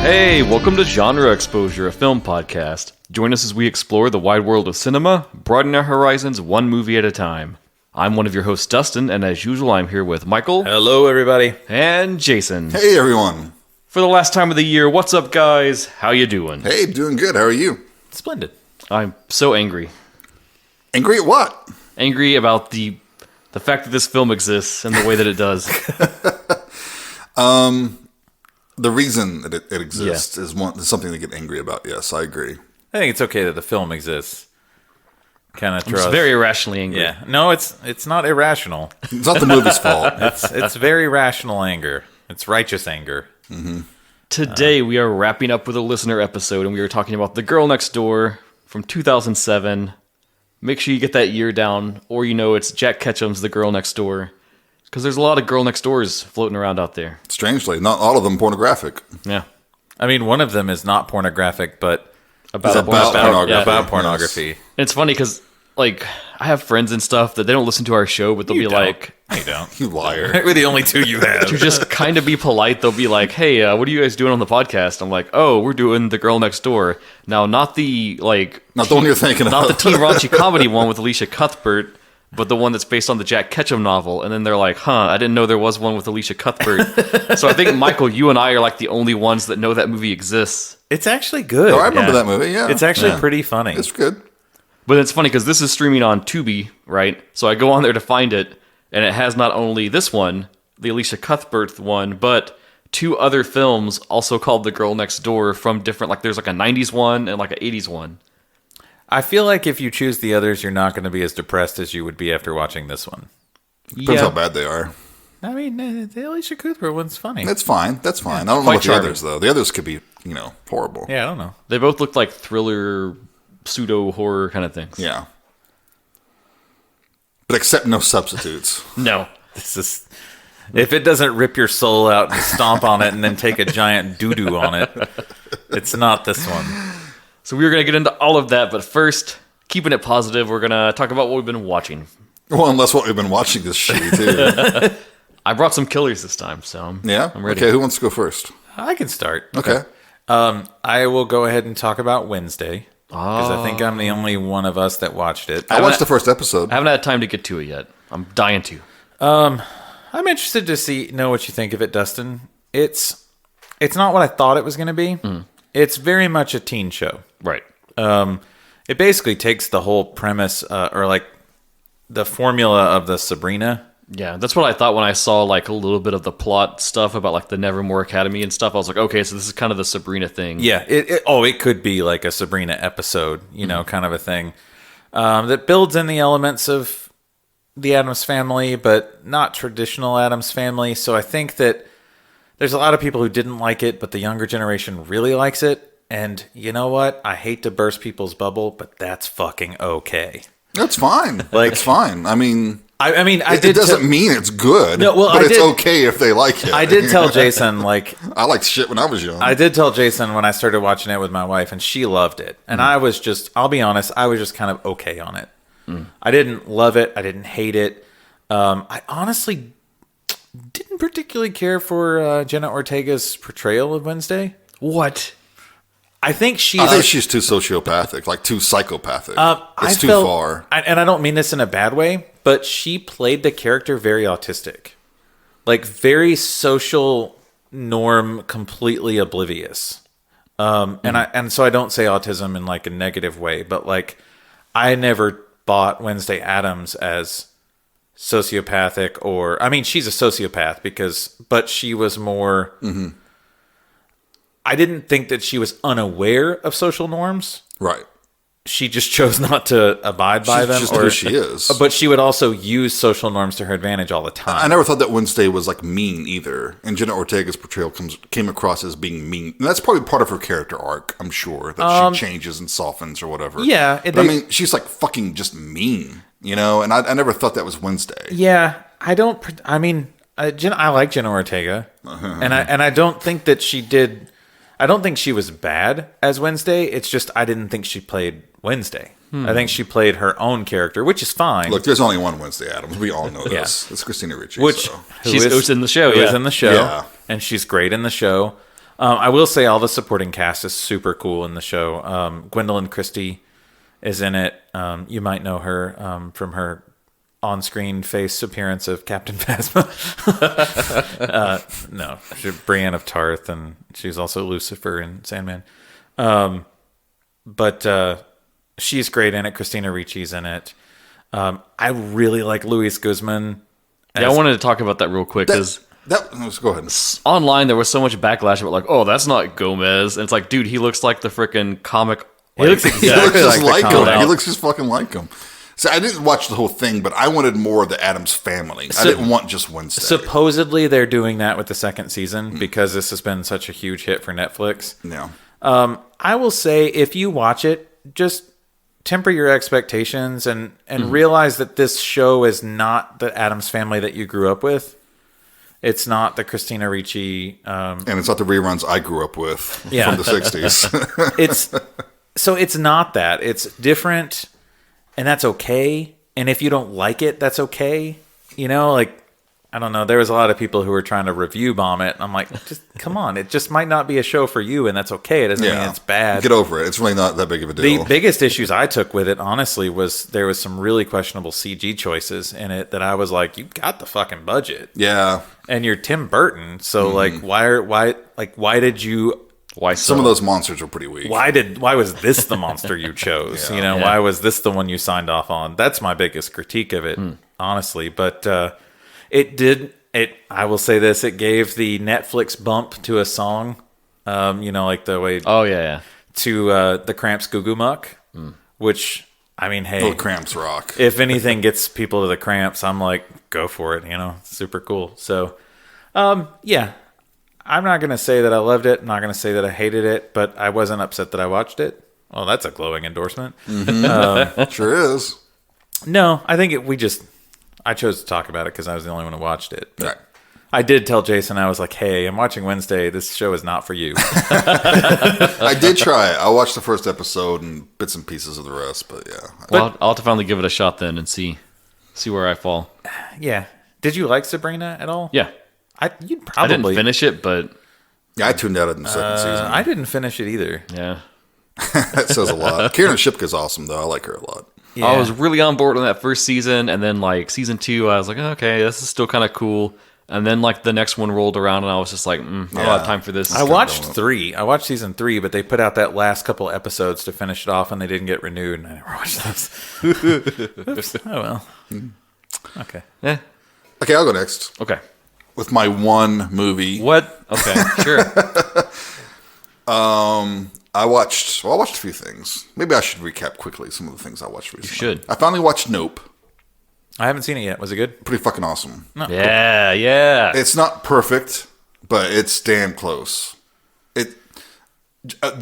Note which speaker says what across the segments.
Speaker 1: Hey, welcome to Genre Exposure, a film podcast. Join us as we explore the wide world of cinema, broaden our horizons one movie at a time. I'm one of your hosts, Dustin, and as usual, I'm here with Michael.
Speaker 2: Hello, everybody.
Speaker 1: And Jason.
Speaker 3: Hey, everyone.
Speaker 1: For the last time of the year, what's up, guys? How you doing?
Speaker 3: Hey, doing good. How are you?
Speaker 2: Splendid.
Speaker 1: I'm so angry.
Speaker 3: Angry at what?
Speaker 1: Angry about the fact that this film exists and the way that it does.
Speaker 3: The reason that it exists is something to get angry about. Yes, I agree.
Speaker 2: I think it's okay that the film exists. Kind of
Speaker 1: It's very irrationally angry.
Speaker 2: Yeah. No, it's not irrational.
Speaker 3: It's not the movie's fault.
Speaker 2: It's very rational anger. It's righteous anger.
Speaker 3: Mm-hmm.
Speaker 1: Today, we are wrapping up with a listener episode, and we are talking about The Girl Next Door from 2007. Make sure you get that year down, or you know it's Jack Ketchum's The Girl Next Door. Because there's a lot of Girl Next Doors floating around out there.
Speaker 3: Strangely, not all of them pornographic.
Speaker 1: Yeah.
Speaker 2: I mean, one of them is not pornographic, but
Speaker 3: about pornography.
Speaker 2: About pornography.
Speaker 1: And it's funny because, like, I have friends and stuff that they don't listen to our show, but they'll be like...
Speaker 2: You don't.
Speaker 3: You liar.
Speaker 2: We're the only two you have.
Speaker 1: To just kind of be polite, they'll be like, hey, what are you guys doing on the podcast? I'm like, oh, we're doing The Girl Next Door. Now, not the, like...
Speaker 3: Not the one you're thinking of.
Speaker 1: Not the teen raunchy comedy one with Alicia Cuthbert, but the one that's based on the Jack Ketchum novel. And then they're like, I didn't know there was one with Alicia Cuthbert. So I think, Michael, you and I are like the only ones that know that movie exists.
Speaker 2: It's actually good.
Speaker 3: Oh, I remember that movie, yeah.
Speaker 2: It's actually pretty funny.
Speaker 3: It's good.
Speaker 1: But it's funny because this is streaming on Tubi, right? So I go on there to find it, and it has not only this one, the Alicia Cuthbert one, but two other films also called The Girl Next Door from different, like there's like a 90s one and like an 80s one.
Speaker 2: I feel like if you choose the others, you're not going to be as depressed as you would be after watching this one.
Speaker 3: Depends how bad they are.
Speaker 2: I mean, the Alicia Cuthbert one's funny.
Speaker 3: That's fine. That's fine. I don't know
Speaker 1: Quite
Speaker 3: about
Speaker 1: charming.
Speaker 3: the others, though. The others could be, horrible.
Speaker 2: Yeah, I don't know.
Speaker 1: They both looked like thriller, pseudo-horror kind of things.
Speaker 3: Yeah. But accept no substitutes.
Speaker 1: No.
Speaker 2: This is... If it doesn't rip your soul out and stomp on it and then take a giant doo-doo on it, it's not this one.
Speaker 1: So we're going to get into all of that, but first, keeping it positive, we're going to talk about what we've been watching.
Speaker 3: Well, unless what we've been watching is shitty, too.
Speaker 1: I brought some killers this time, so
Speaker 3: Yeah?
Speaker 1: I'm ready.
Speaker 3: Okay, who wants to go first?
Speaker 2: I can start.
Speaker 3: Okay.
Speaker 2: I will go ahead and talk about Wednesday, because I think I'm the only one of us that watched it.
Speaker 3: I watched the first episode.
Speaker 1: I haven't had time to get to it yet. I'm dying to.
Speaker 2: I'm interested to know what you think of it, Dustin. It's not what I thought it was going to be. It's very much a teen show.
Speaker 1: Right.
Speaker 2: It basically takes the whole premise, or like the formula of the Sabrina.
Speaker 1: Yeah, that's what I thought when I saw like a little bit of the plot stuff about like the Nevermore Academy and stuff. I was like, okay, so this is kind of the Sabrina thing.
Speaker 2: Yeah, it could be like a Sabrina episode, kind of a thing that builds in the elements of the Addams Family, but not traditional Addams Family. So I think that there's a lot of people who didn't like it, but the younger generation really likes it. And you know what? I hate to burst people's bubble, but that's fucking okay.
Speaker 3: That's fine. It's fine. I mean...
Speaker 2: It
Speaker 3: doesn't mean it's good,
Speaker 2: No, well,
Speaker 3: but it's okay if they like it.
Speaker 2: I did tell Jason,
Speaker 3: I liked shit when I was young.
Speaker 2: I did tell Jason when I started watching it with my wife, and she loved it. And I was I'll be honest, I was just kind of okay on it. I didn't love it. I didn't hate it. I honestly didn't particularly care for Jenna Ortega's portrayal of Wednesday.
Speaker 1: What?
Speaker 2: I think she's
Speaker 3: too sociopathic, like too psychopathic. It's too far.
Speaker 2: And I don't mean this in a bad way, but she played the character very autistic. Like, very social norm, completely oblivious. And so I don't say autism in, like, a negative way, but, like, I never bought Wednesday Addams as sociopathic or... I mean, she's a sociopath but she was more... Mm-hmm. I didn't think that she was unaware of social norms.
Speaker 3: Right.
Speaker 2: She just chose not to abide by them.
Speaker 3: Just who she is.
Speaker 2: But she would also use social norms to her advantage all the time.
Speaker 3: I never thought that Wednesday was like mean either. And Jenna Ortega's portrayal came across as being mean. And that's probably part of her character arc, I'm sure, that she changes and softens or whatever.
Speaker 2: Yeah.
Speaker 3: But I mean, she's like fucking just mean, And I never thought that was Wednesday.
Speaker 2: Yeah. I like Jenna Ortega. And I don't think that she did... I don't think she was bad as Wednesday. It's just I didn't think she played Wednesday. I think she played her own character, which is fine.
Speaker 3: Look, there's only one Wednesday Addams. We all know this. It's Christina Ricci.
Speaker 1: Who's in the show.
Speaker 2: Who is in the show.
Speaker 3: Yeah.
Speaker 2: And she's great in the show. I will say all the supporting cast is super cool in the show. Gwendolyn Christie is in it. You might know her from her on-screen face appearance of Captain Phasma. No, she's Brienne of Tarth, and she's also Lucifer in Sandman. But she's great in it. Christina Ricci's in it. I really like Luis Guzman.
Speaker 1: Yeah, I wanted to talk about that real quick because
Speaker 3: Let's go ahead.
Speaker 1: online there was so much backlash about like, oh, that's not Gomez, and it's like, dude, he looks like the freaking comic.
Speaker 2: He looks
Speaker 3: He looks just like him.
Speaker 2: comic.
Speaker 3: He looks just fucking like him. So I didn't watch the whole thing, but I wanted more of the Addams Family. I didn't want just Wednesday.
Speaker 2: Supposedly they're doing that with the second season because this has been such a huge hit for Netflix.
Speaker 3: Yeah.
Speaker 2: I will say if you watch it, just temper your expectations and realize that this show is not the Addams Family that you grew up with. It's not the Christina Ricci.
Speaker 3: And it's not the reruns I grew up with from the 60s.
Speaker 2: It's not that. It's different, and that's okay. And if you don't like it, that's okay. You know, like, I don't know. There was a lot of people who were trying to review bomb it. And I'm like, just come on. It just might not be a show for you, and that's okay. It doesn't mean it's bad.
Speaker 3: Get over it. It's really not that big of a deal.
Speaker 2: The biggest issues I took with it, honestly, was there was some really questionable CG choices in it that I was like, you got the fucking budget.
Speaker 3: Yeah.
Speaker 2: And you're Tim Burton. So, like, why did you...
Speaker 1: Why
Speaker 3: Some of those monsters are pretty weak.
Speaker 2: Why was this the monster you chose? Why was this the one you signed off on? That's my biggest critique of it, honestly. But I will say this, it gave the Netflix bump to a song, like the way to the Cramps Goo Goo Muck, which, I mean, hey.
Speaker 3: The Cramps rock.
Speaker 2: If anything gets people to the Cramps, I'm like, go for it, it's super cool. So, yeah. I'm not going to say that I loved it. I'm not going to say that I hated it, but I wasn't upset that I watched it. Well, that's a glowing endorsement.
Speaker 3: Sure is.
Speaker 2: No, I think I chose to talk about it because I was the only one who watched it. But
Speaker 3: Right.
Speaker 2: I did tell Jason, I was like, hey, I'm watching Wednesday. This show is not for you.
Speaker 3: I did try it. I watched the first episode and bits and pieces of the rest, but yeah.
Speaker 1: Well, I'll have to finally give it a shot then and see where I fall.
Speaker 2: Yeah. Did you like Sabrina at all?
Speaker 1: Yeah.
Speaker 2: I
Speaker 1: didn't finish it, but
Speaker 3: Yeah, I tuned out in the second season.
Speaker 2: I didn't finish it either.
Speaker 1: yeah.
Speaker 3: That says a lot. Karen Shipka's awesome, though. I like her a lot.
Speaker 2: Yeah.
Speaker 1: I was really on board on that first season, and then like season 2, I was like, okay, this is still kind of cool. And then like the next one rolled around, and I was just like, I don't have time for this.
Speaker 2: I watched 3. I watched season 3, but they put out that last couple episodes to finish it off, and they didn't get renewed, and I never watched those. Oops. Oh well. Okay.
Speaker 1: Yeah.
Speaker 3: Okay, I'll go next
Speaker 1: Okay.
Speaker 3: with my one movie.
Speaker 1: What? Okay. Sure.
Speaker 3: I watched a few things. Maybe I should recap quickly some of the things I watched recently.
Speaker 1: You should.
Speaker 3: I finally watched Nope.
Speaker 2: I haven't seen it yet. Was it good?
Speaker 3: Pretty fucking awesome.
Speaker 2: No.
Speaker 1: Yeah. Yeah.
Speaker 3: It's not perfect, but it's damn close. The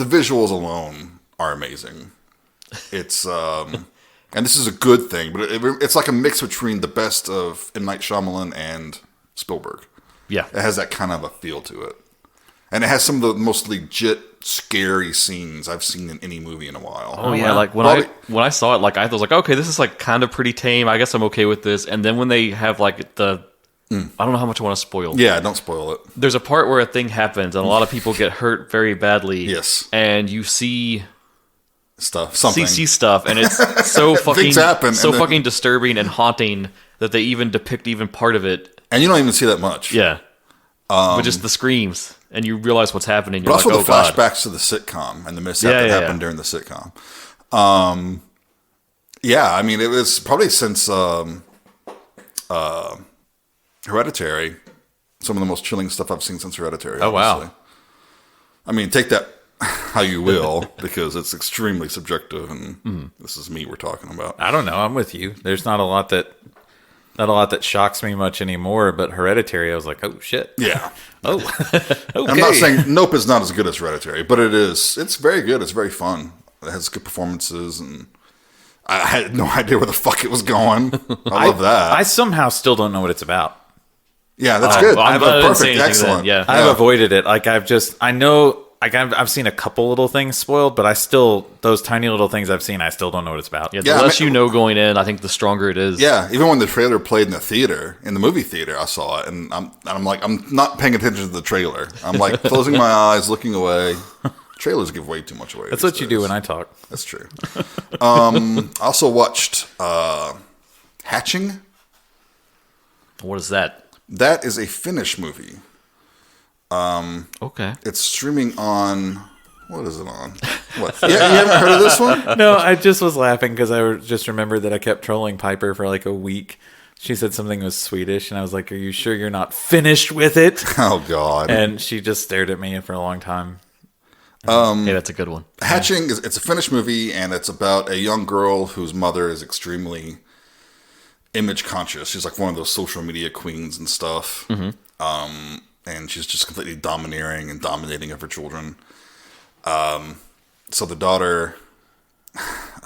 Speaker 3: visuals alone are amazing. It's and this is a good thing, but it's like a mix between the best of M. Night Shyamalan and Spielberg.
Speaker 1: Yeah.
Speaker 3: It has that kind of a feel to it. And it has some of the most legit scary scenes I've seen in any movie in a while.
Speaker 1: Oh yeah, like when I saw it, like I was like, okay, this is like kind of pretty tame. I guess I'm okay with this. And then when they have like I don't know how much I want to spoil.
Speaker 3: Yeah, don't spoil it.
Speaker 1: There's a part where a thing happens and a lot of people get hurt very badly.
Speaker 3: Yes.
Speaker 1: And you see
Speaker 3: Something.
Speaker 1: see stuff, and it's so fucking
Speaker 3: Things happen,
Speaker 1: fucking disturbing and haunting that they even depict even part of it.
Speaker 3: And you don't even see that much.
Speaker 1: Yeah. But just the screams, and you realize what's happening. You're
Speaker 3: But also
Speaker 1: like,
Speaker 3: the
Speaker 1: oh god.
Speaker 3: flashbacks to the sitcom and the mishap that happened during the sitcom. Yeah, I mean, it was probably since Hereditary, some of the most chilling stuff I've seen since Hereditary.
Speaker 2: Oh, wow.
Speaker 3: honestly. I mean, take that how you will, because it's extremely subjective, and this is me we're talking about.
Speaker 2: I don't know. I'm with you. There's not a lot that shocks me much anymore, but Hereditary, I was like, oh shit.
Speaker 3: Yeah.
Speaker 2: Oh, okay.
Speaker 3: I'm not saying Nope is not as good as Hereditary, but it is. It's very good. It's very fun. It has good performances, and I had no idea where the fuck it was going. I love that.
Speaker 2: I somehow still don't know what it's about.
Speaker 3: Yeah, that's good.
Speaker 1: Well, I didn't say
Speaker 3: Perfect.
Speaker 1: anything
Speaker 3: Excellent.
Speaker 1: then, yeah.
Speaker 2: I've avoided it. Like I I've seen a couple little things spoiled, but those tiny little things I've seen, I still don't know what it's about.
Speaker 1: Yeah, the less you know going in, I think the stronger it is.
Speaker 3: Yeah, even when the trailer played in the movie theater, I saw it, and I'm like, I'm not paying attention to the trailer. I'm like closing my eyes, looking away. Trailers give way too much away.
Speaker 2: That's what you do when I talk.
Speaker 3: That's true. I also watched Hatching.
Speaker 1: What is that?
Speaker 3: That is a Finnish movie.
Speaker 1: Okay.
Speaker 3: It's streaming on. What is it on? What? Yeah, you haven't heard of this one?
Speaker 2: No, I just was laughing because I just remembered that I kept trolling Piper for like a week. She said something was Swedish, and I was like, "Are you sure you're not finished with it?"
Speaker 3: Oh God!
Speaker 2: And she just stared at me for a long time.
Speaker 1: Yeah, that's a good one.
Speaker 3: Hatching it's a Finnish movie, and it's about a young girl whose mother is extremely image conscious. She's like one of those social media queens and stuff. Mm-hmm. And she's just completely domineering and dominating of her children. So the daughter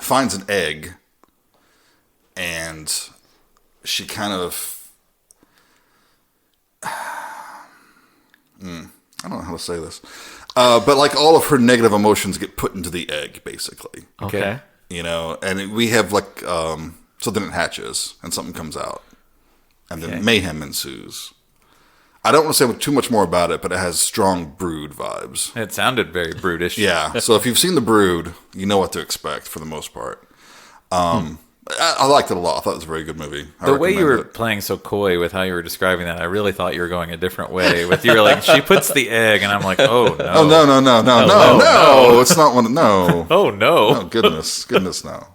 Speaker 3: finds an egg, and she kind of... I don't know how to say this. But like all of her negative emotions get put into the egg, basically.
Speaker 1: Okay.
Speaker 3: You know, and we have like... so then it hatches, and something comes out. And then mayhem ensues. I don't want to say too much more about it, but it has strong Brood vibes.
Speaker 2: It sounded very brutish.
Speaker 3: Yeah, so if you've seen The Brood, you know what to expect for the most part. I liked it a lot. I thought it was a very good movie.
Speaker 2: The way you were playing so coy with how you were describing that, I really thought you were going a different way. With you were like, she puts the egg, and I'm like, oh no.
Speaker 3: Oh, no. It's not one. No.
Speaker 2: Oh no.
Speaker 3: Oh, goodness, no.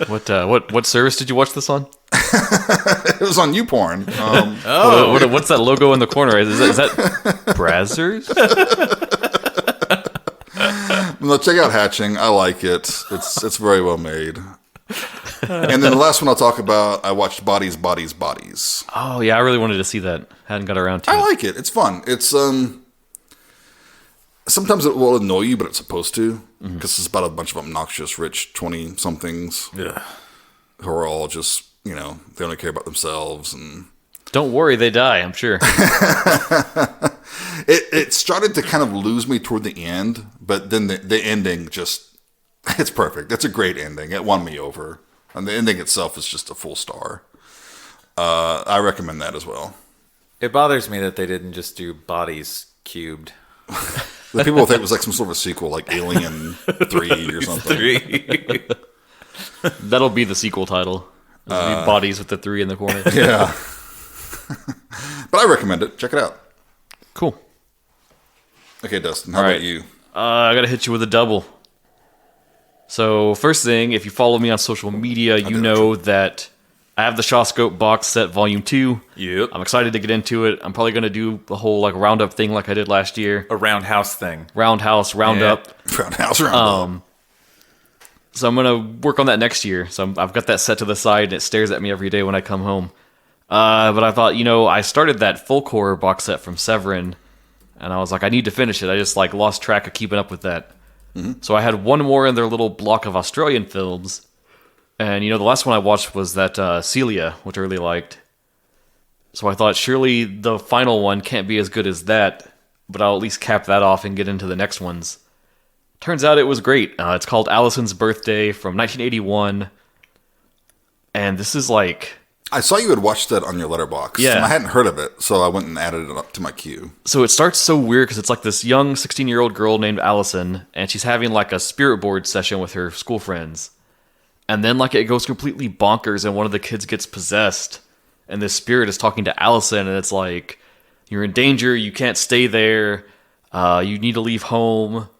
Speaker 1: What service did you watch this on?
Speaker 3: It was on YouPorn.
Speaker 1: What's that logo in the corner? Is that Brazzers?
Speaker 3: No, check out Hatching. I like it. It's very well made. And then the last one I'll talk about, I watched Bodies.
Speaker 1: Oh yeah, I really wanted to see that. Hadn't got around to it.
Speaker 3: I like it. It's fun. It's sometimes it will annoy you, but it's supposed to, because it's about a bunch of obnoxious rich 20-somethings who are all just, you know, they only care about themselves. And
Speaker 1: don't worry, they die, I'm sure.
Speaker 3: It started to kind of lose me toward the end, but then the ending just, it's perfect. It's a great ending. It won me over. And the ending itself is just a full star. I recommend that as well.
Speaker 2: It bothers me that they didn't just do Bodies Cubed.
Speaker 3: The people think it was like some sort of a sequel, like Alien 3 or something.
Speaker 1: That'll be the sequel title. It'll be Bodies with the 3 in the corner.
Speaker 3: Yeah. But I recommend it. Check it out.
Speaker 1: Cool.
Speaker 3: Okay, Dustin, how about you?
Speaker 1: I gotta hit you with a double. So, first thing, if you follow me on social media, you know that I have the Shawscope box set Volume 2.
Speaker 2: Yep.
Speaker 1: I'm excited to get into it. I'm probably gonna do the whole like roundup thing like I did last year.
Speaker 2: A roundhouse thing.
Speaker 1: Roundhouse, roundup.
Speaker 3: Roundhouse, roundup.
Speaker 1: So I'm gonna work on that next year. So I've got that set to the side, and it stares at me every day when I come home. But I thought, I started that full core box set from Severin, and I was like, I need to finish it. I just like lost track of keeping up with that. Mm-hmm. So I had one more in their little block of Australian films, and the last one I watched was that Celia, which I really liked. So I thought surely the final one can't be as good as that, but I'll at least cap that off and get into the next ones. Turns out it was great. It's called Alison's Birthday from 1981, and this is like...
Speaker 3: I saw you had watched that on your Letterboxd.
Speaker 1: Yeah.
Speaker 3: And I hadn't heard of it, so I went and added it up to my queue.
Speaker 1: So it starts so weird because it's like this young 16-year-old girl named Alison, and she's having like a spirit board session with her school friends. And then like it goes completely bonkers, and one of the kids gets possessed, and this spirit is talking to Alison, and it's like, you're in danger, you can't stay there, you need to leave home,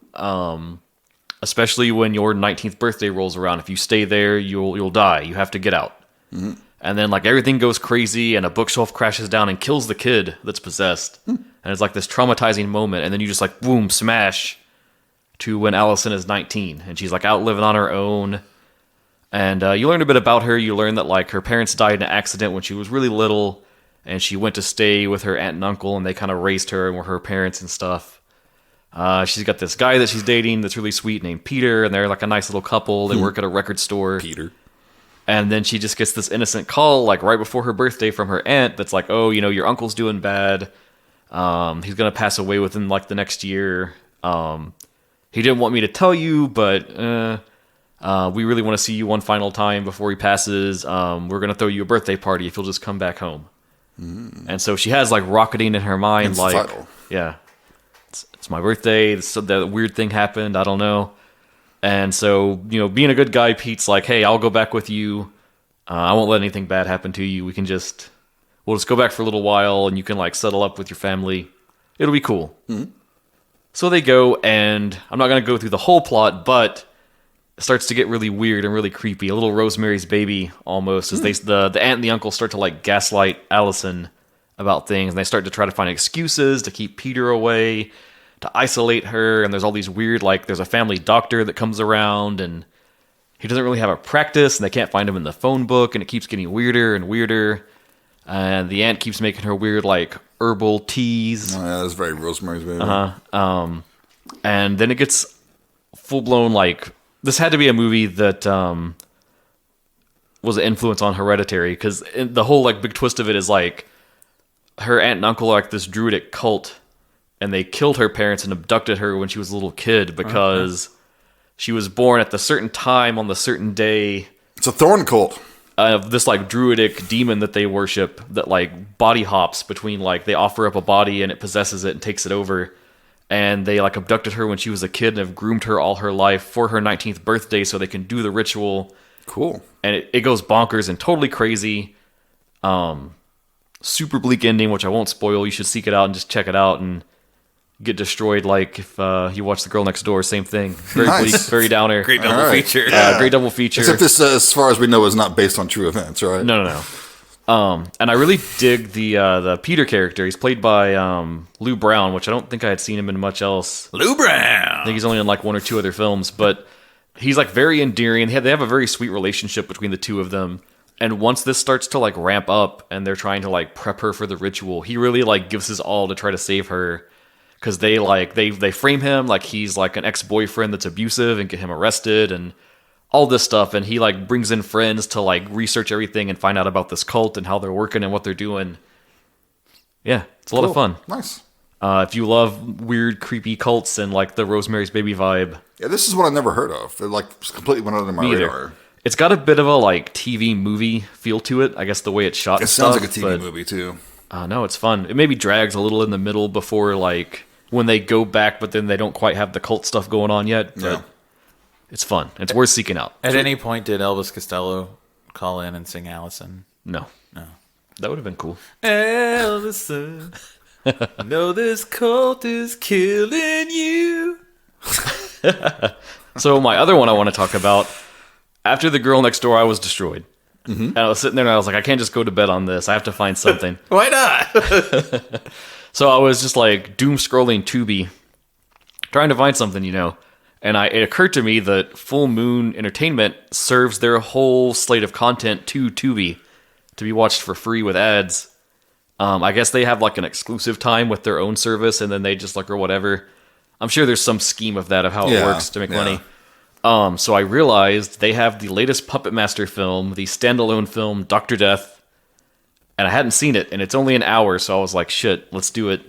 Speaker 1: especially when your 19th birthday rolls around. If you stay there, you'll die. You have to get out. Mm-hmm. And then like everything goes crazy, and a bookshelf crashes down and kills the kid that's possessed. And it's like this traumatizing moment, and then you just like boom, smash to when Alison is 19, and she's like out living on her own. And you learn a bit about her. You learn that like her parents died in an accident when she was really little, and she went to stay with her aunt and uncle, and they kind of raised her and were her parents and stuff. She's got this guy that she's dating that's really sweet named Peter, and they're like a nice little couple. They work at a record store.
Speaker 3: Peter.
Speaker 1: And then she just gets this innocent call, like right before her birthday, from her aunt that's like, oh, your uncle's doing bad. He's going to pass away within like the next year. he didn't want me to tell you, but we really want to see you one final time before he passes. We're going to throw you a birthday party if you'll just come back home. And so she has like rocketing in her mind,
Speaker 3: It's
Speaker 1: like,
Speaker 3: the title.
Speaker 1: yeah, it's my birthday. So that weird thing happened. I don't know. And so, being a good guy, Pete's like, hey, I'll go back with you. I won't let anything bad happen to you. We'll just go back for a little while and you can like settle up with your family. It'll be cool. Mm-hmm. So they go, and I'm not going to go through the whole plot, but it starts to get really weird and really creepy. A little Rosemary's Baby almost, as the aunt and the uncle start to like gaslight Alison about things, and they start to try to find excuses to keep Peter away, to isolate her, and there's all these weird, like, there's a family doctor that comes around, and he doesn't really have a practice, and they can't find him in the phone book, and it keeps getting weirder and weirder, and the aunt keeps making her weird, like, herbal teas.
Speaker 3: Oh, yeah, that's very Rosemary's Baby.
Speaker 1: And then it gets full-blown, like, this had to be a movie that was an influence on Hereditary, because the whole, like, big twist of it is, like, her aunt and uncle are, like, this druidic cult, and they killed her parents and abducted her when she was a little kid because she was born at the certain time on the certain day
Speaker 3: It's a thorn cult.
Speaker 1: of this like druidic demon that they worship that like body hops between, like, they offer up a body and it possesses it and takes it over. And they like abducted her when she was a kid and have groomed her all her life for her 19th birthday so they can do the ritual.
Speaker 3: Cool.
Speaker 1: And it goes bonkers and totally crazy. Super bleak ending, which I won't spoil. You should seek it out and just check it out and get destroyed. Like if you watch The Girl Next Door, same thing. Very
Speaker 3: Nice.
Speaker 1: bleak, very downer.
Speaker 2: Great double
Speaker 3: All right.
Speaker 2: feature.
Speaker 1: Great double feature.
Speaker 3: Except this, as far as we know, is not based on true events, right?
Speaker 1: No. And I really dig the Peter character. He's played by Lou Brown, which I don't think I had seen him in much else.
Speaker 2: Lou Brown.
Speaker 1: I think he's only in like one or two other films, but he's like very endearing. They have a very sweet relationship between the two of them. And once this starts to like ramp up and they're trying to like prep her for the ritual, he really like gives his all to try to save her. Because they frame him like he's like an ex-boyfriend that's abusive and get him arrested and all this stuff. And he like brings in friends to like research everything and find out about this cult and how they're working and what they're doing. Yeah, it's a lot of fun.
Speaker 3: Nice.
Speaker 1: If you love weird, creepy cults and like the Rosemary's Baby vibe.
Speaker 3: Yeah, this is one I never heard of. It like completely went under my
Speaker 1: Me either.
Speaker 3: radar.
Speaker 1: It's got a bit of a like TV movie feel to it. I guess the way it's shot.
Speaker 3: It
Speaker 1: and
Speaker 3: sounds
Speaker 1: stuff,
Speaker 3: like a TV
Speaker 1: but,
Speaker 3: movie too.
Speaker 1: No, it's fun. It maybe drags a little in the middle before like when they go back, but then they don't quite have the cult stuff going on yet. But
Speaker 3: Yeah.
Speaker 1: it's fun. It's worth seeking out.
Speaker 2: At any point, did Elvis Costello call in and sing Alison?
Speaker 1: No. That would have been cool.
Speaker 2: Ellison, know this cult is killing you.
Speaker 1: So my other one I want to talk about, after The Girl Next Door, I was destroyed. And I was sitting there and I was like, I can't just go to bed on this. I have to find something.
Speaker 2: Why not?
Speaker 1: So I was just like doom scrolling Tubi, trying to find something, And it occurred to me that Full Moon Entertainment serves their whole slate of content to Tubi to be watched for free with ads. I guess they have like an exclusive time with their own service, and then they just like or whatever. I'm sure there's some scheme of that of how it works to make money. So I realized they have the latest Puppet Master film, the standalone film Dr. Death, and I hadn't seen it, and it's only an hour, so I was like, shit, let's do it.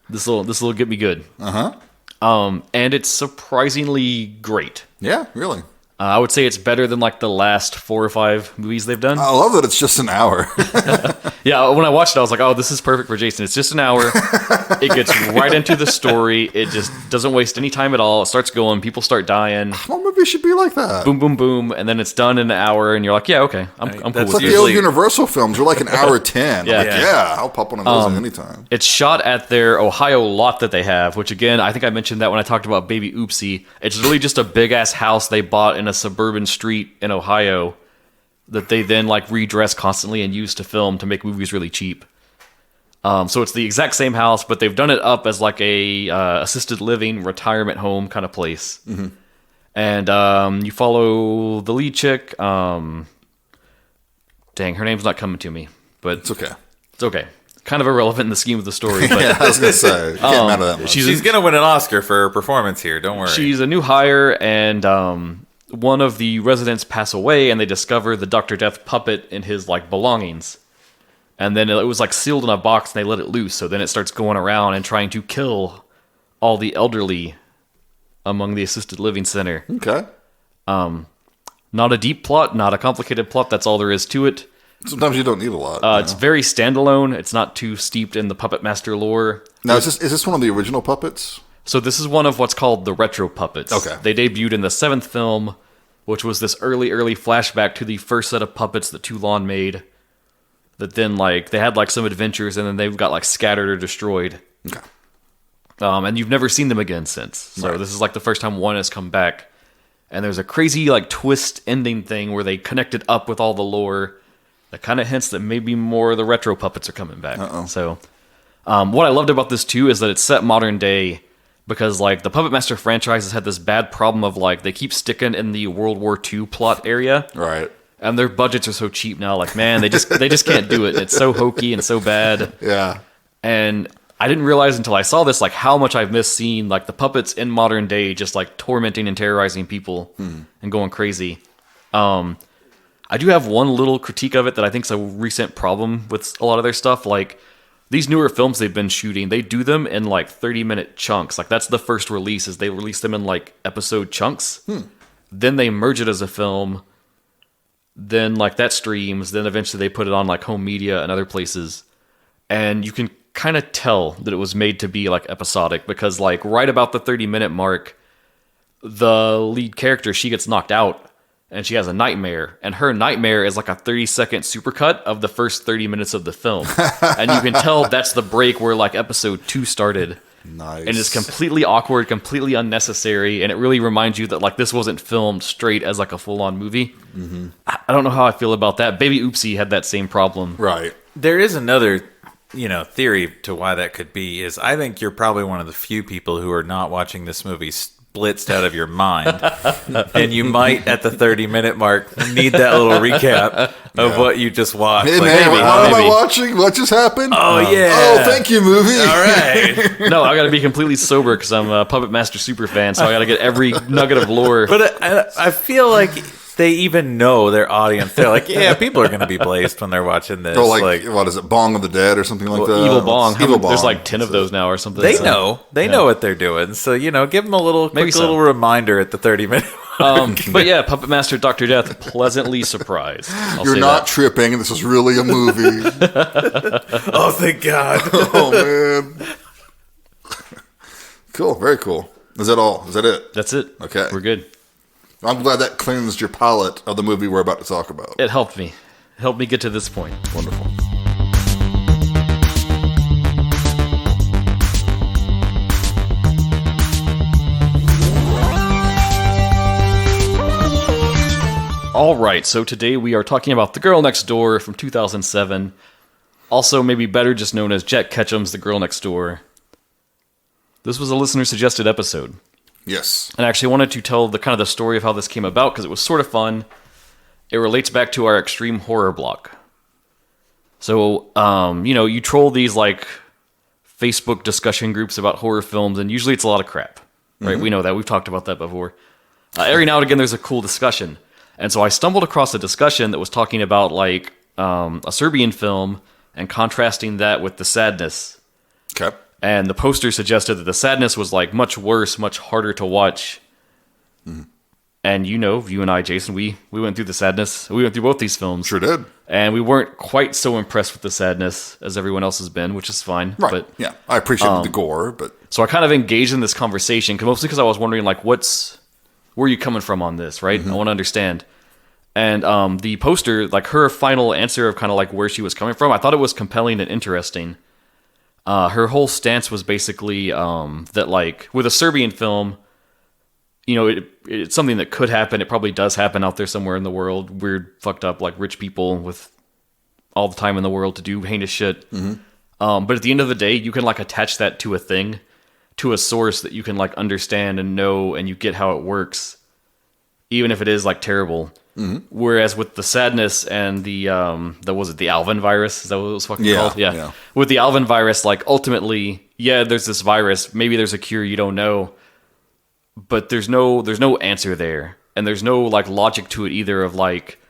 Speaker 1: This will get me good. And it's surprisingly great.
Speaker 3: Yeah, really.
Speaker 1: I would say it's better than like the last 4 or 5 movies they've done.
Speaker 3: I love that it's just an hour.
Speaker 1: Yeah, when I watched it, I was like, oh, this is perfect for Jason. It's just an hour. It gets right into the story. It just doesn't waste any time at all. It starts going. People start dying.
Speaker 3: Well, maybe it should be like that.
Speaker 1: Boom, boom, boom. And then it's done in an hour, and you're like, yeah, okay. I'm cool
Speaker 2: that's
Speaker 1: with
Speaker 3: Like
Speaker 1: it.
Speaker 3: the old
Speaker 2: Usually-
Speaker 3: Universal films were like an hour 10.
Speaker 1: Yeah.
Speaker 3: Like,
Speaker 2: Yeah.
Speaker 3: yeah, I'll pop one of those at any time.
Speaker 1: It's shot at their Ohio lot that they have, which again, I think I mentioned that when I talked about Baby Oopsie. It's really just a big ass house they bought in a suburban street in Ohio that they then like redress constantly and use to film to make movies really cheap. So it's the exact same house, but they've done it up as like a assisted living retirement home kind of place. And you follow the lead chick. Dang, her name's not coming to me, but
Speaker 3: It's okay.
Speaker 1: it's okay. Kind of irrelevant in the scheme of the story, but
Speaker 3: Yeah, I was going to say. You can't matter that much.
Speaker 2: She's gonna win an Oscar for her performance here. Don't worry.
Speaker 1: she's a new hire, and one of the residents pass away, and they discover the Dr. Death puppet in his like belongings. And then it was like sealed in a box, and they let it loose. So then it starts going around and trying to kill all the elderly among the assisted living center.
Speaker 3: Okay.
Speaker 1: Not a deep plot, not a complicated plot. That's all there is to it.
Speaker 3: Sometimes you don't need a lot.
Speaker 1: It's very standalone. It's not too steeped in the Puppet Master lore.
Speaker 3: Now, is this one of the original puppets?
Speaker 1: So this is one of what's called the retro puppets.
Speaker 3: Okay.
Speaker 1: They debuted in the 7th film, which was this early flashback to the first set of puppets that Toulon made. That then, like, they had, like, some adventures, and then they got, like, scattered or destroyed.
Speaker 3: Okay.
Speaker 1: And you've never seen them again since. So
Speaker 3: Right.
Speaker 1: this is, like, the first time one has come back. And there's a crazy, like, twist ending thing where they connected up with all the lore that kind of hints that maybe more of the retro puppets are coming back. So, what I loved about this, too, is that it's set modern day because, like, the Puppet Master franchise has had this bad problem of, like, they keep sticking in the World War II plot area.
Speaker 3: Right.
Speaker 1: And their budgets are so cheap now. Like, man, they just can't do it. It's so hokey and so bad.
Speaker 3: Yeah.
Speaker 1: And I didn't realize until I saw this, like, how much I've missed seeing, like, the puppets in modern day just, like, tormenting and terrorizing people and going crazy. I do have one little critique of it that I think is a recent problem with a lot of their stuff. Like, these newer films they've been shooting, they do them in, like, 30-minute chunks. Like, that's the first release, is they release them in, like, episode chunks. Then they merge it as a film. Then, like, that streams. Then eventually they put it on, like, home media and other places. And you can kind of tell that it was made to be, like, episodic. Because, like, right about the 30-minute mark, the lead character, she gets knocked out. And she has a nightmare. And her nightmare is, like, a 30-second supercut of the first 30 minutes of the film. And you can tell that's the break where, like, episode 2 started.
Speaker 3: Nice.
Speaker 1: And it's completely awkward, completely unnecessary, and it really reminds you that, like, this wasn't filmed straight as, like, a full-on movie. I don't know how I feel about that. Baby Oopsie had that same problem.
Speaker 3: Right.
Speaker 2: There is another, theory to why that could be, is I think you're probably one of the few people who are not watching this movie blitzed out of your mind. And you might, at the 30-minute mark, need that little recap of what you just watched.
Speaker 3: Hey,
Speaker 2: Like,
Speaker 3: man,
Speaker 2: maybe,
Speaker 3: what am I
Speaker 2: maybe.
Speaker 3: watching? What just happened?
Speaker 2: Oh, yeah.
Speaker 3: Oh, thank you, movie.
Speaker 2: All right.
Speaker 1: No, I gotta be completely sober because I'm a Puppet Master super fan, so I gotta get every nugget of lore.
Speaker 2: But I feel like they even know their audience. They're like, yeah, people are going to be blazed when they're watching this.
Speaker 3: Or like, what is it, Bong of the Dead or something like that?
Speaker 1: Evil Bong.
Speaker 3: Evil Bong.
Speaker 1: There's like 10 of those now or something.
Speaker 2: They
Speaker 1: so-
Speaker 2: know. They know what they're doing. So, give them a little
Speaker 1: Maybe
Speaker 2: quick
Speaker 1: so.
Speaker 2: little reminder at the 30-minute
Speaker 1: But yeah, Puppet Master Dr. Death, pleasantly surprised.
Speaker 3: You're not tripping. This is really a movie.
Speaker 2: Oh, thank God.
Speaker 3: Oh, man. Cool. Very cool. Is that all? Is that it?
Speaker 1: That's it.
Speaker 3: Okay.
Speaker 1: We're good.
Speaker 3: I'm glad that cleansed your palate of the movie we're about to talk about.
Speaker 1: It helped me. It helped me get to this point.
Speaker 3: Wonderful.
Speaker 1: All right, so today we are talking about The Girl Next Door from 2007. Also, maybe better just known as Jack Ketchum's The Girl Next Door. This was a listener-suggested episode.
Speaker 3: Yes.
Speaker 1: And I actually wanted to tell the kind of the story of how this came about because it was sort of fun. It relates back to our extreme horror block. So, you troll these like Facebook discussion groups about horror films, and usually it's a lot of crap, right? We know that. We've talked about that before. Every now and again, there's a cool discussion. And so I stumbled across a discussion that was talking about like a Serbian film and contrasting that with The Sadness.
Speaker 3: Okay.
Speaker 1: And the poster suggested that The Sadness was like much worse, much harder to watch. And you and I, Jason, we went through The Sadness. We went through both these films.
Speaker 3: Sure did.
Speaker 1: And we weren't quite so impressed with The Sadness as everyone else has been, which is fine.
Speaker 3: Right.
Speaker 1: But
Speaker 3: Yeah. I appreciate the gore, but
Speaker 1: so I kind of engaged in this conversation, mostly because I was wondering, like, where are you coming from on this, right? I want to understand. And the poster, like, her final answer of kind of like where she was coming from, I thought it was compelling and interesting. Her whole stance was basically that, like, with a Serbian film, it's something that could happen. It probably does happen out there somewhere in the world. Weird, fucked up, like, rich people with all the time in the world to do heinous shit. But at the end of the day, you can, like, attach that to a thing, to a source that you can, like, understand and know, and you get how it works, even if it is, like, terrible. Whereas with The Sadness and the Alvin virus, is that what it was fucking called?
Speaker 3: Yeah.
Speaker 1: With the Alvin virus, like, ultimately, yeah, there's this virus. Maybe there's a cure, you don't know. But there's no answer there. And there's no, like, logic to it either of, like,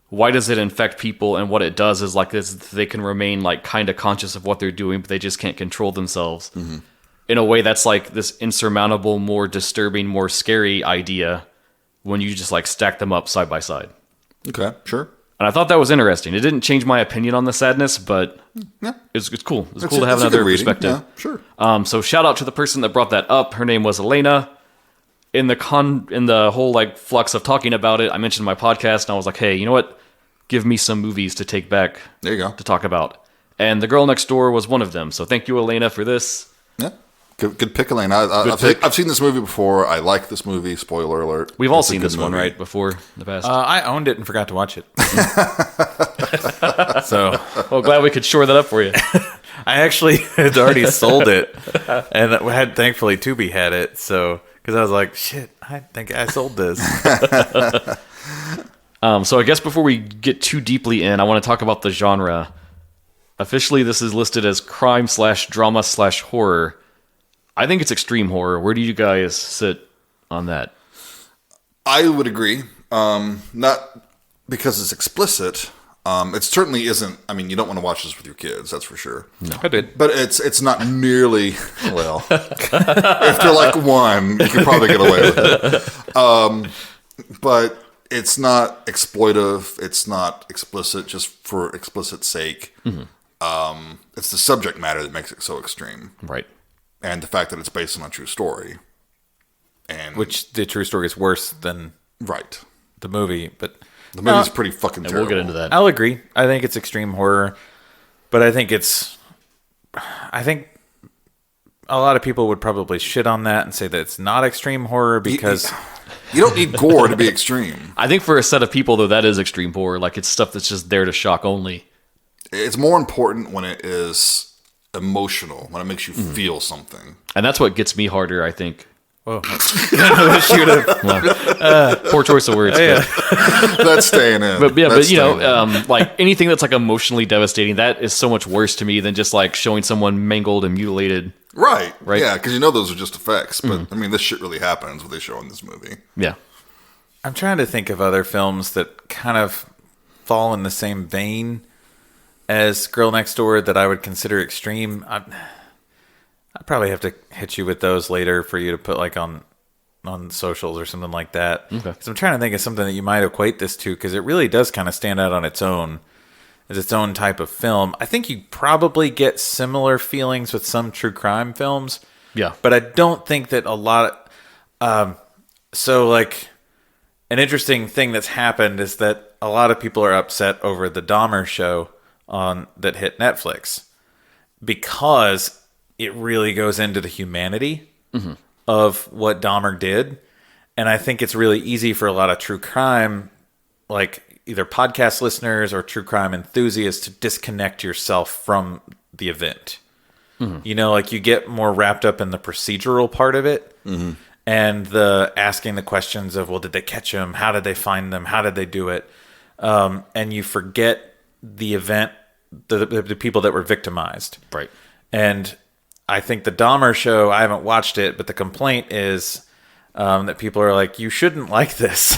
Speaker 1: why does it infect people? And what it does is, like, this, they can remain, like, kind of conscious of what they're doing, but they just can't control themselves. in a way that's like this insurmountable, more disturbing, more scary idea when you just like stack them up side by side.
Speaker 3: Okay, sure.
Speaker 1: And I thought that was interesting. It didn't change my opinion on the sadness, but
Speaker 3: Yeah.
Speaker 1: it's cool. It's cool to have
Speaker 3: It's a good
Speaker 1: another
Speaker 3: reading.
Speaker 1: perspective.
Speaker 3: Yeah, sure.
Speaker 1: So shout out to the person that brought that up. Her name was Elena. In the whole like flux of talking about it, I mentioned my podcast, and I was like, hey, you know what? Give me some movies to take back
Speaker 3: There you go.
Speaker 1: to talk about. And The Girl Next Door was one of them. So thank you, Elena, for this.
Speaker 3: Yeah. Good pick, Elaine. I've seen this movie before. I like this movie. Spoiler alert.
Speaker 1: We've all
Speaker 3: It's a
Speaker 1: seen
Speaker 3: good
Speaker 1: this one,
Speaker 3: movie.
Speaker 1: right? Before in the past.
Speaker 2: I owned it and forgot to watch it. So
Speaker 1: Well, glad we could shore that up for you.
Speaker 2: I actually had already sold it, and thankfully Tubi had it. So because I was like, shit, I think I sold this.
Speaker 1: So I guess before we get too deeply in, I want to talk about the genre. Officially, this is listed as crime/drama/horror. I think it's extreme horror. Where do you guys sit on that?
Speaker 3: I would agree. Not because it's explicit. It certainly isn't. I mean, you don't want to watch this with your kids. That's for sure.
Speaker 2: No, I did.
Speaker 3: But it's not nearly well. If they're like one, you can probably get away with it. But it's not exploitive. It's not explicit just for explicit sake. It's the subject matter that makes it so extreme,
Speaker 1: Right.
Speaker 3: and the fact that it's based on a true story. And
Speaker 2: Which the true story is worse than
Speaker 3: right,
Speaker 2: the movie, but
Speaker 3: the movie's pretty fucking
Speaker 1: And
Speaker 3: terrible.
Speaker 1: we'll get into that.
Speaker 2: I'll agree. I think it's extreme horror, but I think a lot of people would probably shit on that and say that it's not extreme horror because
Speaker 3: You don't need gore to be extreme.
Speaker 1: I think for a set of people, though, that is extreme horror. Like, it's stuff that's just there to shock only.
Speaker 3: It's more important when it is emotional, when it makes you feel something.
Speaker 1: And that's what gets me harder, I think.
Speaker 2: whoa,
Speaker 1: Poor choice of words.
Speaker 3: That's staying in.
Speaker 1: But yeah,
Speaker 3: That's
Speaker 1: but you know,
Speaker 3: staying in.
Speaker 1: like anything that's like emotionally devastating, that is so much worse to me than just like showing someone mangled and mutilated.
Speaker 3: Right.
Speaker 1: Right.
Speaker 3: Yeah, because you know those are just effects. But, I mean, this shit really happens, what they show in this movie.
Speaker 1: Yeah.
Speaker 2: I'm trying to think of other films that kind of fall in the same vein as Girl Next Door that I would consider extreme. I probably have to hit you with those later for you to put like on socials or something like that.
Speaker 1: Okay.
Speaker 2: Because I'm trying to think of something that you might equate this to, because it really does kind of stand out on its own as its own type of film. I think you probably get similar feelings with some true crime films.
Speaker 1: Yeah.
Speaker 2: But I don't think that a lot so like an interesting thing that's happened is that a lot of people are upset over the Dahmer show that hit Netflix because it really goes into the humanity of what Dahmer did. And I think it's really easy for a lot of true crime, like either podcast listeners or true crime enthusiasts, to disconnect yourself from the event. You know, like you get more wrapped up in the procedural part of it and the asking the questions of, well, did they catch him? How did they find them? How did they do it? And you forget the event, the people that were victimized.
Speaker 1: Right.
Speaker 2: And I think the Dahmer show, I haven't watched it, but the complaint is that people are like, you shouldn't like this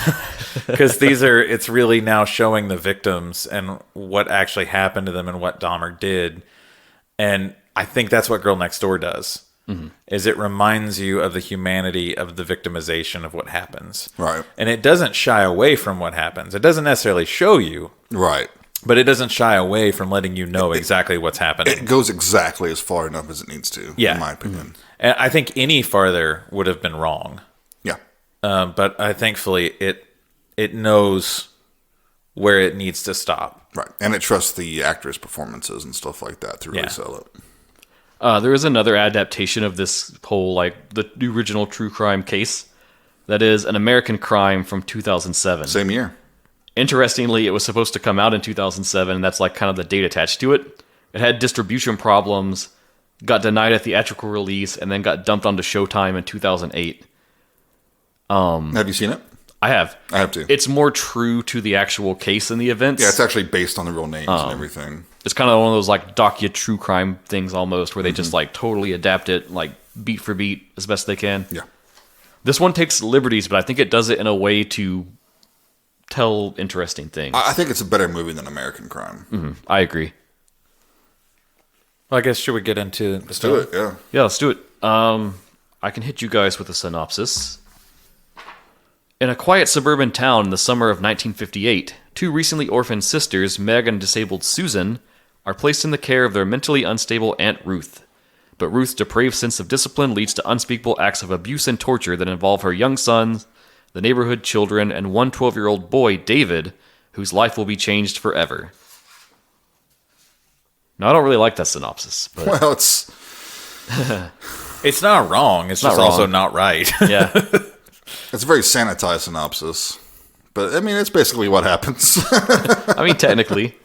Speaker 2: because it's really now showing the victims and what actually happened to them and what Dahmer did. And I think that's what Girl Next Door does, is it reminds you of the humanity of the victimization of what happens.
Speaker 3: Right.
Speaker 2: And it doesn't shy away from what happens. It doesn't necessarily show you,
Speaker 3: Right.
Speaker 2: but it doesn't shy away from letting you know exactly what's happening.
Speaker 3: It goes exactly as far enough as it needs to,
Speaker 2: Yeah.
Speaker 3: in my opinion.
Speaker 2: And I think any farther would have been wrong.
Speaker 3: Yeah.
Speaker 2: But thankfully it knows where it needs to stop.
Speaker 3: Right. And it trusts the actors' performances and stuff like that to really
Speaker 2: Yeah.
Speaker 3: sell it.
Speaker 1: There is another adaptation of this whole, like, the original true crime case. That is An American Crime from 2007.
Speaker 3: Same year.
Speaker 1: Interestingly, it was supposed to come out in 2007, and that's like kind of the date attached to it. It had distribution problems, got denied a theatrical release, and then got dumped onto Showtime in 2008.
Speaker 3: Have you seen it?
Speaker 1: I have.
Speaker 3: I have to.
Speaker 1: It's more true to the actual case and the events.
Speaker 3: Yeah, it's actually based on the real names and everything.
Speaker 1: It's kind of one of those like docu true crime things almost, where they just like totally adapt it like beat for beat as best they can.
Speaker 3: Yeah.
Speaker 1: This one takes liberties, but I think it does it in a way to tell interesting things.
Speaker 3: I think it's a better movie than American Crime.
Speaker 1: I agree.
Speaker 2: Well, I guess should we get into the
Speaker 3: Let's do it, yeah.
Speaker 1: Yeah, let's do it. I can hit you guys with a synopsis. In a quiet suburban town in the summer of 1958, two recently orphaned sisters, Meg and disabled Susan, are placed in the care of their mentally unstable Aunt Ruth. But Ruth's depraved sense of discipline leads to unspeakable acts of abuse and torture that involve her young sons, the neighborhood children, and one 12-year-old boy, David, whose life will be changed forever. Now, I don't really like that synopsis. But
Speaker 3: Well, it's
Speaker 2: It's not wrong. It's just
Speaker 1: wrong.
Speaker 2: also not right.
Speaker 1: yeah.
Speaker 3: a very sanitized synopsis, but I mean, it's basically what happens.
Speaker 1: I mean, technically.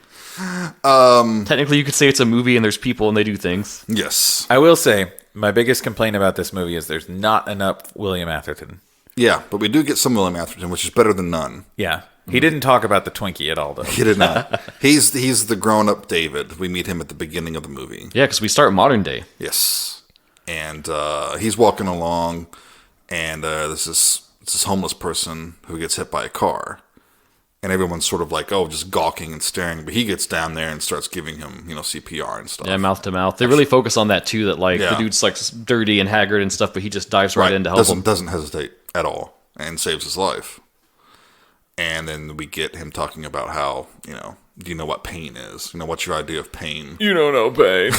Speaker 1: Technically, you could say it's a movie and there's people and they do things.
Speaker 3: Yes.
Speaker 2: I will say, my biggest complaint about this movie is there's not enough William Atherton.
Speaker 3: Yeah, but we do get some William Atherton, which is better than none.
Speaker 2: Yeah. He didn't talk about the Twinkie at all, though.
Speaker 3: He did not. He's the grown-up David. We meet him at the beginning of the movie.
Speaker 1: Yeah, because we start modern day.
Speaker 3: Yes. And he's walking along, and there's this homeless person who gets hit by a car. And everyone's sort of like, oh, just gawking and staring. But he gets down there and starts giving him, CPR and stuff.
Speaker 1: Yeah, mouth to mouth. They really focus on that, too, that, like,
Speaker 3: Yeah.
Speaker 1: the dude's, like, dirty and haggard and stuff, but he just dives right in to help him.
Speaker 3: Doesn't hesitate at all and saves his life. And then we get him talking about how, do you know what pain is? What's your idea of pain?
Speaker 2: You don't know, babe.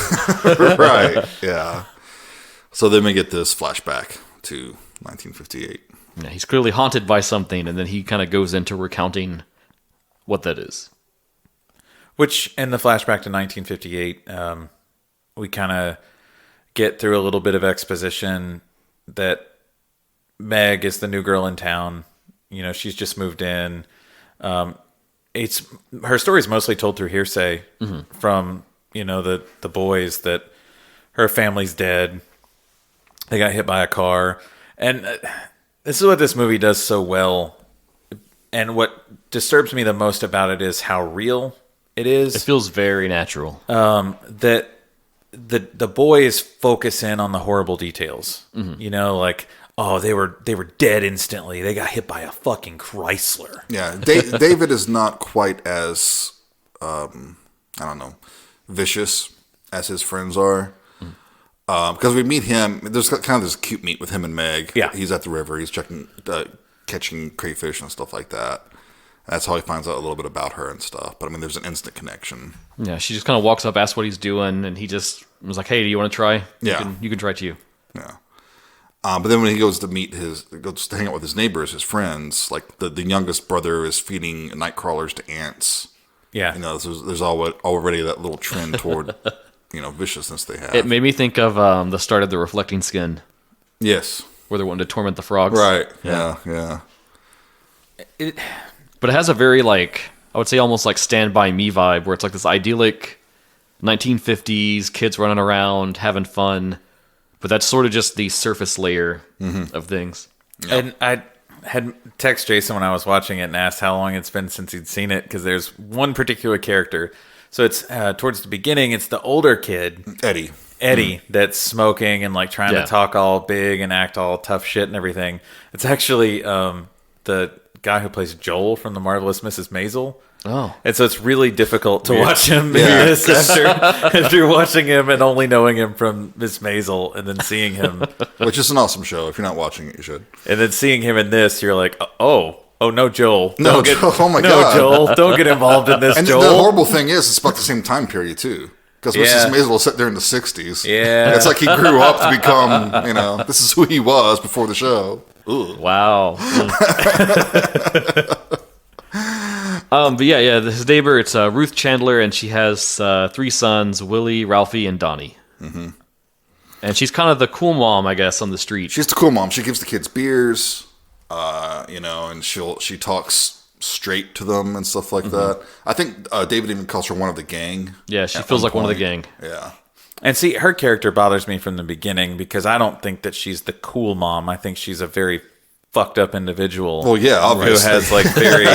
Speaker 3: Right, yeah. So then we get this flashback to 1958.
Speaker 1: Yeah, he's clearly haunted by something, and then he kind of goes into recounting what that is.
Speaker 2: Which, in the flashback to 1958, we kind of get through a little bit of exposition that Meg is the new girl in town. She's just moved in. It's her story is mostly told through hearsay from the boys that her family's dead. They got hit by a car, and this is what this movie does so well. And what disturbs me the most about it is how real it is.
Speaker 1: It feels very natural.
Speaker 2: That the boys focus in on the horrible details. Like, oh, they were dead instantly. They got hit by a fucking Chrysler.
Speaker 3: Yeah, David is not quite as, vicious as his friends are. Because we meet him, there's kind of this cute meet with him and Meg.
Speaker 2: Yeah.
Speaker 3: He's at the river. He's catching crayfish and stuff like that. That's how he finds out a little bit about her and stuff. But I mean, there's an instant connection.
Speaker 1: Yeah, she just kind of walks up, asks what he's doing, and he just was like, hey, do you want to try?
Speaker 3: Yeah.
Speaker 1: You can try too.
Speaker 3: Yeah. But then when he goes to goes to hang out with his neighbors, his friends, like the youngest brother is feeding night crawlers to ants.
Speaker 2: Yeah.
Speaker 3: There's already that little trend toward, viciousness they have.
Speaker 1: It made me think of the start of The Reflecting Skin,
Speaker 3: Yes.
Speaker 1: where they're wanting to torment the frogs.
Speaker 3: Right. Yeah.
Speaker 1: But it has a very, like, I would say almost like Stand By Me vibe, where it's like this idyllic 1950s, kids running around, having fun. But that's sort of just the surface layer of things.
Speaker 3: Yeah.
Speaker 2: And I had text Jason when I was watching it and asked how long it's been since he'd seen it, because there's one particular character. So it's towards the beginning, it's the older kid, Eddie, that's smoking and like trying to talk all big and act all tough shit and everything. It's actually the guy who plays Joel from The Marvelous Mrs. Maisel.
Speaker 1: Oh.
Speaker 2: And so it's really difficult to watch him in this after watching him and only knowing him from Miss Maisel, and then seeing him.
Speaker 3: Which is an awesome show. If you're not watching it, you should.
Speaker 2: And then seeing him in this, you're like, oh no, Joel.
Speaker 3: No, Joel. Oh my God.
Speaker 2: Joel, don't get involved in this,
Speaker 3: And
Speaker 2: Joel.
Speaker 3: the horrible thing is, it's about the same time period, too. Because Mrs. Maisel was set there in the 60s.
Speaker 2: Yeah.
Speaker 3: It's like he grew up to become, this is who he was before the show. Ooh.
Speaker 1: Wow. But yeah, his neighbor, it's Ruth Chandler, and she has 3 sons, Willie, Ralphie, and Donnie. Mm-hmm. And she's kind of the cool mom, I guess, on the street.
Speaker 3: She's the cool mom. She gives the kids beers, and she talks straight to them and stuff like that. I think David even calls her one of the gang.
Speaker 1: Yeah, she feels like one of the gang.
Speaker 3: Yeah.
Speaker 2: And see, her character bothers me from the beginning because I don't think that she's the cool mom. I think she's a very fucked up individual.
Speaker 3: Well, yeah, obviously.
Speaker 2: Who has like very...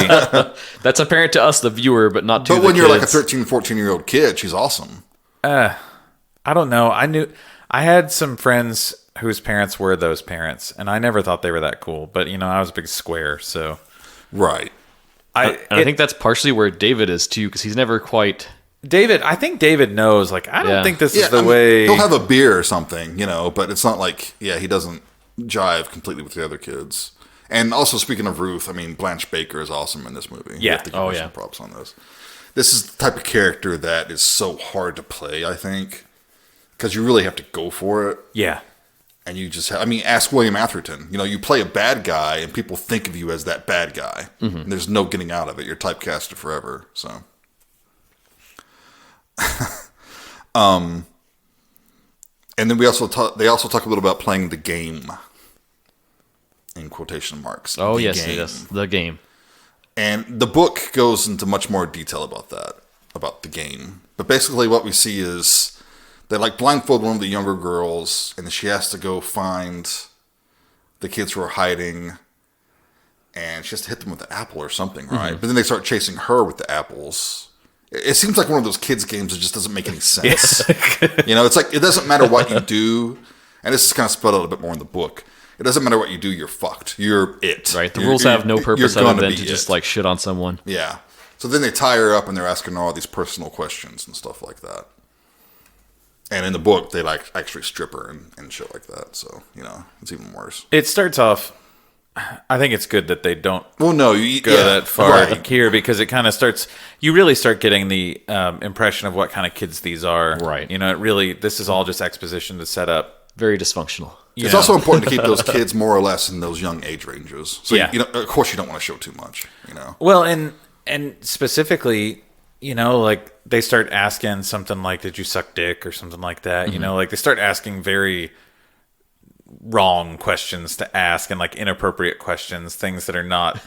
Speaker 1: That's apparent to us, the viewer, but not to the
Speaker 3: But when
Speaker 1: kids.
Speaker 3: you're like a 13, 14-year-old kid, she's awesome.
Speaker 2: I don't know. I had some friends whose parents were those parents, and I never thought they were that cool. But, I was a big square, so...
Speaker 3: Right.
Speaker 1: I think that's partially where David is, too, because he's never quite
Speaker 2: David, I think David knows, like, I don't think this is the
Speaker 3: I mean,
Speaker 2: way.
Speaker 3: he'll have a beer or something, but it's not like, he doesn't jive completely with the other kids. And also, speaking of Ruth, I mean, Blanche Baker is awesome in this movie.
Speaker 2: Yeah.
Speaker 3: You have to give her some props on this. This is the type of character that is so hard to play, I think, because you really have to go for it.
Speaker 2: Yeah.
Speaker 3: And you just ask William Atherton. You play a bad guy, and people think of you as that bad guy. Mm-hmm. And there's no getting out of it. You're typecasted forever, so... and then they also talk a little about playing the game, in quotation marks.
Speaker 1: Oh,
Speaker 3: the
Speaker 1: yes,
Speaker 3: game.
Speaker 1: yes, the game.
Speaker 3: And the book goes into much more detail about that, about the game. But basically what we see is they blindfold one of the younger girls, and she has to go find the kids who are hiding, and she has to hit them with the apple or something, right? Mm-hmm. But then they start chasing her with the apples. It seems like one of those kids' games that just doesn't make any sense. It's like, it doesn't matter what you do, and this is kind of spelled out a bit more in the book. It doesn't matter what you do, you're fucked. You're it.
Speaker 1: Right. The rules have no purpose other than to just shit on someone.
Speaker 3: Yeah. So then they tie her up and they're asking her all these personal questions and stuff like that. And in the book, they actually strip her and shit like that. So, it's even worse.
Speaker 2: It starts off, I think it's good that they don't
Speaker 3: go
Speaker 2: that far here, because it kind of starts, you really start getting the impression of what kind of kids these are.
Speaker 1: Right.
Speaker 2: This is all just exposition to set up.
Speaker 1: Very dysfunctional.
Speaker 3: It's also important to keep those kids more or less in those young age ranges. So, of course you don't want to show too much,
Speaker 2: Well, and specifically, they start asking something like, did you suck dick or something like that? Mm-hmm. They start asking very wrong questions to ask, and inappropriate questions, things that are not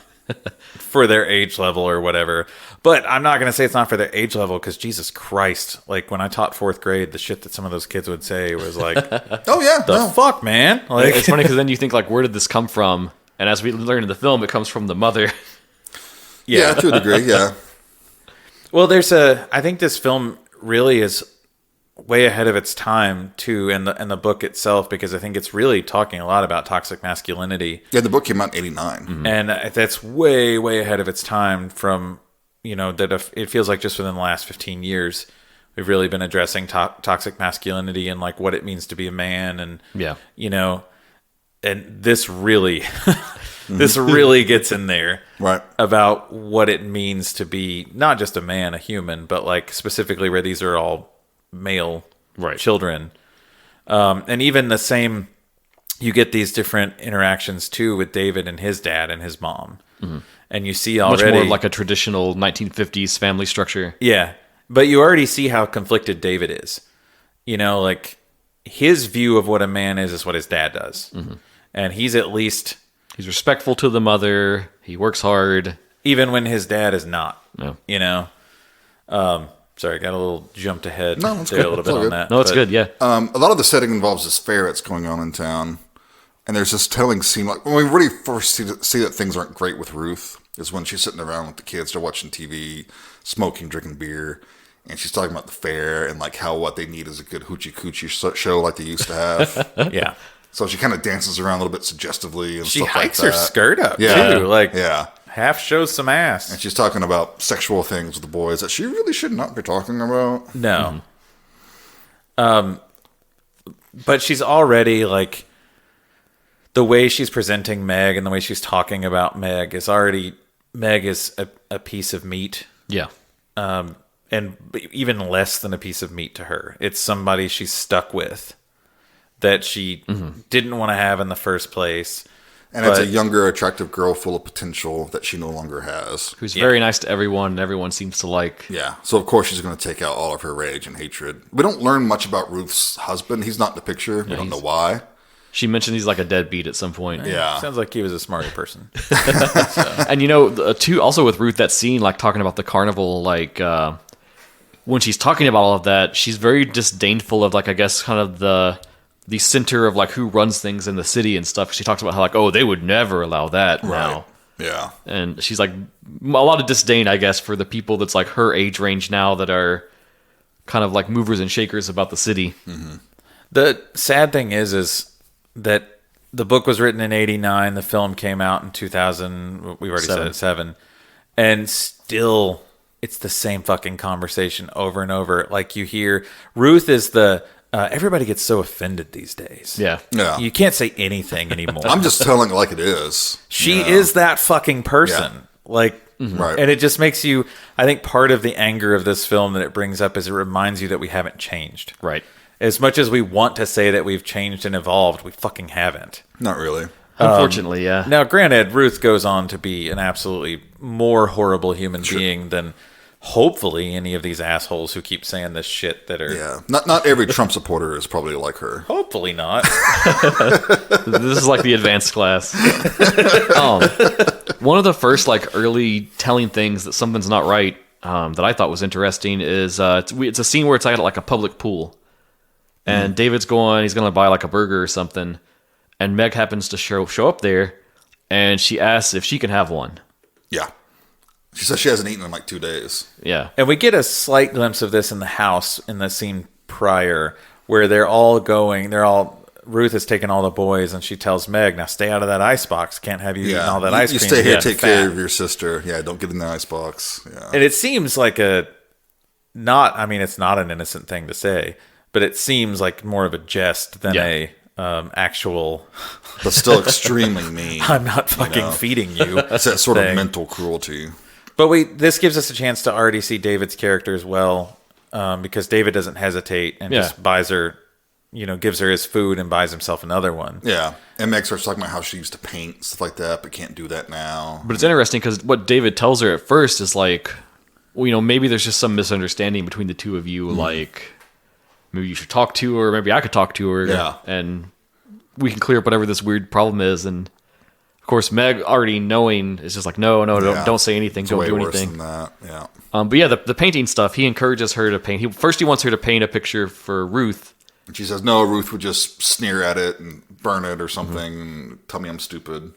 Speaker 2: for their age level or whatever. But I'm not going to say it's not for their age level, because Jesus Christ, when I taught 4th grade, the shit that some of those kids would say was
Speaker 3: oh yeah,
Speaker 2: the fuck, man.
Speaker 1: It's funny because then you think where did this come from? And as we learn in the film, it comes from the mother.
Speaker 3: Yeah, to a degree, yeah.
Speaker 2: Well, I think this film really is way ahead of its time too, in the book itself, because I think it's really talking a lot about toxic masculinity.
Speaker 3: Yeah, the book came out in '89,
Speaker 2: mm-hmm. and that's way ahead of its time. From that it feels like just within the last 15 years, we've really been addressing toxic masculinity and what it means to be a man, and and this really this really gets in there,
Speaker 3: right,
Speaker 2: about what it means to be not just a man, a human, but specifically where these are all male children, and even the same, you get these different interactions too with David and his dad and his mom, mm-hmm. and you see already
Speaker 1: much more like a traditional 1950s family structure.
Speaker 2: Yeah, but you already see how conflicted David is. His view of what a man is what his dad does, mm-hmm. and he's
Speaker 1: respectful to the mother. He works hard,
Speaker 2: even when his dad is not.
Speaker 1: No.
Speaker 2: Sorry, got a little jumped ahead.
Speaker 3: No, it's good.
Speaker 2: A little bit on that.
Speaker 1: No, it's good, yeah.
Speaker 3: A lot of the setting involves this fair that's going on in town. And there's this telling scene, when we really first see that things aren't great with Ruth, is when she's sitting around with the kids, they're watching TV, smoking, drinking beer, and she's talking about the fair and how what they need is a good hoochie coochie show like they used to have.
Speaker 2: Yeah.
Speaker 3: So she kind of dances around a little bit suggestively and
Speaker 2: she
Speaker 3: stuff like that.
Speaker 2: She hikes her skirt up, too.
Speaker 3: Yeah.
Speaker 2: Half shows some ass.
Speaker 3: And she's talking about sexual things with the boys that she really should not be talking about.
Speaker 2: No. Mm-hmm. But she's already, the way she's presenting Meg and the way she's talking about Meg is a piece of meat.
Speaker 1: Yeah.
Speaker 2: And even less than a piece of meat to her. It's somebody she's stuck with that she mm-hmm. didn't want to have in the first place.
Speaker 3: And it's a younger, attractive girl full of potential that she no longer has.
Speaker 1: Who's very nice to everyone, and everyone seems to like.
Speaker 3: Yeah. So, of course, she's going to take out all of her rage and hatred. We don't learn much about Ruth's husband. He's not in the picture. We don't know why.
Speaker 1: She mentioned he's like a deadbeat at some point.
Speaker 3: Yeah.
Speaker 2: Sounds like he was a smarter person.
Speaker 1: And, too, also with Ruth, that scene, talking about the carnival, when she's talking about all of that, she's very disdainful of, I guess, kind of the center of who runs things in the city and stuff. She talks about how they would never allow that now.
Speaker 3: Yeah.
Speaker 1: And she's a lot of disdain, I guess, for the people that's her age range now that are kind of movers and shakers about the city.
Speaker 2: Mm-hmm. The sad thing is that the book was written in 1989. The film came out in 2000. We've already said it, 7. And still it's the same fucking conversation over and over. Like you hear Ruth is the everybody gets so offended these days.
Speaker 1: Yeah.
Speaker 3: Yeah.
Speaker 2: You can't say anything anymore.
Speaker 3: I'm just telling it like it is.
Speaker 2: She is that fucking person.
Speaker 3: Yeah.
Speaker 2: Like,
Speaker 3: Right.
Speaker 2: and it just makes you, I think part of the anger of this film that it brings up is it reminds you that we haven't changed.
Speaker 1: Right.
Speaker 2: As much as we want to say that we've changed and evolved, we fucking haven't.
Speaker 3: Not really.
Speaker 1: Unfortunately, yeah.
Speaker 2: Now, granted, Ruth goes on to be an absolutely more horrible human being than hopefully any of these assholes who keep saying this shit that are...
Speaker 3: Yeah. Not every Trump supporter is probably like her.
Speaker 2: Hopefully not.
Speaker 1: This is like the advanced class. One of the first like early telling things that something's not right that I thought was interesting is it's a scene where it's at like a public pool, and David's he's going to buy like a burger or something, and Meg happens to show up there, and she asks if she can have one.
Speaker 3: Yeah. She says she hasn't eaten in like 2 days.
Speaker 1: Yeah.
Speaker 2: And we get a slight glimpse of this in the house in the scene prior where Ruth has taken all the boys and she tells Meg, now stay out of that icebox. Can't have you eating all that ice cream.
Speaker 3: You stay here,
Speaker 2: Yeah,
Speaker 3: take
Speaker 2: fat.
Speaker 3: care of your sister. Yeah, don't get in the icebox. Yeah.
Speaker 2: And it seems like it's not an innocent thing to say, but it seems like more of a jest than a actual,
Speaker 3: But still extremely mean.
Speaker 2: I'm not fucking feeding you.
Speaker 3: It's that sort
Speaker 2: thing.
Speaker 3: of mental cruelty.
Speaker 2: But this gives us a chance to already see David's character as well, because David doesn't hesitate and just buys her, gives her his food and buys himself another one.
Speaker 3: Yeah. And Meg starts talking about how she used to paint, stuff like that, but can't do that now.
Speaker 1: But it's interesting because what David tells her at first is like, well, maybe there's just some misunderstanding between the two of you. Like, maybe you should talk to her. Maybe I could talk to her.
Speaker 3: Yeah.
Speaker 1: And we can clear up whatever this weird problem is. And of course, Meg already knowing is just like, no, don't say anything.
Speaker 3: It's
Speaker 1: Don't
Speaker 3: way
Speaker 1: do
Speaker 3: worse
Speaker 1: anything.
Speaker 3: than that. Yeah.
Speaker 1: But yeah, the painting stuff, he encourages her to paint. He wants her to paint a picture for Ruth.
Speaker 3: And she says, no, Ruth would just sneer at it and burn it or something and tell me I'm stupid.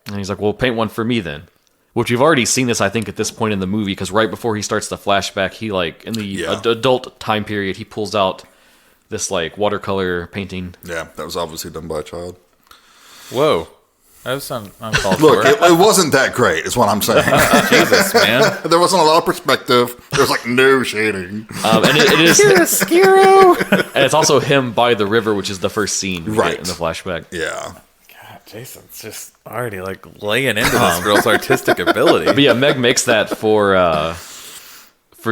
Speaker 1: And he's like, well, paint one for me then. Which we've already seen this, I think, at this point in the movie, because right before he starts the flashback, he like, in the adult time period, he pulls out this like watercolor painting.
Speaker 3: Yeah, that was obviously done by a child.
Speaker 2: Whoa. That was uncalled
Speaker 3: Look,
Speaker 2: for.
Speaker 3: it wasn't that great, is what I'm saying.
Speaker 2: Jesus, man.
Speaker 3: There wasn't a lot of perspective. There was like no shading.
Speaker 1: And it is,
Speaker 2: You're a Skiro.
Speaker 1: and it's also him by the river, which is the first scene we get in the flashback.
Speaker 3: Yeah.
Speaker 2: God, Jason's just already like laying into this girl's artistic ability.
Speaker 1: But yeah, Meg makes that for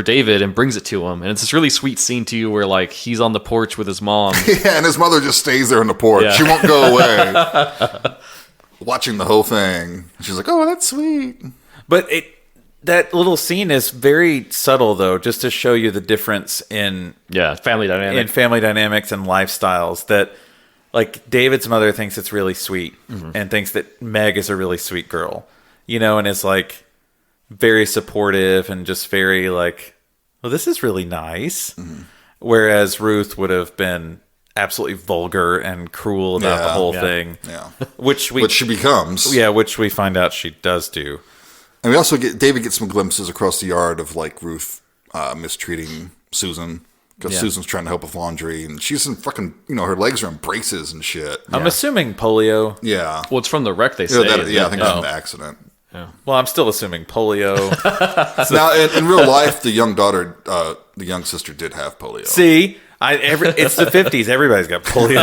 Speaker 1: David and brings it to him, and it's this really sweet scene to you where like he's on the porch with his mom.
Speaker 3: Yeah, and his mother just stays there on the porch.
Speaker 1: Yeah.
Speaker 3: She won't go away. Watching the whole thing. She's like, oh, that's sweet.
Speaker 2: But that little scene is very subtle, though, just to show you the difference in
Speaker 1: Family dynamic.
Speaker 2: in family dynamics and lifestyles. That, like, David's mother thinks it's really sweet and thinks that Meg is a really sweet girl, and is like very supportive and just very like, well, this is really nice. Whereas Ruth would have been absolutely vulgar and cruel about the whole thing.
Speaker 3: Yeah.
Speaker 2: Which
Speaker 3: she becomes.
Speaker 2: Yeah, which we find out she does do.
Speaker 3: And we also David gets some glimpses across the yard of like Ruth mistreating Susan. Because Susan's trying to help with laundry. And she's in fucking, her legs are in braces and shit.
Speaker 2: I'm assuming polio.
Speaker 3: Yeah.
Speaker 1: Well, it's from the wreck, they say.
Speaker 3: I think it's an accident.
Speaker 2: Well, I'm still assuming polio.
Speaker 3: Now, in real life, the young daughter, the young sister did have polio.
Speaker 2: See? It's the 50s. Everybody's got polio.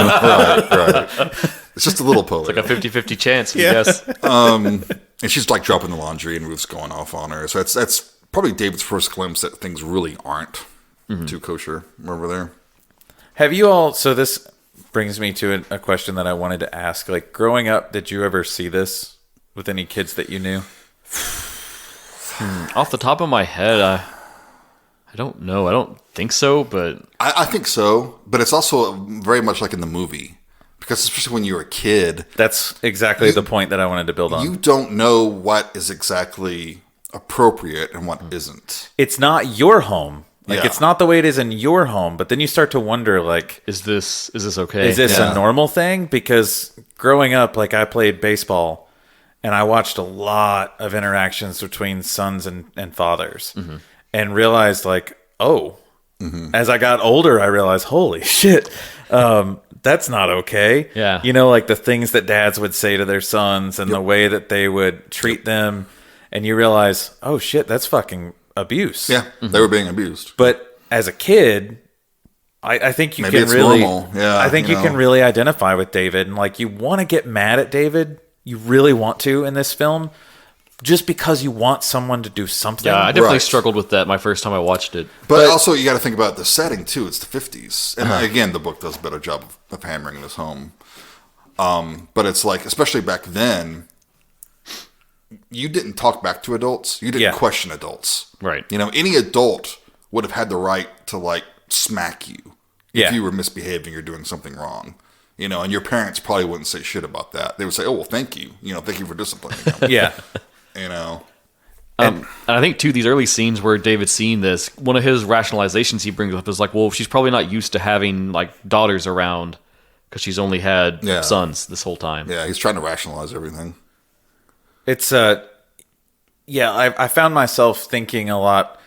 Speaker 3: Right. It's just a little polio.
Speaker 1: It's like a 50-50 chance, I guess.
Speaker 3: And she's like dropping the laundry and Ruth's going off on her. So that's probably David's first glimpse that things really aren't too kosher over there.
Speaker 2: Have you all... So this brings me to a question that I wanted to ask. Like, growing up, did you ever see this with any kids that you knew?
Speaker 1: Off the top of my head, I don't know. I don't think so, but...
Speaker 3: I think so, but it's also very much like in the movie. Because especially when you're a kid...
Speaker 2: That's exactly the point that I wanted to build on.
Speaker 3: You don't know what is exactly appropriate and what isn't.
Speaker 2: It's not your home. Like,
Speaker 3: Yeah.
Speaker 2: it's not the way it is in your home. But then you start to wonder, like...
Speaker 1: Is this okay?
Speaker 2: Is this a normal thing? Because growing up, like, I played baseball, and I watched a lot of interactions between sons and fathers. And realized, like, as I got older, I realized, holy shit, that's not okay.
Speaker 1: Yeah.
Speaker 2: Like the things that dads would say to their sons and the way that they would treat them. And you realize, oh shit, that's fucking abuse.
Speaker 3: Yeah, they were being abused.
Speaker 2: But as a kid, I think you
Speaker 3: Maybe
Speaker 2: can
Speaker 3: it's
Speaker 2: really,
Speaker 3: normal. Yeah,
Speaker 2: I think you can really identify with David, and like you want to get mad at David. You really want to in this film, just because you want someone to do something.
Speaker 1: Yeah, I definitely
Speaker 3: Right.
Speaker 1: struggled with that my first time I watched it.
Speaker 3: But also, you got to think about the setting too. It's the 50s, and again, the book does a better job of hammering this home. But it's like, especially back then, you didn't talk back to adults. You didn't question adults.
Speaker 1: Right.
Speaker 3: You know, any adult would have had the right to like smack you if you were misbehaving or doing something wrong. You know, and your parents probably wouldn't say shit about that. They would say, "Oh, well, thank you. You know, thank you for disciplining them."
Speaker 2: Yeah.
Speaker 3: You know.
Speaker 1: And I think, too, these early scenes where David's seeing this, one of his rationalizations he brings up is like, well, she's probably not used to having, like, daughters around because she's only had sons this whole time.
Speaker 3: Yeah, he's trying to rationalize everything.
Speaker 2: It's I found myself thinking a lot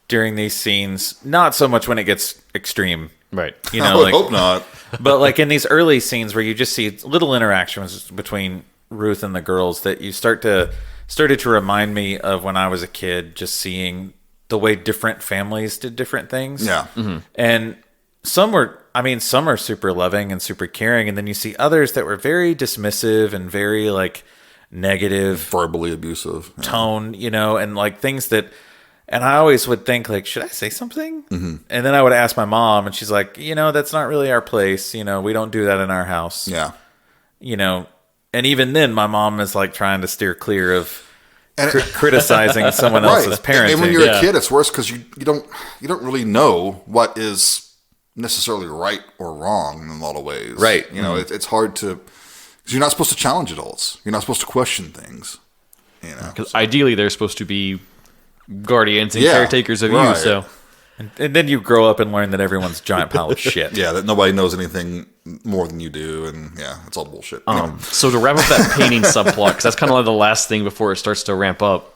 Speaker 2: during these scenes, not so much when it gets extreme.
Speaker 1: Right.
Speaker 2: You
Speaker 3: I
Speaker 2: know,
Speaker 3: would
Speaker 2: like,
Speaker 3: hope not.
Speaker 2: but like in these early scenes where you just see little interactions between Ruth and the girls that you started to remind me of when I was a kid, just seeing the way different families did different things.
Speaker 3: Yeah.
Speaker 2: And some are super loving and super caring, and then you see others that were very dismissive and very like negative
Speaker 3: Verbally abusive. Yeah.
Speaker 2: tone, you know, and like things that, and I always would think like, should I say something? And then I would ask my mom, and she's like, you know, that's not really our place. You know, we don't do that in our house.
Speaker 3: Yeah.
Speaker 2: You know, and even then my mom is like trying to steer clear of criticizing someone else's parenting.
Speaker 3: And when you're a kid, it's worse because you don't really know what is necessarily right or wrong in a lot of ways.
Speaker 2: Right.
Speaker 3: You know, it's hard to, because you're not supposed to challenge adults. You're not supposed to question things. You know,
Speaker 1: Because ideally they're supposed to be guardians and caretakers of you, so...
Speaker 2: And then you grow up and learn that everyone's a giant pile of shit.
Speaker 3: yeah, that nobody knows anything more than you do, and yeah, it's all bullshit.
Speaker 1: So to wrap up that painting subplot, because that's kind of like the last thing before it starts to ramp up,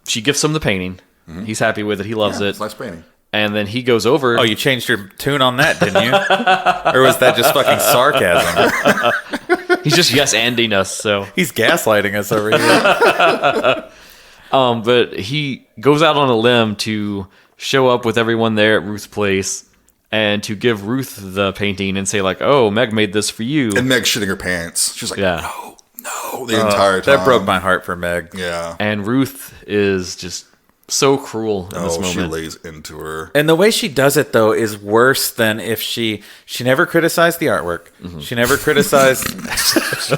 Speaker 1: she gifts him the painting. He's happy with it. He loves it.
Speaker 3: It's a nice painting.
Speaker 1: And then he goes over.
Speaker 2: Oh, you changed your tune on that, didn't you? Or was that just fucking sarcasm?
Speaker 1: He's just yes-anding us, so...
Speaker 2: He's gaslighting us over here.
Speaker 1: But he goes out on a limb to show up with everyone there at Ruth's place and to give Ruth the painting and say like, "Oh, Meg made this for you."
Speaker 3: And Meg's shitting her pants. She's like,
Speaker 1: Yeah.
Speaker 3: no, the entire time.
Speaker 2: That broke my heart for Meg.
Speaker 3: Yeah.
Speaker 1: And Ruth is just so cruel in this
Speaker 3: Oh, she
Speaker 1: moment.
Speaker 3: lays into her.
Speaker 2: And the way she does it, though, is worse than if she never criticized the artwork. She never criticized,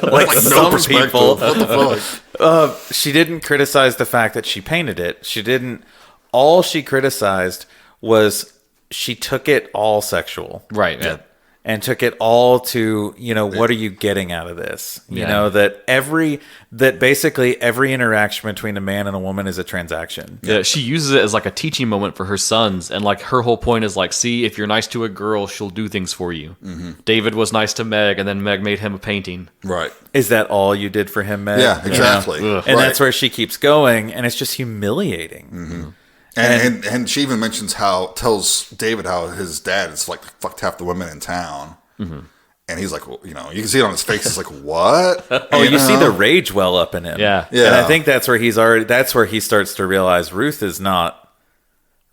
Speaker 2: like
Speaker 3: No
Speaker 2: some
Speaker 3: perspective.
Speaker 2: people.
Speaker 3: What the fuck?
Speaker 2: She didn't criticize the fact that she painted it. All she criticized was she took it all sexual.
Speaker 1: Right, yeah.
Speaker 2: And took it all to, you know, what are you getting out of this? You know, that basically every interaction between a man and a woman is a transaction.
Speaker 1: Yeah, she uses it as like a teaching moment for her sons, and like her whole point is like, see, if you're nice to a girl, she'll do things for you. David was nice to Meg, and then Meg made him a painting.
Speaker 3: Right.
Speaker 2: Is that all you did for him, Meg?
Speaker 3: Yeah, exactly.
Speaker 2: You know? And that's where she keeps going, and it's just humiliating.
Speaker 3: And she even mentions tells David how his dad is like fucked half the women in town. And he's like, well, you know, you can see it on his face. He's like, what?
Speaker 2: Oh, you see the rage well up in him.
Speaker 1: Yeah.
Speaker 3: Yeah.
Speaker 2: And I think that's where he starts to realize Ruth is not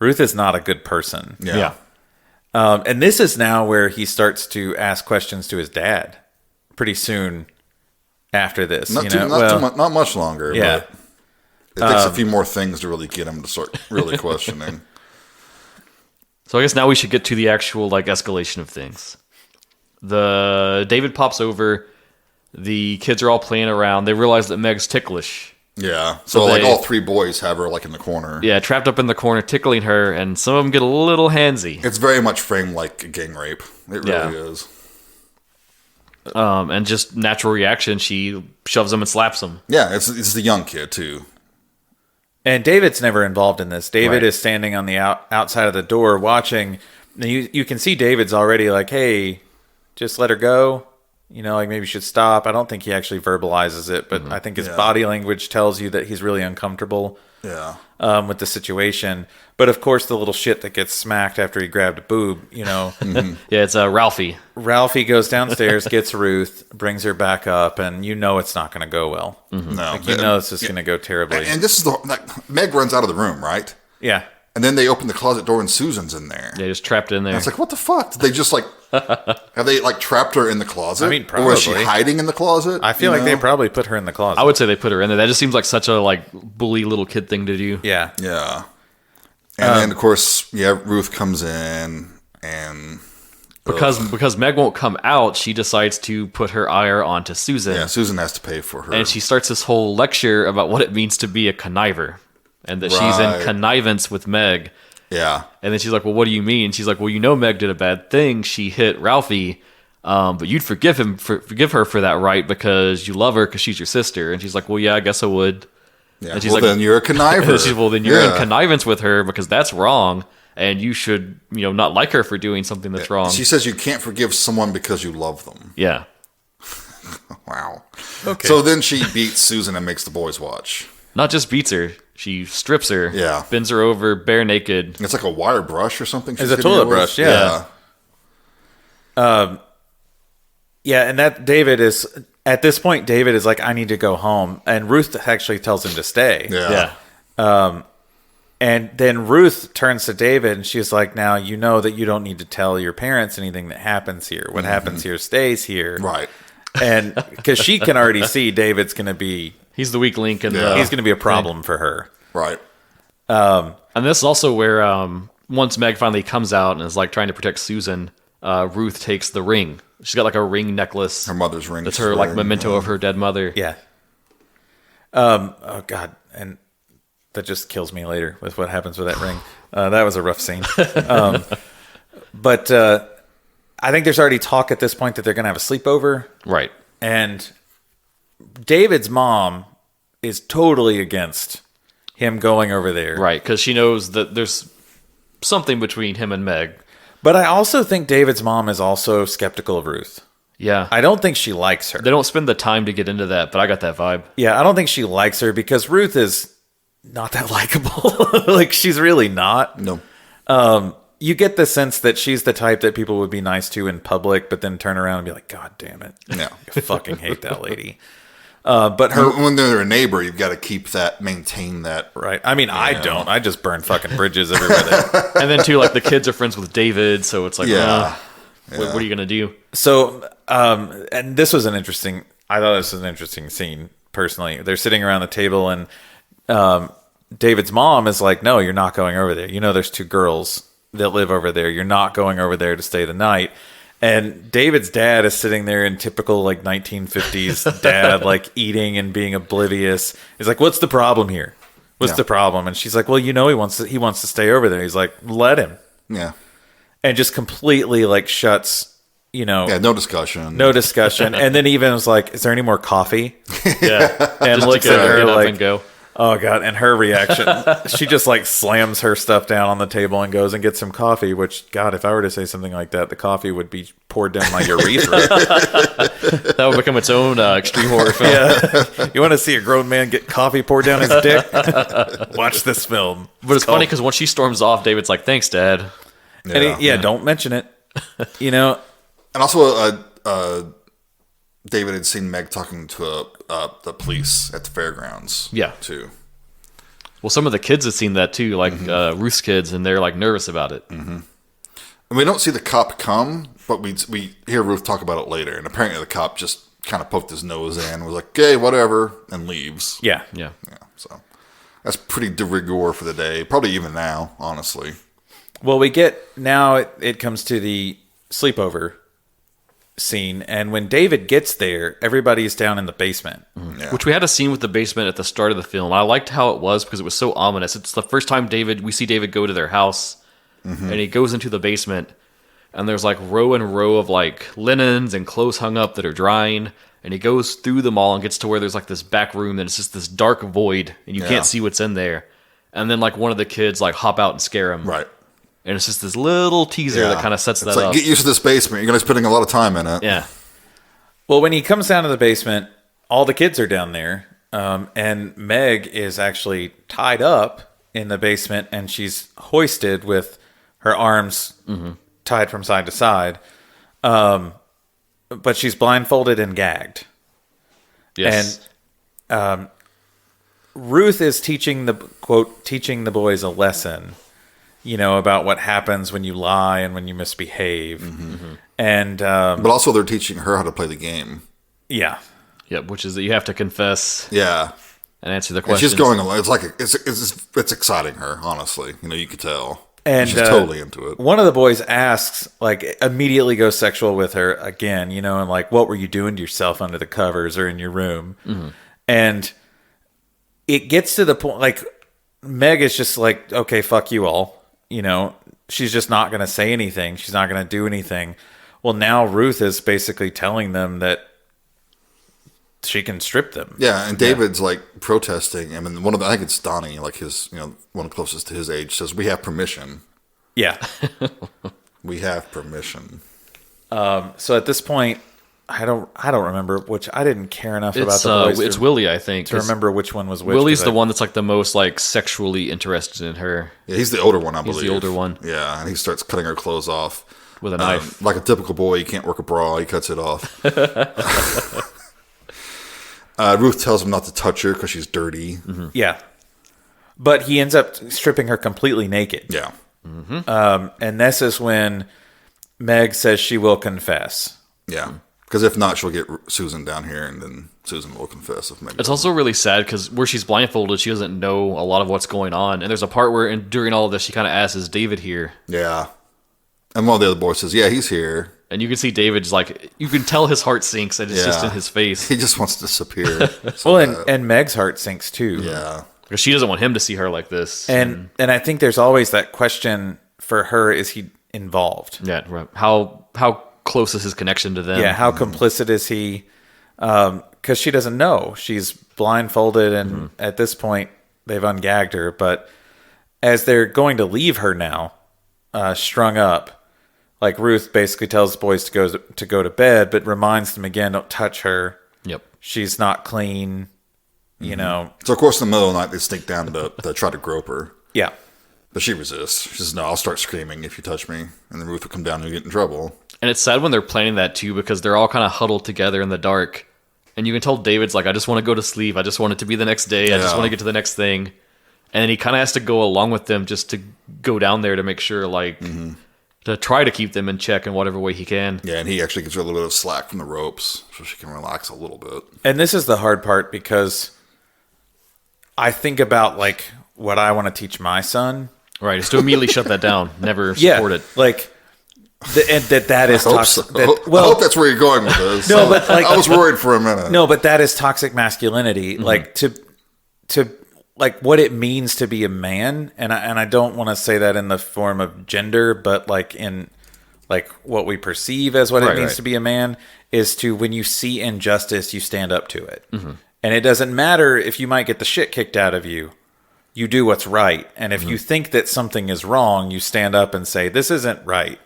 Speaker 2: a good person.
Speaker 3: Yeah.
Speaker 2: And this is now where he starts to ask questions to his dad pretty soon after this.
Speaker 3: Not much longer.
Speaker 2: Yeah.
Speaker 3: But it takes a few more things to really get him to start really questioning.
Speaker 1: So I guess now we should get to the actual like escalation of things. David pops over. The kids are all playing around. They realize that Meg's ticklish.
Speaker 3: Yeah. So like all three boys have her like in the corner.
Speaker 1: Yeah, trapped up in the corner, tickling her, and some of them get a little handsy.
Speaker 3: It's very much framed like a gang rape. It really is.
Speaker 1: And just natural reaction, she shoves him and slaps him.
Speaker 3: Yeah, it's the young kid too.
Speaker 2: And David's never involved in this. David
Speaker 1: Right.
Speaker 2: is standing on the outside of the door watching. And you can see David's already like, hey, just let her go. You know, like maybe you should stop. I don't think he actually verbalizes it, but I think his body language tells you that he's really uncomfortable with the situation. But of course, the little shit that gets smacked after he grabbed a boob,
Speaker 1: Yeah, it's Ralphie.
Speaker 2: Ralphie goes downstairs, gets Ruth, brings her back up, and it's not going to go well.
Speaker 3: No,
Speaker 2: This is going to go terribly.
Speaker 3: And this is Meg runs out of the room, right?
Speaker 2: Yeah.
Speaker 3: And then they open the closet door and Susan's in there.
Speaker 1: Yeah, just trapped in there.
Speaker 3: And it's like, what the fuck? Did they just have they trapped her in the closet?
Speaker 2: I mean,
Speaker 3: Or is she
Speaker 2: probably.
Speaker 3: hiding in the closet?
Speaker 2: I feel like they probably put her in the closet.
Speaker 1: I would say they put her in there. That just seems like such a bully little kid thing to do.
Speaker 2: Yeah.
Speaker 3: Yeah. And then, of course, Ruth comes in and...
Speaker 1: Because Meg won't come out, she decides to put her ire onto Susan.
Speaker 3: Yeah, Susan has to pay for her.
Speaker 1: And she starts this whole lecture about what it means to be a conniver. And that she's in connivance with Meg.
Speaker 3: Yeah.
Speaker 1: And then she's like, well, what do you mean? She's like, well, Meg did a bad thing. She hit Ralphie. But you'd forgive her for that, right? Because you love her because she's your sister. And she's like, well, yeah, I guess I would.
Speaker 3: Yeah.
Speaker 1: And she's
Speaker 3: then you're a conniver.
Speaker 1: She's, well, then you're in connivance with her because that's wrong. And you should, not like her for doing something that's wrong.
Speaker 3: She says you can't forgive someone because you love them.
Speaker 1: Yeah.
Speaker 3: Wow.
Speaker 2: Okay.
Speaker 3: So then she beats Susan and makes the boys watch.
Speaker 1: Not just beats her. She strips her.
Speaker 3: Yeah.
Speaker 1: Bends her over bare naked.
Speaker 3: It's like a wire brush or something.
Speaker 2: It's a toilet brush, yeah. Yeah, and that David is... At this point, David is like, I need to go home. And Ruth actually tells him to stay.
Speaker 3: Yeah.
Speaker 2: And then Ruth turns to David and she's like, now you know that you don't need to tell your parents anything that happens here. What happens here stays here.
Speaker 3: Right.
Speaker 2: And because she can already see David's going to be...
Speaker 1: He's the weak link. And
Speaker 2: He's going to be a problem for her.
Speaker 3: Right.
Speaker 1: And this is also where once Meg finally comes out and is trying to protect Susan, Ruth takes the ring. She's got a ring necklace.
Speaker 3: Her mother's ring.
Speaker 1: That's her memento of her dead mother.
Speaker 2: Yeah. Oh, God. And that just kills me later with what happens with that ring. That was a rough scene. But I think there's already talk at this point that they're going to have a sleepover.
Speaker 1: Right.
Speaker 2: And David's mom is totally against him going over there.
Speaker 1: Right, because she knows that there's something between him and Meg.
Speaker 2: But I also think David's mom is also skeptical of Ruth.
Speaker 1: Yeah.
Speaker 2: I don't think she likes her.
Speaker 1: They don't spend the time to get into that, but I got that vibe.
Speaker 2: Yeah, I don't think she likes her because Ruth is not that likable. She's really not.
Speaker 3: No.
Speaker 2: You get the sense that she's the type that people would be nice to in public, but then turn around and be like, God damn it.
Speaker 3: Yeah.
Speaker 2: I fucking hate that lady. But her...
Speaker 3: When they're a neighbor, you've got to keep that, maintain that.
Speaker 2: Right. I mean, I don't. I just burn fucking bridges everywhere there.
Speaker 1: And then, too, the kids are friends with David, so it's
Speaker 3: What
Speaker 1: are you going to do?
Speaker 2: So, and this was I thought this was an interesting scene, personally. They're sitting around the table, and David's mom is like, no, you're not going over there. There's two girls that live over there. You're not going over there to stay the night. And David's dad is sitting there in typical 1950s dad, eating and being oblivious. He's like, what's the problem here? What's the problem? And she's like, well, he wants to stay over there. He's like, let him.
Speaker 3: Yeah.
Speaker 2: And just completely shuts,
Speaker 3: Yeah, no discussion.
Speaker 2: no discussion. And then even was like, is there any more coffee?
Speaker 1: Yeah.
Speaker 2: And
Speaker 1: Just
Speaker 2: looks
Speaker 1: to
Speaker 2: at her
Speaker 1: get up
Speaker 2: like,
Speaker 1: and go.
Speaker 2: oh God. And her reaction, she just slams her stuff down on the table and goes and gets some coffee, which God, if I were to say something like that, the coffee would be poured down my urethra.
Speaker 1: That would become its own extreme horror film.
Speaker 2: Yeah. You want to see a grown man get coffee poured down his dick? Watch this film.
Speaker 1: But it's funny because once she storms off, David's like, thanks, Dad.
Speaker 3: Yeah.
Speaker 2: And don't mention it.
Speaker 3: And also, David had seen Meg talking to the police at the fairgrounds.
Speaker 1: Yeah.
Speaker 3: Too.
Speaker 1: Well, some of the kids have seen that too, Ruth's kids, and they're nervous about it.
Speaker 3: Mm-hmm. And we don't see the cop come, but we hear Ruth talk about it later. And apparently the cop just kind of poked his nose in, was like, okay, whatever, and leaves.
Speaker 2: Yeah.
Speaker 1: Yeah.
Speaker 3: Yeah. So that's pretty de rigueur for the day. Probably even now, honestly.
Speaker 2: Well, we get now it comes to the sleepover scene, and when David gets there, everybody's down in the basement.
Speaker 3: Yeah.
Speaker 1: Which we had a scene with the basement at the start of the film. I liked how it was because it was so ominous. It's the first time we see David go to their house, and he goes into the basement, and there's row and row of linens and clothes hung up that are drying, and he goes through them all and gets to where there's this back room, and it's just this dark void, and you can't see what's in there. And then one of the kids hop out and scare him.
Speaker 3: Right.
Speaker 1: And it's just this little teaser that kind of sets that up.
Speaker 3: Get used to this basement. You're going to be spending a lot of time in it.
Speaker 1: Yeah.
Speaker 2: Well, when he comes down to the basement, all the kids are down there, And Meg is actually tied up in the basement, and she's hoisted with her arms tied from side to side. But she's blindfolded and gagged.
Speaker 1: Yes.
Speaker 2: And Ruth is teaching the boys a lesson, about what happens when you lie and when you misbehave. And
Speaker 3: But also they're teaching her how to play the game.
Speaker 2: yeah.
Speaker 1: Yep, which is that you have to confess
Speaker 3: Yeah.
Speaker 1: and answer the
Speaker 3: And
Speaker 1: questions.
Speaker 3: she's going along. It's like it's exciting her, honestly. You could tell.
Speaker 2: And
Speaker 3: she's totally into it.
Speaker 2: One of the boys asks, immediately goes sexual with her again, and what were you doing to yourself under the covers or in your room? And it gets to the point, Meg is just like, okay, fuck you all. She's just not going to say anything. She's not going to do anything. Well, now Ruth is basically telling them that she can strip them.
Speaker 3: Yeah, and David's protesting. I mean, I think it's Donnie, his, one closest to his age, says, "We have permission.
Speaker 2: Yeah.
Speaker 3: We have permission."
Speaker 2: So at this point, I don't remember which. I didn't care enough about
Speaker 1: It's,
Speaker 2: the boys
Speaker 1: it's Willie, I think.
Speaker 2: to remember which one was which.
Speaker 1: Willie's the one that's the most sexually interested in her
Speaker 3: Yeah, he's the older one, I believe.
Speaker 1: He's the older one.
Speaker 3: Yeah, and he starts cutting her clothes off.
Speaker 1: with a knife.
Speaker 3: Like a typical boy, you can't work a bra, he cuts it off. Ruth tells him not to touch her because she's dirty.
Speaker 2: Yeah. But he ends up stripping her completely naked.
Speaker 3: Yeah.
Speaker 2: And this is when Meg says she will confess.
Speaker 3: Yeah. Because if not, she'll get Susan down here, and then Susan will confess. If Meg
Speaker 1: It's also really sad because where she's blindfolded, she doesn't know a lot of what's going on. And there's a part where during all of this, she kind of asks, "Is David here?"
Speaker 3: Yeah. And one of the other boys says, "Yeah, he's here."
Speaker 1: And you can see David's you can tell his heart sinks, and it's just in his face.
Speaker 3: He just wants to disappear.
Speaker 2: And Meg's heart sinks too.
Speaker 3: Yeah.
Speaker 1: Because she doesn't want him to see her like this.
Speaker 2: And I think there's always that question for her: is he involved?
Speaker 1: Yeah, right. How close is his connection to them?
Speaker 2: Yeah, how complicit is he? Because she doesn't know. She's blindfolded, and at this point, they've ungagged her. But as they're going to leave her now, strung up, Ruth basically tells the boys to go to bed, but reminds them again, don't touch her.
Speaker 1: Yep.
Speaker 2: She's not clean. You know.
Speaker 3: So, of course, in the middle of the night, they sneak down to try to grope her.
Speaker 2: Yeah.
Speaker 3: But she resists. She says, "No, I'll start screaming if you touch me." And then Ruth will come down and get in trouble.
Speaker 1: And it's sad when they're planning that too, because they're all kind of huddled together in the dark. And you can tell David's "I just want to go to sleep. I just want it to be the next day. I just want to get to the next thing." And then he kind of has to go along with them just to go down there to make sure, to try to keep them in check in whatever way he can.
Speaker 3: Yeah, and he actually gives her a little bit of slack from the ropes so she can relax a little bit.
Speaker 2: And this is the hard part because I think about what I want to teach my son.
Speaker 1: Right, just to immediately shut that down. Never support it.
Speaker 2: And that is
Speaker 3: I hope,
Speaker 2: toxic.
Speaker 3: so. I hope that's where you're going with this.
Speaker 2: No, but
Speaker 3: I was worried for a minute.
Speaker 2: No, but that is toxic masculinity. To what it means to be a man, and I don't want to say that in the form of gender, but in what we perceive as what it means to be a man is to, when you see injustice, you stand up to it. And it doesn't matter if you might get the shit kicked out of you. You do what's right. And if you think that something is wrong, you stand up and say, this isn't right.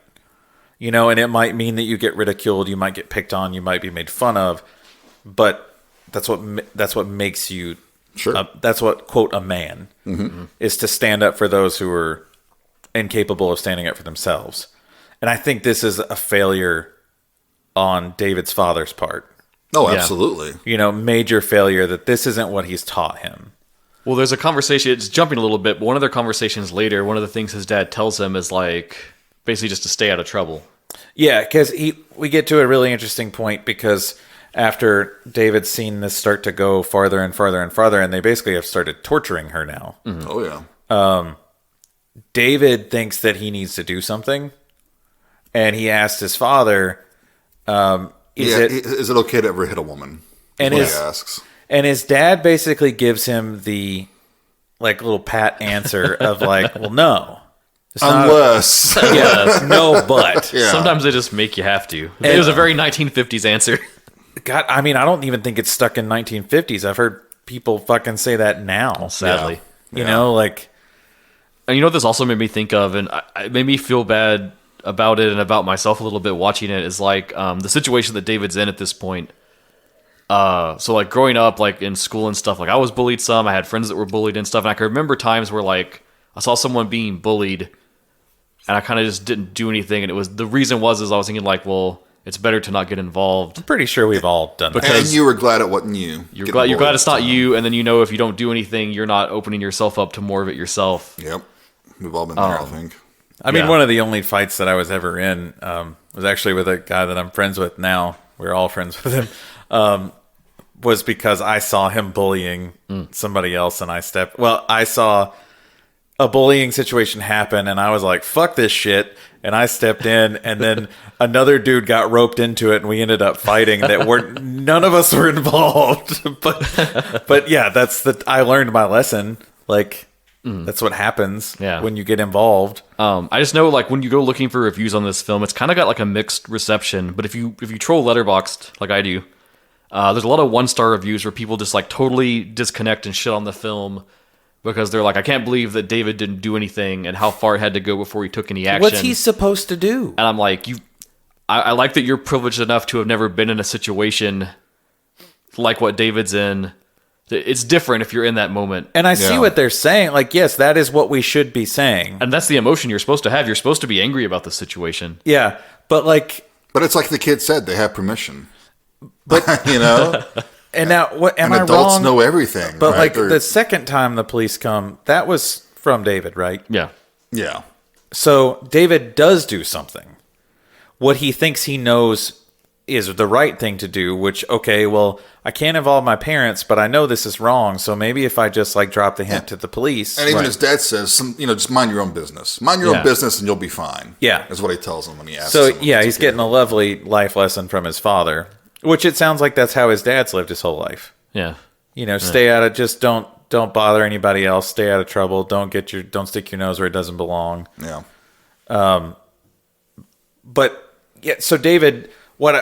Speaker 2: And it might mean that you get ridiculed, you might get picked on, you might be made fun of, but that's what makes you, that's what, quote, a man, is to stand up for those who are incapable of standing up for themselves. And I think this is a failure on David's father's part.
Speaker 3: Oh, absolutely.
Speaker 2: Major failure that this isn't what he's taught him.
Speaker 1: Well, there's a conversation, it's jumping a little bit, but one of their conversations later, one of the things his dad tells him is basically just to stay out of trouble.
Speaker 2: Yeah, because we get to a really interesting point because after David's seen this start to go farther and farther and farther, and they basically have started torturing her now.
Speaker 3: Oh, yeah.
Speaker 2: David thinks that he needs to do something, and he asked his father,
Speaker 3: is it okay to ever hit a woman?
Speaker 2: And
Speaker 3: he asks. And
Speaker 2: his dad basically gives him the little pat answer of well, no.
Speaker 3: Unless.
Speaker 2: No, but.
Speaker 3: Yeah.
Speaker 1: Sometimes they just make you have to. It was a very 1950s answer.
Speaker 2: God, I mean, I don't even think it's stuck in 1950s. I've heard people fucking say that now.
Speaker 1: Sadly.
Speaker 2: You know,
Speaker 1: And you know what this also made me think of, and it made me feel bad about it and about myself a little bit watching it, is the situation that David's in at this point. So like growing up, like in school and stuff, like I was bullied some. I had friends that were bullied and stuff, and I can remember times where like I saw someone being bullied, and I kind of just didn't do anything. And the reason was I was thinking like, well, it's better to not get involved.
Speaker 2: I'm pretty sure we've all done that.
Speaker 3: And you were glad it wasn't you.
Speaker 1: You're glad it's not you, and then if you don't do anything, you're not opening yourself up to more of it yourself.
Speaker 3: Yep. We've all been there, I think.
Speaker 2: I mean, one of the only fights that I was ever in was actually with a guy that I'm friends with now. We're all friends with him. Was because I saw him bullying somebody else, and I saw a bullying situation happen, and I was like, fuck this shit. And I stepped in, and then another dude got roped into it, and we ended up fighting. None of us were involved. but yeah, I learned my lesson. Like, that's what happens when you get involved.
Speaker 1: I just know, like, when you go looking for reviews on this film, it's kind of got like a mixed reception. But if you troll Letterboxd like I do, there's a lot of 1-star reviews where people just like totally disconnect and shit on the film. Because they're like, I can't believe that David didn't do anything and how far it had to go before he took any action.
Speaker 2: What's he supposed to do?
Speaker 1: And I'm like, I like that you're privileged enough to have never been in a situation like what David's in. It's different if you're in that moment.
Speaker 2: And I see what they're saying. Like, yes, that is what we should be saying.
Speaker 1: And that's the emotion you're supposed to have. You're supposed to be angry about the situation.
Speaker 2: Yeah, but
Speaker 3: it's like the kid said, they have permission. But, you know...
Speaker 2: And now, what am I wrong?
Speaker 3: Adults know everything.
Speaker 2: But
Speaker 3: right?
Speaker 2: the second time the police come, that was from David, right?
Speaker 1: Yeah.
Speaker 3: Yeah.
Speaker 2: So David does do something. What he thinks he knows is the right thing to do, which, okay, well, I can't involve my parents, but I know this is wrong, so maybe if I just like drop the hint to the police.
Speaker 3: And even his dad says, just mind your own business. Mind your own business and you'll be fine.
Speaker 2: Yeah.
Speaker 3: Is what he tells him when he asks
Speaker 2: So,
Speaker 3: him
Speaker 2: he's getting a lovely life lesson from his father. Which it sounds like that's how his dad's lived his whole life.
Speaker 1: Yeah.
Speaker 2: Stay out of, just don't bother anybody else. Stay out of trouble. Don't stick your nose where it doesn't belong.
Speaker 3: Yeah.
Speaker 2: But yeah, so David, what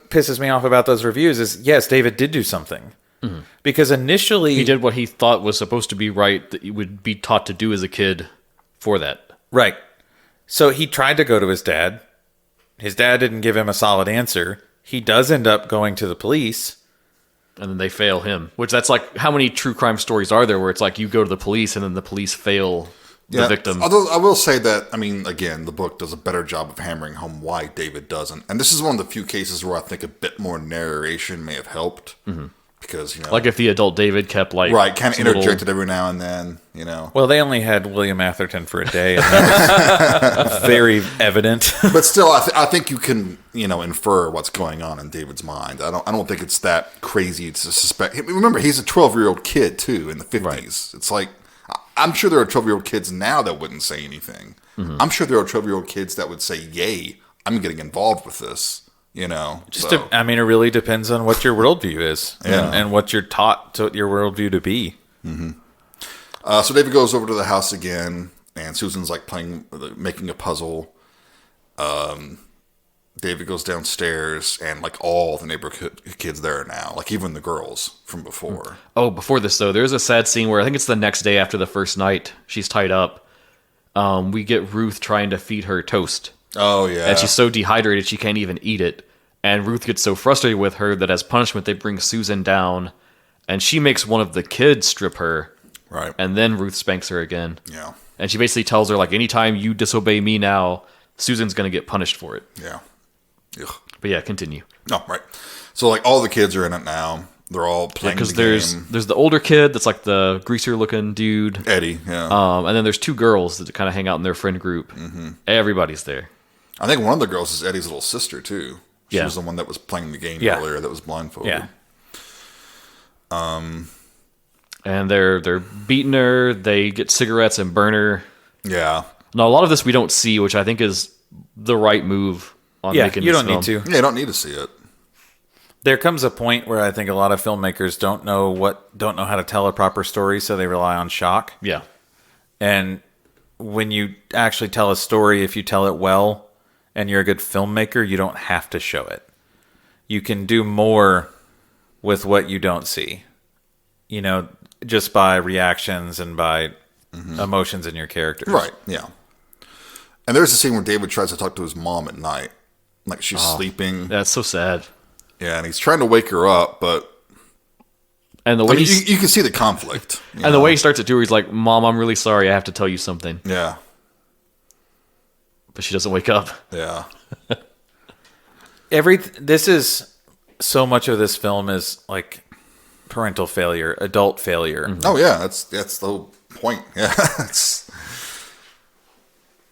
Speaker 2: pisses me off about those reviews is, yes, David did do something. Mm-hmm. Because initially
Speaker 1: he did what he thought was supposed to be right, that he would be taught to do as a kid for that.
Speaker 2: Right. So he tried to go to his dad. His dad didn't give him a solid answer. He does end up going to the police.
Speaker 1: And then they fail him. Which that's like, how many true crime stories are there where it's like you go to the police and then the police fail the victim?
Speaker 3: Although I will say that, again, the book does a better job of hammering home why David doesn't. And this is one of the few cases where I think a bit more narration may have helped. Mm-hmm. Because,
Speaker 1: like if the adult David kept like...
Speaker 3: Right, kind of interjected every now and then,
Speaker 2: Well, they only had William Atherton for a day, and that was very evident.
Speaker 3: But still, I think you can, infer what's going on in David's mind. I don't think it's that crazy to suspect. Remember, he's a 12-year-old kid, too, in the 50s. Right. It's like, I'm sure there are 12-year-old kids now that wouldn't say anything. Mm-hmm. I'm sure there are 12-year-old kids that would say, yay, I'm getting involved with this.
Speaker 2: It really depends on what your worldview is and what you're taught your worldview to be.
Speaker 3: Mm-hmm. So David goes over to the house again, and Susan's like making a puzzle. David goes downstairs, and like all the neighborhood kids there now, like even the girls from before.
Speaker 1: Oh, before this though, there's a sad scene where I think it's the next day after the first night she's tied up. We get Ruth trying to feed her toast.
Speaker 3: Oh yeah,
Speaker 1: and she's so dehydrated she can't even eat it. And Ruth gets so frustrated with her that as punishment they bring Susan down, and she makes one of the kids strip her.
Speaker 3: Right.
Speaker 1: And then Ruth spanks her again.
Speaker 3: Yeah.
Speaker 1: And she basically tells her, like, anytime you disobey me now, Susan's going to get punished for it.
Speaker 3: Yeah. Ugh.
Speaker 1: But yeah, continue.
Speaker 3: No, right. So, like, all the kids are in it now. They're all playing the game.
Speaker 1: Because there's the older kid that's like the greaser-looking dude.
Speaker 3: Eddie, yeah.
Speaker 1: And then there's two girls that kind of hang out in their friend group. Mm-hmm. Everybody's there.
Speaker 3: I think one of the girls is Eddie's little sister, too. She was the one that was playing the game earlier that was blindfolded.
Speaker 2: Yeah.
Speaker 1: And they're beating her. They get cigarettes and burn her.
Speaker 3: Yeah.
Speaker 1: Now, a lot of this we don't see, which I think is the right move on making this film.
Speaker 2: You don't need to.
Speaker 3: Yeah, you don't need to see it.
Speaker 2: There comes a point where I think a lot of filmmakers don't know how to tell a proper story, so they rely on shock.
Speaker 1: Yeah.
Speaker 2: And when you actually tell a story, if you tell it well and you're a good filmmaker, you don't have to show it. You can do more with what you don't see. Just by reactions and by emotions in your characters.
Speaker 3: Right, yeah. And there's a scene where David tries to talk to his mom at night. Like she's sleeping.
Speaker 1: That's so sad.
Speaker 3: Yeah, and he's trying to wake her up, but
Speaker 1: And the
Speaker 3: I
Speaker 1: way
Speaker 3: mean,
Speaker 1: he's,
Speaker 3: you can see the conflict.
Speaker 1: and the way he starts it too, he's like, "Mom, I'm really sorry. I have to tell you something."
Speaker 3: Yeah,
Speaker 1: But she doesn't wake up.
Speaker 3: yeah.
Speaker 2: This is so much of this film is like parental failure, adult failure.
Speaker 3: Oh yeah, that's the whole point. Yeah,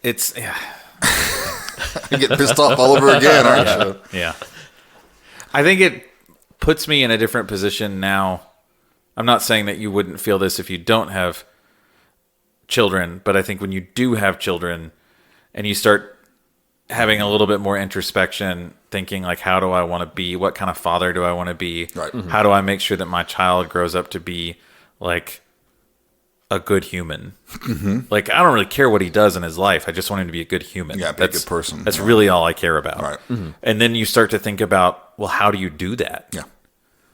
Speaker 2: It's yeah.
Speaker 3: you get pissed off all over again, aren't you?
Speaker 2: Yeah. I think it puts me in a different position now. I'm not saying that you wouldn't feel this if you don't have children, but I think when you do have children and you start having a little bit more introspection, thinking like, how do I want to be? What kind of father do I want to be?
Speaker 3: Right. Mm-hmm.
Speaker 2: How do I make sure that my child grows up to be like a good human? Mm-hmm. Like, I don't really care what he does in his life. I just want him to be a good human.
Speaker 3: Yeah, be a good person.
Speaker 2: That's really all I care about.
Speaker 3: Right.
Speaker 2: Mm-hmm. And then you start to think about, well, how do you do that?
Speaker 3: Yeah.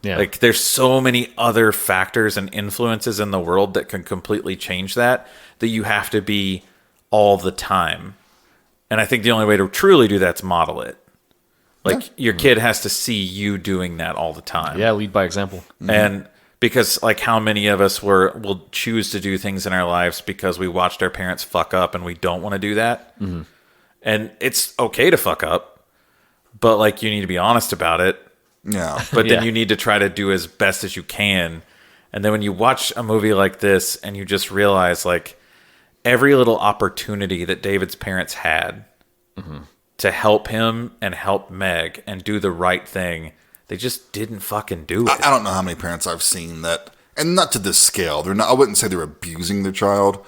Speaker 1: Yeah.
Speaker 2: Like, there's so many other factors and influences in the world that can completely change that you have to be all the time. And I think the only way to truly do that's model it. Like, your kid has to see you doing that all the time.
Speaker 1: Yeah, lead by example.
Speaker 3: Mm-hmm.
Speaker 2: And because, like, how many of us will choose to do things in our lives because we watched our parents fuck up and we don't want to do that? Mm-hmm. And it's okay to fuck up, but, like, you need to be honest about it.
Speaker 3: Yeah.
Speaker 2: But then
Speaker 1: Yeah.
Speaker 2: you need to try to do as best as you can. And then when you watch a movie like this and you just realize, like, every little opportunity that David's parents had to help him and help Meg and do the right thing, they just didn't fucking do it.
Speaker 3: I don't know how many parents I've seen that, and not to this scale. They're not. I wouldn't say they're abusing their child,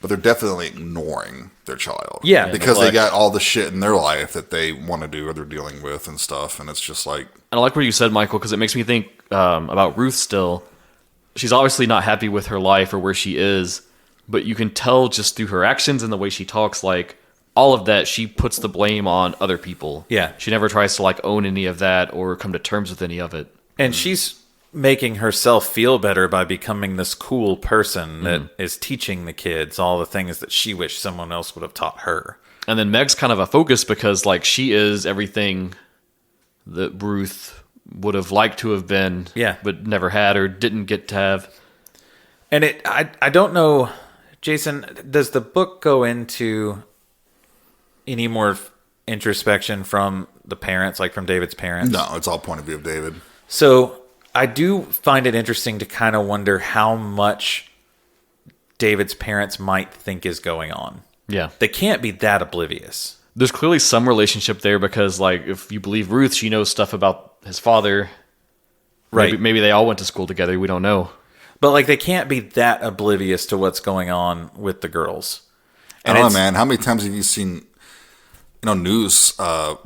Speaker 3: but they're definitely ignoring their child.
Speaker 2: Yeah,
Speaker 3: because they
Speaker 2: neglect.
Speaker 3: got all the shit in their life that they want to do or they're dealing with and stuff, and it's just like,
Speaker 1: And I like what you said, Michael, because it makes me think about Ruth still. She's obviously not happy with her life or where she is, but you can tell just through her actions and the way she talks, like, all of that, she puts the blame on other people.
Speaker 2: Yeah.
Speaker 1: She never tries to, like, own any of that or come to terms with any of it.
Speaker 2: And she's making herself feel better by becoming this cool person that is teaching the kids all the things that she wished someone else would have taught her.
Speaker 1: And then Meg's kind of a focus because, like, she is everything that Ruth would have liked to have been,
Speaker 2: Yeah.
Speaker 1: but never had or didn't get to have.
Speaker 2: And I don't know, Jason, does the book go into any more introspection from the parents, like from David's parents?
Speaker 3: no, it's all point of view of David.
Speaker 2: So I do find it interesting to kind of wonder how much David's parents might think is going on.
Speaker 1: Yeah.
Speaker 2: They can't be that oblivious.
Speaker 1: There's clearly some relationship there because, like, if you believe Ruth, she knows stuff about his father.
Speaker 2: Right.
Speaker 1: Maybe they all went to school together. We don't know.
Speaker 2: But, like, they can't be that oblivious to what's going on with the girls.
Speaker 3: I don't know, man. How many times have you seen, news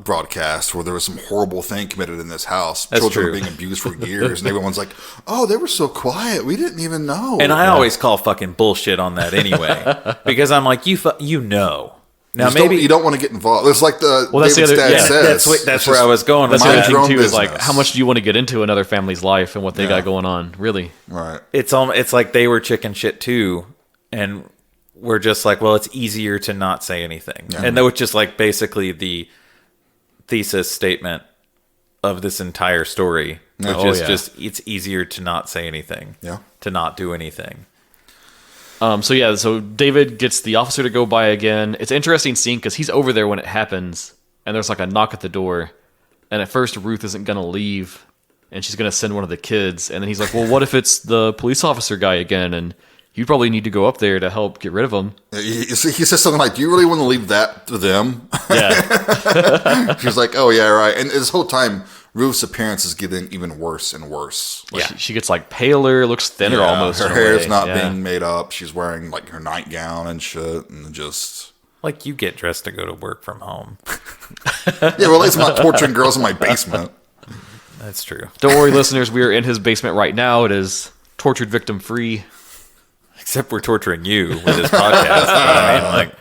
Speaker 3: broadcasts where there was some horrible thing committed in this house?
Speaker 2: That's
Speaker 3: Children
Speaker 2: true.
Speaker 3: were being abused for years, and everyone's like, "Oh, they were so quiet. We didn't even know."
Speaker 2: And I always call fucking bullshit on that anyway. Because I'm like, you know. Now,
Speaker 3: Just
Speaker 2: maybe
Speaker 3: you don't want to get involved. It's like the
Speaker 1: that's the
Speaker 3: David's
Speaker 1: other-
Speaker 3: dad
Speaker 1: yeah,
Speaker 3: says.
Speaker 2: that's where I was going.
Speaker 1: That's the
Speaker 3: Mind
Speaker 1: other
Speaker 3: your own
Speaker 1: thing, too, is, like,
Speaker 3: business.
Speaker 1: how much do you want to get into another family's life and what they
Speaker 3: Yeah.
Speaker 1: got going on, really?
Speaker 3: Right.
Speaker 2: It's like they were chicken shit too, and we're just like, well, it's easier to not say anything. And that was just like basically the thesis statement of this entire story, which
Speaker 1: Oh,
Speaker 2: is
Speaker 1: yeah.
Speaker 2: just it's easier to not say anything,
Speaker 3: Yeah.
Speaker 2: to not do anything.
Speaker 1: So David gets the officer to go by again. It's an interesting scene because he's over there when it happens, and there's like a knock at the door. And at first, Ruth isn't going to leave, and she's going to send one of the kids. And then he's like, well, what if it's the police officer guy again? And you probably need to go up there to help get rid of him.
Speaker 3: He says something like, "Do you really want to leave that to them?"
Speaker 1: Yeah.
Speaker 3: She's like, "Oh yeah, right." And this whole time, Ruth's appearance is getting even worse and worse. Like,
Speaker 1: She gets like paler, looks thinner
Speaker 3: yeah,
Speaker 1: almost.
Speaker 3: her
Speaker 1: in a
Speaker 3: hair is
Speaker 1: way.
Speaker 3: not
Speaker 1: Yeah.
Speaker 3: being made up. She's wearing like her nightgown and shit, and just
Speaker 2: Like, you get dressed to go to work from home.
Speaker 3: yeah. Well, at least I'm not torturing girls in my basement.
Speaker 2: That's true.
Speaker 1: Don't worry, listeners. We are in his basement right now. It is tortured victim free.
Speaker 2: Except we're torturing you with this podcast. But I mean,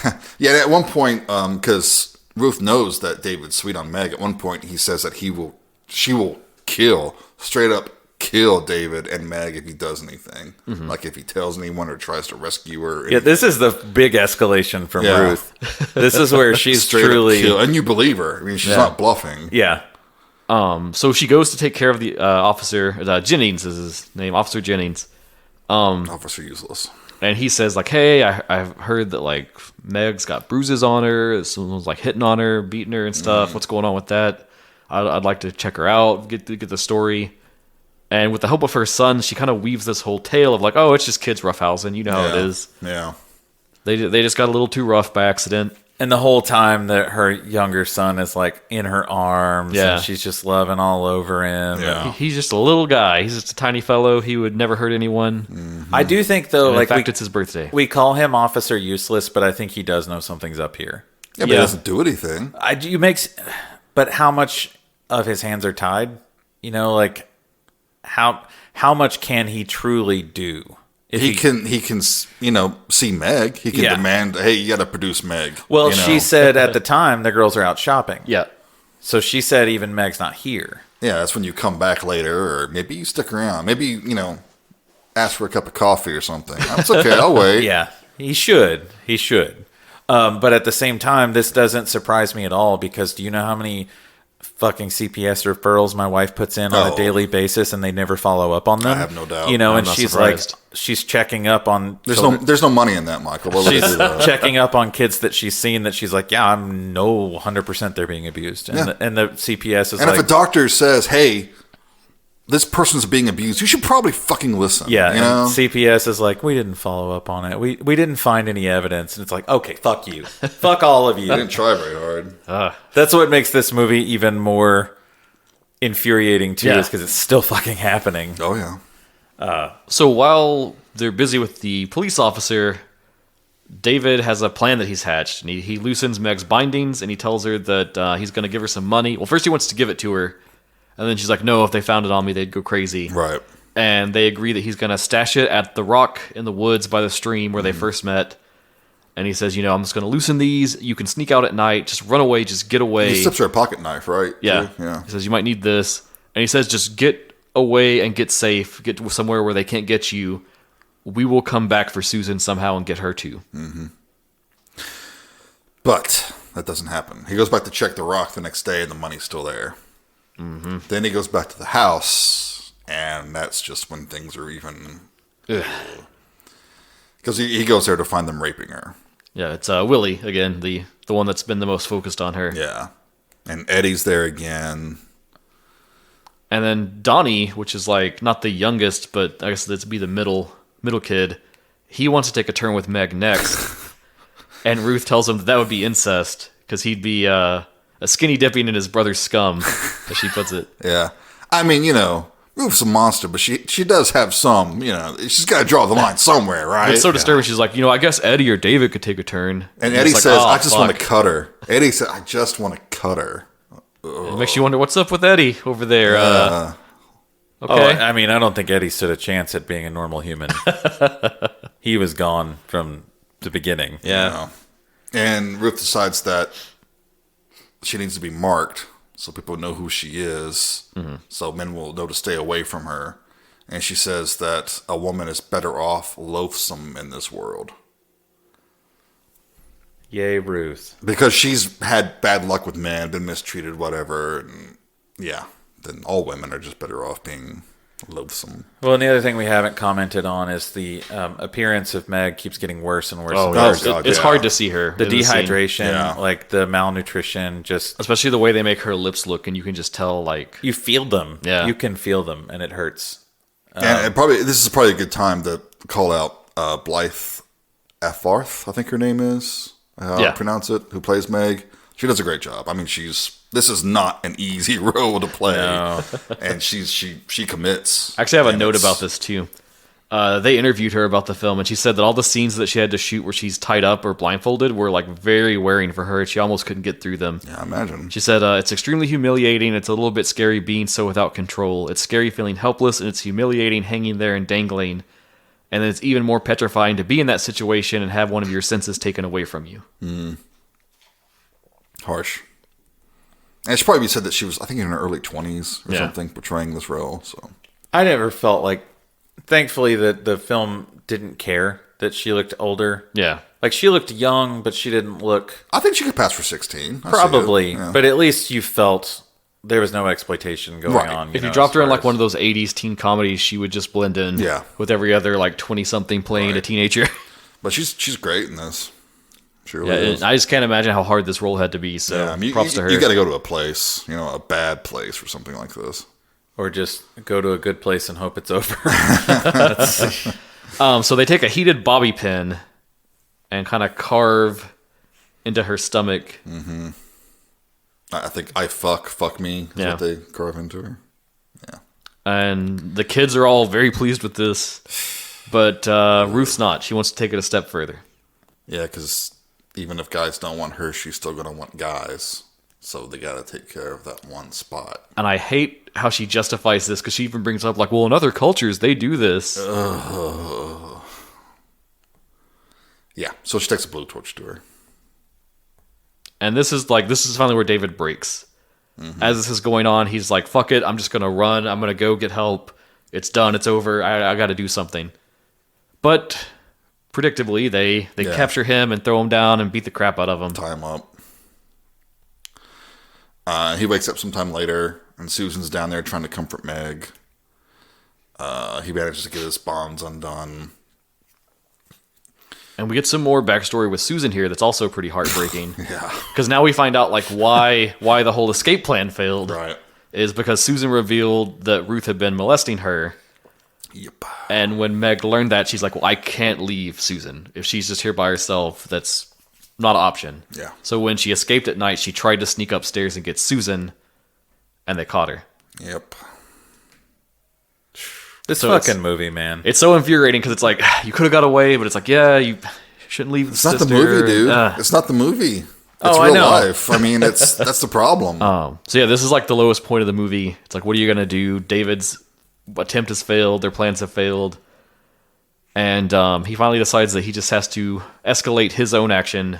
Speaker 2: like,
Speaker 3: Yeah, at one point, because Ruth knows that David's sweet on Meg. At one point, he says that she will straight up kill David and Meg if he does anything. Like if he tells anyone or tries to rescue her.
Speaker 2: yeah, this is the big escalation from
Speaker 3: Yeah.
Speaker 2: Ruth. This is where she's
Speaker 3: straight
Speaker 2: truly,
Speaker 3: up kill, and you believe her. I mean, she's
Speaker 1: Yeah.
Speaker 3: not bluffing.
Speaker 2: yeah.
Speaker 1: So she goes to take care of the officer. Jennings is his name, Officer Jennings.
Speaker 3: Officer Useless.
Speaker 1: And he says, like, hey, I've heard that, like, Meg's got bruises on her. Someone's, like, hitting on her, beating her and stuff. What's going on with that? I'd like to check her out, get the story. And with the help of her son, she kind of weaves this whole tale of, like, oh, it's just kids roughhousing. You know how it is.
Speaker 3: Yeah.
Speaker 1: They just got a little too rough by accident.
Speaker 2: And the whole time that her younger son is like in her arms,
Speaker 1: Yeah.
Speaker 2: and she's just loving all over him.
Speaker 3: Yeah.
Speaker 1: He's just a little guy. He's just a tiny fellow. He would never hurt anyone.
Speaker 2: I do think though,
Speaker 1: And
Speaker 2: like
Speaker 1: in fact, it's his birthday.
Speaker 2: we call him Officer Useless, but I think he does know something's up here.
Speaker 3: Yeah, but he doesn't do anything.
Speaker 2: But how much of his hands are tied? You know, like how much can he truly do? If
Speaker 3: He can, see Meg. He can
Speaker 2: Yeah.
Speaker 3: demand, hey, you got to produce Meg.
Speaker 2: Well,
Speaker 3: you know?
Speaker 2: she said at the time the girls are out shopping.
Speaker 1: Yeah.
Speaker 2: So she said even Meg's not here.
Speaker 3: Yeah, that's when you come back later, or maybe you stick around. Maybe, ask for a cup of coffee or something. That's okay, I'll wait.
Speaker 2: Yeah, he should. He should. But at the same time, this doesn't surprise me at all because do you know how many fucking CPS referrals my wife puts in on a daily basis and they never follow up on them?
Speaker 3: I have no doubt.
Speaker 2: You know,
Speaker 1: I'm
Speaker 2: and
Speaker 1: not
Speaker 2: she's
Speaker 1: surprised.
Speaker 2: like, she's checking up on.
Speaker 3: There's no money in that, Michael. What would I
Speaker 2: She's
Speaker 3: do that?
Speaker 2: checking up on kids that she's seen that she's like, yeah, I'm 100% they're being abused. And,
Speaker 3: Yeah.
Speaker 2: and the CPS is
Speaker 3: And
Speaker 2: like,
Speaker 3: if a doctor says, hey, this person's being abused, you should probably fucking listen.
Speaker 2: yeah,
Speaker 3: You know?
Speaker 2: and CPS is like, we didn't follow up on it. We didn't find any evidence. And it's like, okay, fuck you. Fuck all of
Speaker 3: I
Speaker 2: you.
Speaker 3: didn't try very hard.
Speaker 2: That's what makes this movie even more infuriating too,
Speaker 1: Yeah.
Speaker 2: is because it's still fucking happening.
Speaker 3: Oh, yeah.
Speaker 1: So while they're busy with the police officer, David has a plan that he's hatched. And he loosens Meg's bindings and he tells her that he's going to give her some money. Well, first he wants to give it to her. And then she's like, no, if they found it on me, they'd go crazy.
Speaker 3: Right.
Speaker 1: And they agree that he's going to stash it at the rock in the woods by the stream where they first met. And he says, I'm just going to loosen these. You can sneak out at night. Just run away. Just get away.
Speaker 3: He slips her a pocket knife, right?
Speaker 1: Yeah.
Speaker 3: Too? Yeah.
Speaker 1: He says, you might need this. And he says, just get away and get safe. Get to somewhere where they can't get you. We will come back for Susan somehow and get her too.
Speaker 3: But that doesn't happen. He goes back to check the rock the next day, and the money's still there. Mm-hmm. Then he goes back to the house, and that's just when things are even... Because he goes there to find them raping her.
Speaker 1: Yeah, it's Willie, again, the one that's been the most focused on her.
Speaker 3: Yeah. And Eddie's there again.
Speaker 1: And then Donnie, which is like not the youngest, but I guess that'd be the middle kid, he wants to take a turn with Meg next. And Ruth tells him that would be incest, because he'd be a skinny dipping in his brother's scum, as she puts it.
Speaker 3: Yeah. I mean, Ruth's a monster, but she does have some, she's got to draw the line somewhere, right?
Speaker 1: It's so disturbing. She's like, I guess Eddie or David could take a turn.
Speaker 3: And
Speaker 1: he's
Speaker 3: Eddie
Speaker 1: like,
Speaker 3: says,
Speaker 1: "Oh,
Speaker 3: I just want to
Speaker 1: fuck."
Speaker 3: cut her. Eddie said, I just want to cut her.
Speaker 1: It makes you wonder what's up with Eddie over there.
Speaker 2: Oh,
Speaker 1: Okay.
Speaker 2: I mean, I don't think Eddie stood a chance at being a normal human. He was gone from the beginning.
Speaker 1: Yeah.
Speaker 3: And Ruth decides that she needs to be marked so people know who she is, so men will know to stay away from her. And she says that a woman is better off loathsome in this world.
Speaker 2: Yay, Ruth.
Speaker 3: Because she's had bad luck with men, been mistreated, whatever. And yeah, then all women are just better off being loathsome.
Speaker 2: Well, and the other thing we haven't commented on is the appearance of Meg keeps getting worse and worse.
Speaker 1: Oh,
Speaker 2: and
Speaker 1: yeah.
Speaker 2: worse.
Speaker 3: God,
Speaker 1: It's
Speaker 3: yeah.
Speaker 1: hard to see her.
Speaker 2: The
Speaker 1: in the scene.
Speaker 2: dehydration,
Speaker 3: Yeah.
Speaker 2: like the malnutrition, just
Speaker 1: Especially the way they make her lips look, and you can just tell, like...
Speaker 2: you feel them.
Speaker 1: Yeah.
Speaker 2: You can feel them, and it hurts.
Speaker 3: And this is probably a good time to call out Blythe Effarth, I think her name is. How
Speaker 1: Yeah.
Speaker 3: I pronounce it, who plays Meg. She does a great job. I mean, this is not an easy role to play.
Speaker 2: No.
Speaker 3: And she commits.
Speaker 1: I actually have a
Speaker 3: And
Speaker 1: note
Speaker 3: it's-
Speaker 1: about this, too. They interviewed her about the film, and she said that all the scenes that she had to shoot where she's tied up or blindfolded were, like, very wearing for her. She almost couldn't get through them.
Speaker 3: Yeah, I imagine.
Speaker 1: She said, it's extremely humiliating. It's a little bit scary being so without control. It's scary feeling helpless, and it's humiliating hanging there and dangling. And then it's even more petrifying to be in that situation and have one of your senses taken away from you.
Speaker 3: Harsh. And she probably said that she was, I think, in her early 20s or
Speaker 1: Yeah.
Speaker 3: something, portraying this role. So
Speaker 2: I never felt like, thankfully, that the film didn't care that she looked older.
Speaker 1: Yeah.
Speaker 2: Like, she looked young, but she didn't look...
Speaker 3: I think she could pass for 16. I see it.
Speaker 2: Probably,
Speaker 3: Yeah.
Speaker 2: but at least you felt there was no exploitation going
Speaker 3: Right.
Speaker 2: on.
Speaker 1: If you
Speaker 2: know,
Speaker 1: dropped
Speaker 2: as
Speaker 1: her in
Speaker 2: far
Speaker 1: like one
Speaker 2: as-
Speaker 1: of those 80s teen comedies, she would just blend in
Speaker 3: Yeah.
Speaker 1: with every other like 20-something playing a
Speaker 3: Right.
Speaker 1: teenager.
Speaker 3: But she's great in this. She really
Speaker 1: Yeah,
Speaker 3: is.
Speaker 1: and I just can't imagine how hard this role had to be, so
Speaker 3: Yeah, I mean,
Speaker 1: props to her.
Speaker 3: You got to go to a place, a bad place for something like this.
Speaker 2: Or just go to a good place and hope it's over.
Speaker 1: So they take a heated bobby pin and kind of carve into her stomach.
Speaker 3: I think fuck me is
Speaker 1: Yeah.
Speaker 3: what they carve into her. Yeah.
Speaker 1: And the kids are all very pleased with this, but Ruth's not. She wants to take it a step further.
Speaker 3: Yeah, because even if guys don't want her, she's still going to want guys. So they got to take care of that one spot.
Speaker 1: And I hate how she justifies this, because she even brings up, like, well, in other cultures, they do this.
Speaker 3: Yeah, so she takes a blowtorch to her.
Speaker 1: And this is finally where David breaks. As this is going on, he's like, fuck it, I'm just going to run. I'm going to go get help. It's done. It's over. I got to do something. But predictably, they
Speaker 3: Yeah.
Speaker 1: capture him and throw him down and beat the crap out of him.
Speaker 3: Tie him up. He wakes up sometime later, and Susan's down there trying to comfort Meg. He manages to get his bonds undone.
Speaker 1: And we get some more backstory with Susan here that's also pretty heartbreaking.
Speaker 3: Yeah.
Speaker 1: Because now we find out like why the whole escape plan failed.
Speaker 3: Right.
Speaker 1: Is because Susan revealed that Ruth had been molesting her.
Speaker 3: Yep.
Speaker 1: And when Meg learned that, she's like, well, I can't leave Susan. If she's just here by herself, that's not an option.
Speaker 3: Yeah.
Speaker 1: So when she escaped at night, she tried to sneak upstairs and get Susan, and they caught her.
Speaker 3: Yep.
Speaker 2: This
Speaker 1: So it's-
Speaker 2: fucking movie, man.
Speaker 1: It's so infuriating because it's like, you could have got away, but it's like, yeah, you shouldn't leave the
Speaker 3: It's not
Speaker 1: sister.
Speaker 3: the movie, dude.
Speaker 1: Uh.
Speaker 3: It's not the movie. It's
Speaker 2: I
Speaker 3: real
Speaker 2: know.
Speaker 3: life. I mean, that's the problem.
Speaker 1: So yeah, this is like the lowest point of the movie. It's like, what are you gonna do? David's attempt has failed. Their plans have failed, and he finally decides that he just has to escalate his own action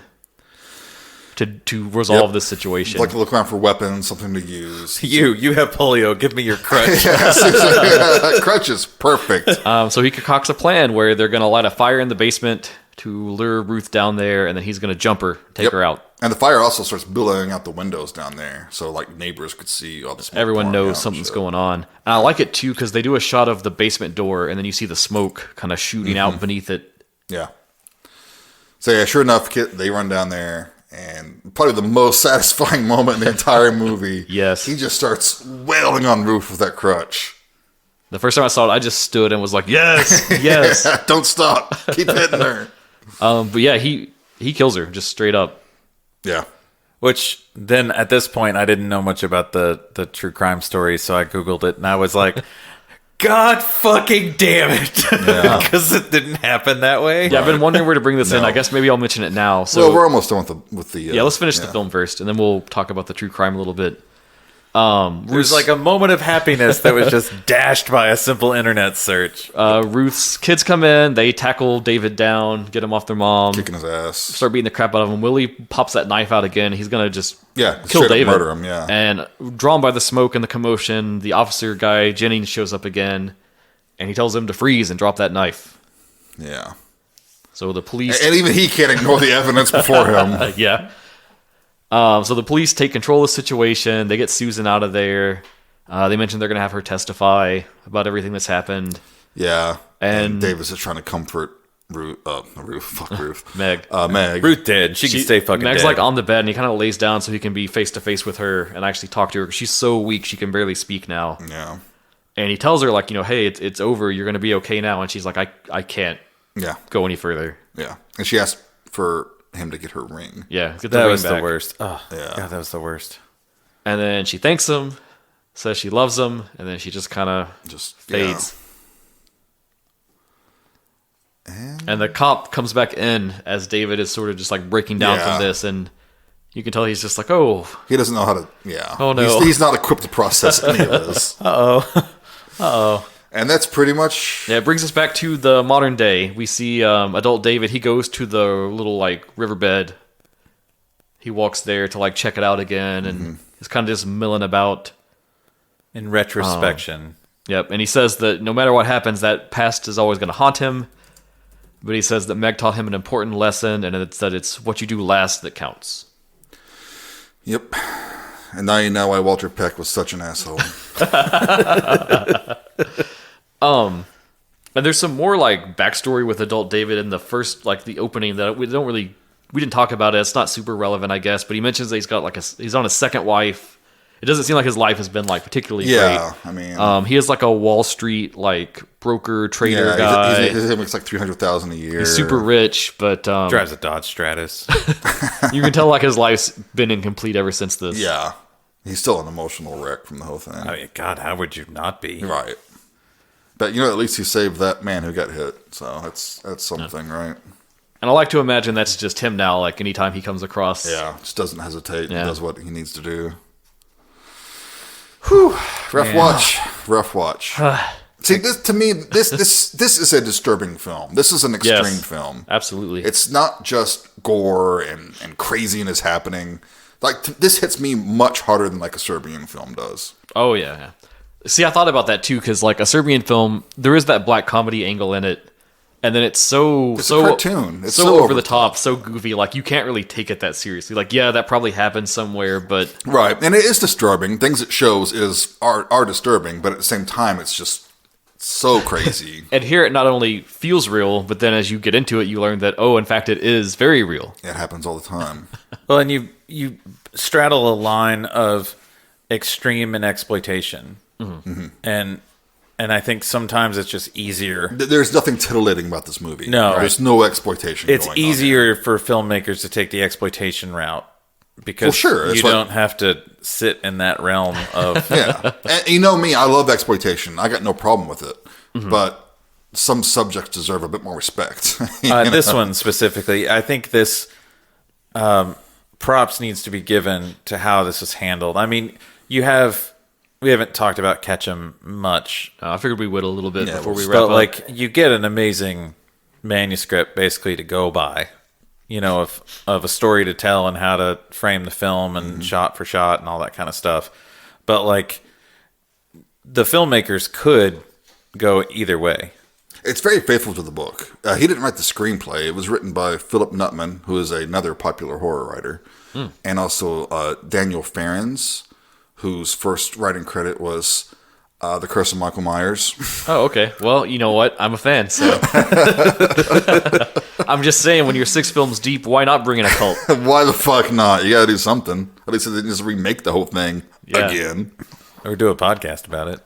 Speaker 1: to resolve
Speaker 3: Yep.
Speaker 1: this situation.
Speaker 3: Like to look around for weapons, something to use.
Speaker 2: You have polio. Give me your crutch.
Speaker 3: Crutches, perfect.
Speaker 1: So he concocts a plan where they're gonna light a fire in the basement to lure Ruth down there, and then he's gonna jump her, take her out.
Speaker 3: And the fire also starts billowing out the windows down there, so like neighbors could see all this.
Speaker 1: Everyone knows something's going on. And I like it too because they do a shot of the basement door, and then you see the smoke kind of shooting out beneath it.
Speaker 3: Yeah. So yeah, sure enough, they run down there, and probably the most satisfying moment in the entire movie.
Speaker 1: Yes.
Speaker 3: He just starts wailing on Ruth with that crutch.
Speaker 1: The first time I saw it, I just stood and was like, yes, yes.
Speaker 3: Don't stop. Keep hitting her.
Speaker 1: But yeah, he kills her just straight up.
Speaker 3: Yeah.
Speaker 2: Which then at this point I didn't know much about the true crime story, so I googled it and I was like, God fucking damn it, because it didn't happen that way.
Speaker 1: Yeah, I've been wondering where to bring this in.
Speaker 3: No.
Speaker 1: I guess maybe I'll mention it now. So
Speaker 3: Well, we're almost done with the.
Speaker 1: yeah, let's finish the film first, and then we'll talk about the true crime a little bit.
Speaker 2: There's like a moment of happiness that was just dashed by a simple internet search.
Speaker 1: Ruth's kids come in, they tackle David down, get him off their mom,
Speaker 3: Kicking his ass.
Speaker 1: start beating the crap out of him. Willie pops that knife out again. He's gonna just
Speaker 3: Yeah,
Speaker 1: kill
Speaker 3: straight up
Speaker 1: David,
Speaker 3: murder him, yeah.
Speaker 1: And drawn by the smoke and the commotion, the officer guy Jennings shows up again, and he tells him to freeze and drop that knife.
Speaker 3: Yeah.
Speaker 1: So the police,
Speaker 3: And even he can't ignore the evidence before him.
Speaker 1: yeah. So the police take control of the situation. They get Susan out of there. They mention they're going to have her testify about everything that's happened.
Speaker 3: Yeah.
Speaker 1: And-
Speaker 3: Davis is trying to comfort Ruth. Fuck Ruth.
Speaker 1: Meg.
Speaker 3: Meg.
Speaker 2: Ruth did. She can stay fucking
Speaker 1: Meg's
Speaker 2: dead.
Speaker 1: like on the bed, and he kind of lays down so he can be face to face with her and actually talk to her. She's so weak she can barely speak now.
Speaker 3: Yeah.
Speaker 1: And he tells her like, hey, it's over. You're going to be okay now. And she's like, I can't
Speaker 3: Yeah.
Speaker 1: go any further.
Speaker 3: Yeah. And she asked for him to get her ring.
Speaker 1: Yeah, get the
Speaker 2: that
Speaker 1: ring
Speaker 2: was
Speaker 1: back.
Speaker 2: the worst. Oh,
Speaker 3: Yeah.
Speaker 2: God, that was the worst.
Speaker 1: And then she thanks him, says she loves him, and then she just kind of
Speaker 3: Just
Speaker 1: fades. And the cop comes back in as David is sort of just like breaking down
Speaker 3: Yeah.
Speaker 1: from this, and you can tell he's just like, oh,
Speaker 3: He doesn't know how to. Yeah.
Speaker 1: Oh, no.
Speaker 3: He's not equipped to process any of this. And that's pretty much.
Speaker 1: yeah. It brings us back to the modern day. We see adult David. He goes to the little like riverbed. He walks there to like check it out again, and he's kind of just milling about.
Speaker 2: In retrospection.
Speaker 1: Yep, and he says that no matter what happens, that past is always going to haunt him. But he says that Meg taught him an important lesson, and it's that it's what you do last that counts.
Speaker 3: Yep. And now you know why Walter Peck was such an asshole.
Speaker 1: And there's some more like backstory with adult David in the first, like the opening that we didn't talk about it. It's not super relevant, I guess, but he mentions that he's got like he's on his second wife. It doesn't seem like his life has been like particularly great.
Speaker 3: I mean,
Speaker 1: he is like a Wall Street like broker trader guy.
Speaker 3: He makes like $300,000 a year.
Speaker 1: He's super rich, but
Speaker 2: drives a Dodge Stratus.
Speaker 1: You can tell like his life's been incomplete ever since this.
Speaker 3: Yeah, he's still an emotional wreck from the whole thing.
Speaker 2: I mean, God, how would you not be?
Speaker 3: Right. But at least he saved that man who got hit. So that's something, right?
Speaker 1: And I like to imagine that's just him now. Like anytime he comes across,
Speaker 3: just doesn't hesitate.
Speaker 1: Yeah.
Speaker 3: And does what he needs to do. Whew, rough watch. See, this to me, this is a disturbing film. This is an extreme film.
Speaker 1: Absolutely,
Speaker 3: it's not just gore and craziness happening. Like this hits me much harder than like a Serbian film does.
Speaker 1: Oh yeah. See, I thought about that too, because like a Serbian film, there is that black comedy angle in it, and then it's a
Speaker 3: cartoon. It's
Speaker 1: so over the top, so goofy. Like you can't really take it that seriously. Like that probably happened somewhere, but
Speaker 3: right, and it is disturbing. Things it shows are disturbing, but at the same time, it's just so crazy.
Speaker 1: And here, it not only feels real, but then as you get into it, you learn that in fact, it is very real.
Speaker 3: It happens all the time.
Speaker 2: Well, and you straddle a line of extreme and exploitation.
Speaker 3: Mm-hmm.
Speaker 2: And I think sometimes it's just easier.
Speaker 3: There's nothing titillating about this movie.
Speaker 2: No.
Speaker 3: There's no exploitation.
Speaker 2: It's
Speaker 3: going
Speaker 2: easier for filmmakers to take the exploitation route because you don't have to sit in that realm of...
Speaker 3: Yeah. And you know me, I love exploitation. I got no problem with it. Mm-hmm. But some subjects deserve a bit more respect.
Speaker 2: This one specifically, I think this props needs to be given to how this is handled. I mean, we haven't talked about Ketchum much.
Speaker 1: I figured we would a little bit before we wrap
Speaker 2: but
Speaker 1: up.
Speaker 2: Like, you get an amazing manuscript basically to go by, of a story to tell and how to frame the film and shot for shot and all that kind of stuff. But like, the filmmakers could go either way.
Speaker 3: It's very faithful to the book. He didn't write the screenplay. It was written by Philip Nutman, who is another popular horror writer, and also Daniel Farrens, whose first writing credit was The Curse of Michael Myers.
Speaker 1: Oh, okay. Well, you know what? I'm a fan, so... I'm just saying, when you're 6 films deep, why not bring in a cult?
Speaker 3: Why the fuck not? You gotta do something. At least they didn't just remake the whole thing again.
Speaker 2: Or do a podcast about it.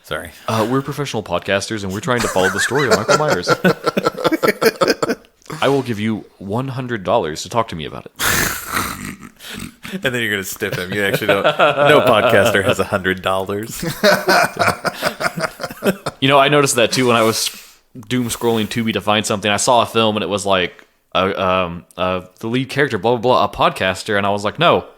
Speaker 2: Sorry.
Speaker 1: We're professional podcasters, and we're trying to follow the story of Michael Myers. I will give you $100 to talk to me about it.
Speaker 2: And then you're going to stiff him. You actually don't. No podcaster has $100.
Speaker 1: I noticed that too when I was doom scrolling Tubi to find something. I saw a film and it was like the lead character, blah, blah, blah, a podcaster. And I was like, no,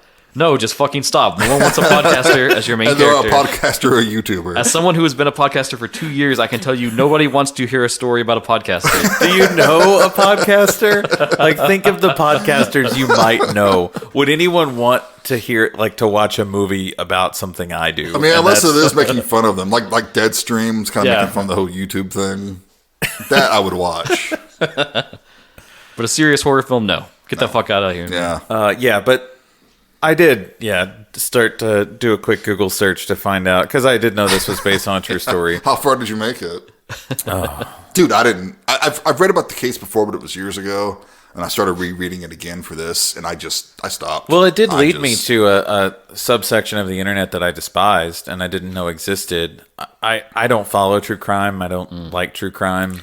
Speaker 1: just fucking stop. No one wants a podcaster as your main character.
Speaker 3: They're a podcaster or a YouTuber.
Speaker 1: As someone who has been a podcaster for 2 years, I can tell you nobody wants to hear a story about a podcaster.
Speaker 2: Do you know a podcaster? Like, think of the podcasters you might know. Would anyone want to hear, like, to watch a movie about something I do?
Speaker 3: I mean, unless it is making fun of them. Like Dead Streams, kind of making fun of the whole YouTube thing. That I would watch.
Speaker 1: But a serious horror film, no. Get the fuck out of here.
Speaker 3: Yeah.
Speaker 2: But I did, start to do a quick Google search to find out, because I did know this was based on a true story.
Speaker 3: How far did you make it? Dude, I didn't. I've read about the case before, but it was years ago, and I started rereading it again for this, and I stopped.
Speaker 2: Well, it did lead me to a subsection of the internet that I despised, and I didn't know existed. I don't follow true crime. I don't like true crime.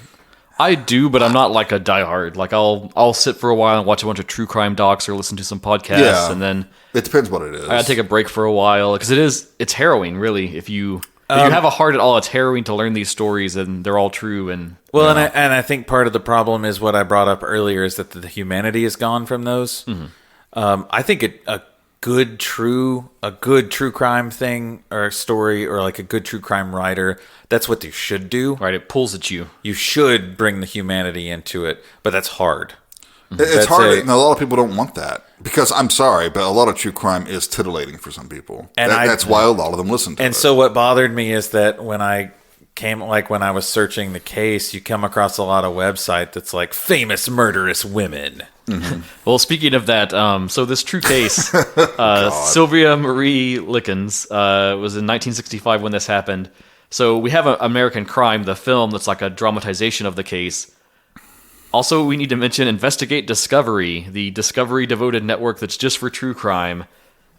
Speaker 1: I do, but I'm not like a diehard. Like I'll sit for a while and watch a bunch of true crime docs or listen to some podcasts, and then
Speaker 3: it depends what it is.
Speaker 1: I gotta take a break for a while because it's harrowing, really. If you have a heart at all, it's harrowing to learn these stories, and they're all true. And
Speaker 2: and I think part of the problem is what I brought up earlier is that the humanity is gone from those. I think a good true crime thing or story, or like a good true crime writer, that's what they should do.
Speaker 1: Right, it pulls at you.
Speaker 2: You should bring the humanity into it, but that's hard.
Speaker 3: It's hard, and a lot of people don't want that. Because, I'm sorry, but a lot of true crime is titillating for some people. And that's why a lot of them listen to it.
Speaker 2: And so what bothered me is that when I came, like when I was searching the case, you come across a lot of website that's like famous murderous women.
Speaker 1: Well, speaking of that, so this true case, Sylvia Marie Likens was in 1965 when this happened. So we have American Crime, the film that's like a dramatization of the case. Also, we need to mention Investigate Discovery, the Discovery-devoted network that's just for true crime.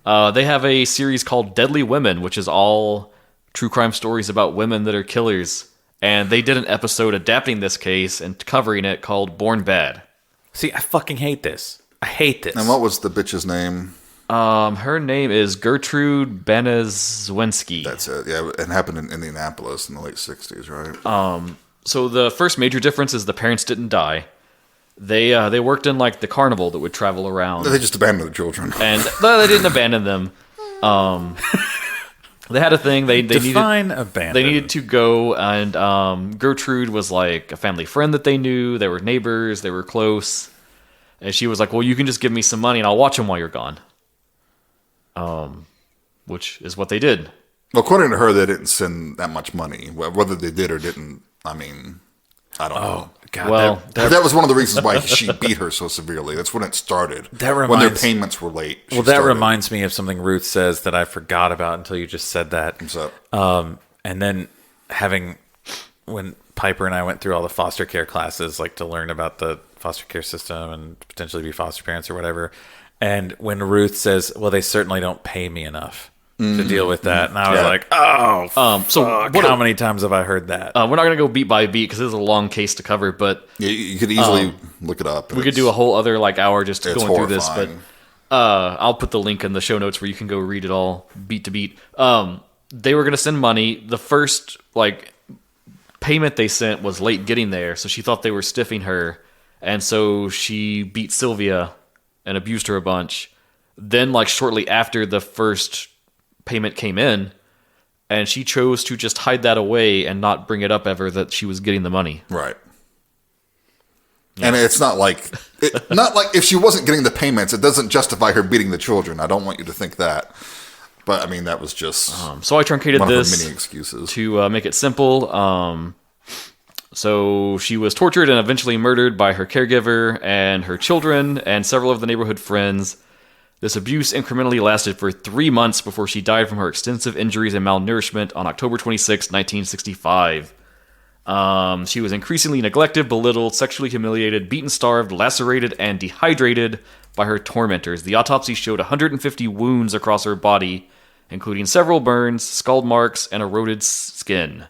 Speaker 1: They have a series called Deadly Women, which is all true crime stories about women that are killers. And they did an episode adapting this case and covering it called Born Bad.
Speaker 2: See, I fucking hate this. I hate this.
Speaker 3: And what was the bitch's name?
Speaker 1: Her name is Gertrude Banaszewski.
Speaker 3: That's it. Yeah, it happened in Indianapolis in the late 60s, right?
Speaker 1: So the first major difference is the parents didn't die. They worked in like the carnival that would travel around.
Speaker 3: They just abandoned the children.
Speaker 1: And no, they didn't abandon them. They had a thing. They needed to go, and Gertrude was like a family friend that they knew. They were neighbors. They were close. And she was like, "Well, you can just give me some money, and I'll watch them while you're gone." Which is what they did.
Speaker 3: Well, according to her, they didn't send that much money. Whether they did or didn't, I mean, I don't know.
Speaker 2: God,
Speaker 1: Well,
Speaker 3: That was one of the reasons why she beat her so severely. That's when it started.
Speaker 2: When
Speaker 3: their payments were late.
Speaker 2: That reminds me of something Ruth says that I forgot about until you just said that.
Speaker 3: What's up?
Speaker 2: And then when Piper and I went through all the foster care classes, like to learn about the foster care system and potentially be foster parents or whatever. And when Ruth says, "Well, they certainly don't pay me enough to deal with that," and I was like, "Oh,
Speaker 1: So
Speaker 2: how many times have I heard that?"
Speaker 1: we're not going to go beat by beat because this is a long case to cover, but
Speaker 3: Yeah, you could easily look it up.
Speaker 1: we could do a whole other like hour just
Speaker 3: It's
Speaker 1: going through this. But
Speaker 3: horrifying.
Speaker 1: I'll put the link in the show notes where you can go read it all beat to beat. They were going to send money. The first like payment they sent was late getting there, so she thought they were stiffing her, and so she beat Sylvia and abused her a bunch. Then, like shortly after the first payment came in, and she chose to just hide that away and not bring it up ever that she was getting the money.
Speaker 3: Right. Yeah. And it's not like if she wasn't getting the payments, it doesn't justify her beating the children. I don't want you to think that. But I mean, that was just
Speaker 1: So I truncated
Speaker 3: one of
Speaker 1: this
Speaker 3: her many excuses
Speaker 1: to make it simple. So she was tortured and eventually murdered by her caregiver and her children and several of the neighborhood friends. This abuse incrementally lasted for 3 months before she died from her extensive injuries and malnourishment on October 26, 1965. She was increasingly neglected, belittled, sexually humiliated, beaten, starved, lacerated, and dehydrated by her tormentors. The autopsy showed 150 wounds across her body, including several burns, scald marks, and eroded skin.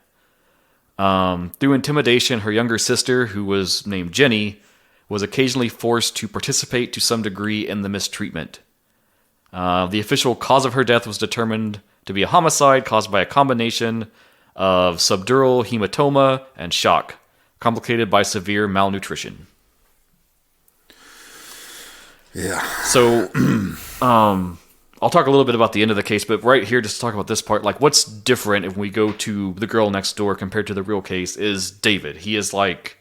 Speaker 1: Through intimidation, her younger sister, who was named Jenny, was occasionally forced to participate to some degree in the mistreatment. The official cause of her death was determined to be a homicide caused by a combination of subdural hematoma and shock, complicated by severe malnutrition.
Speaker 3: Yeah.
Speaker 1: So, I'll talk a little bit about the end of the case, but right here, just to talk about this part, like what's different if we go to The Girl Next Door compared to the real case is David. He is like,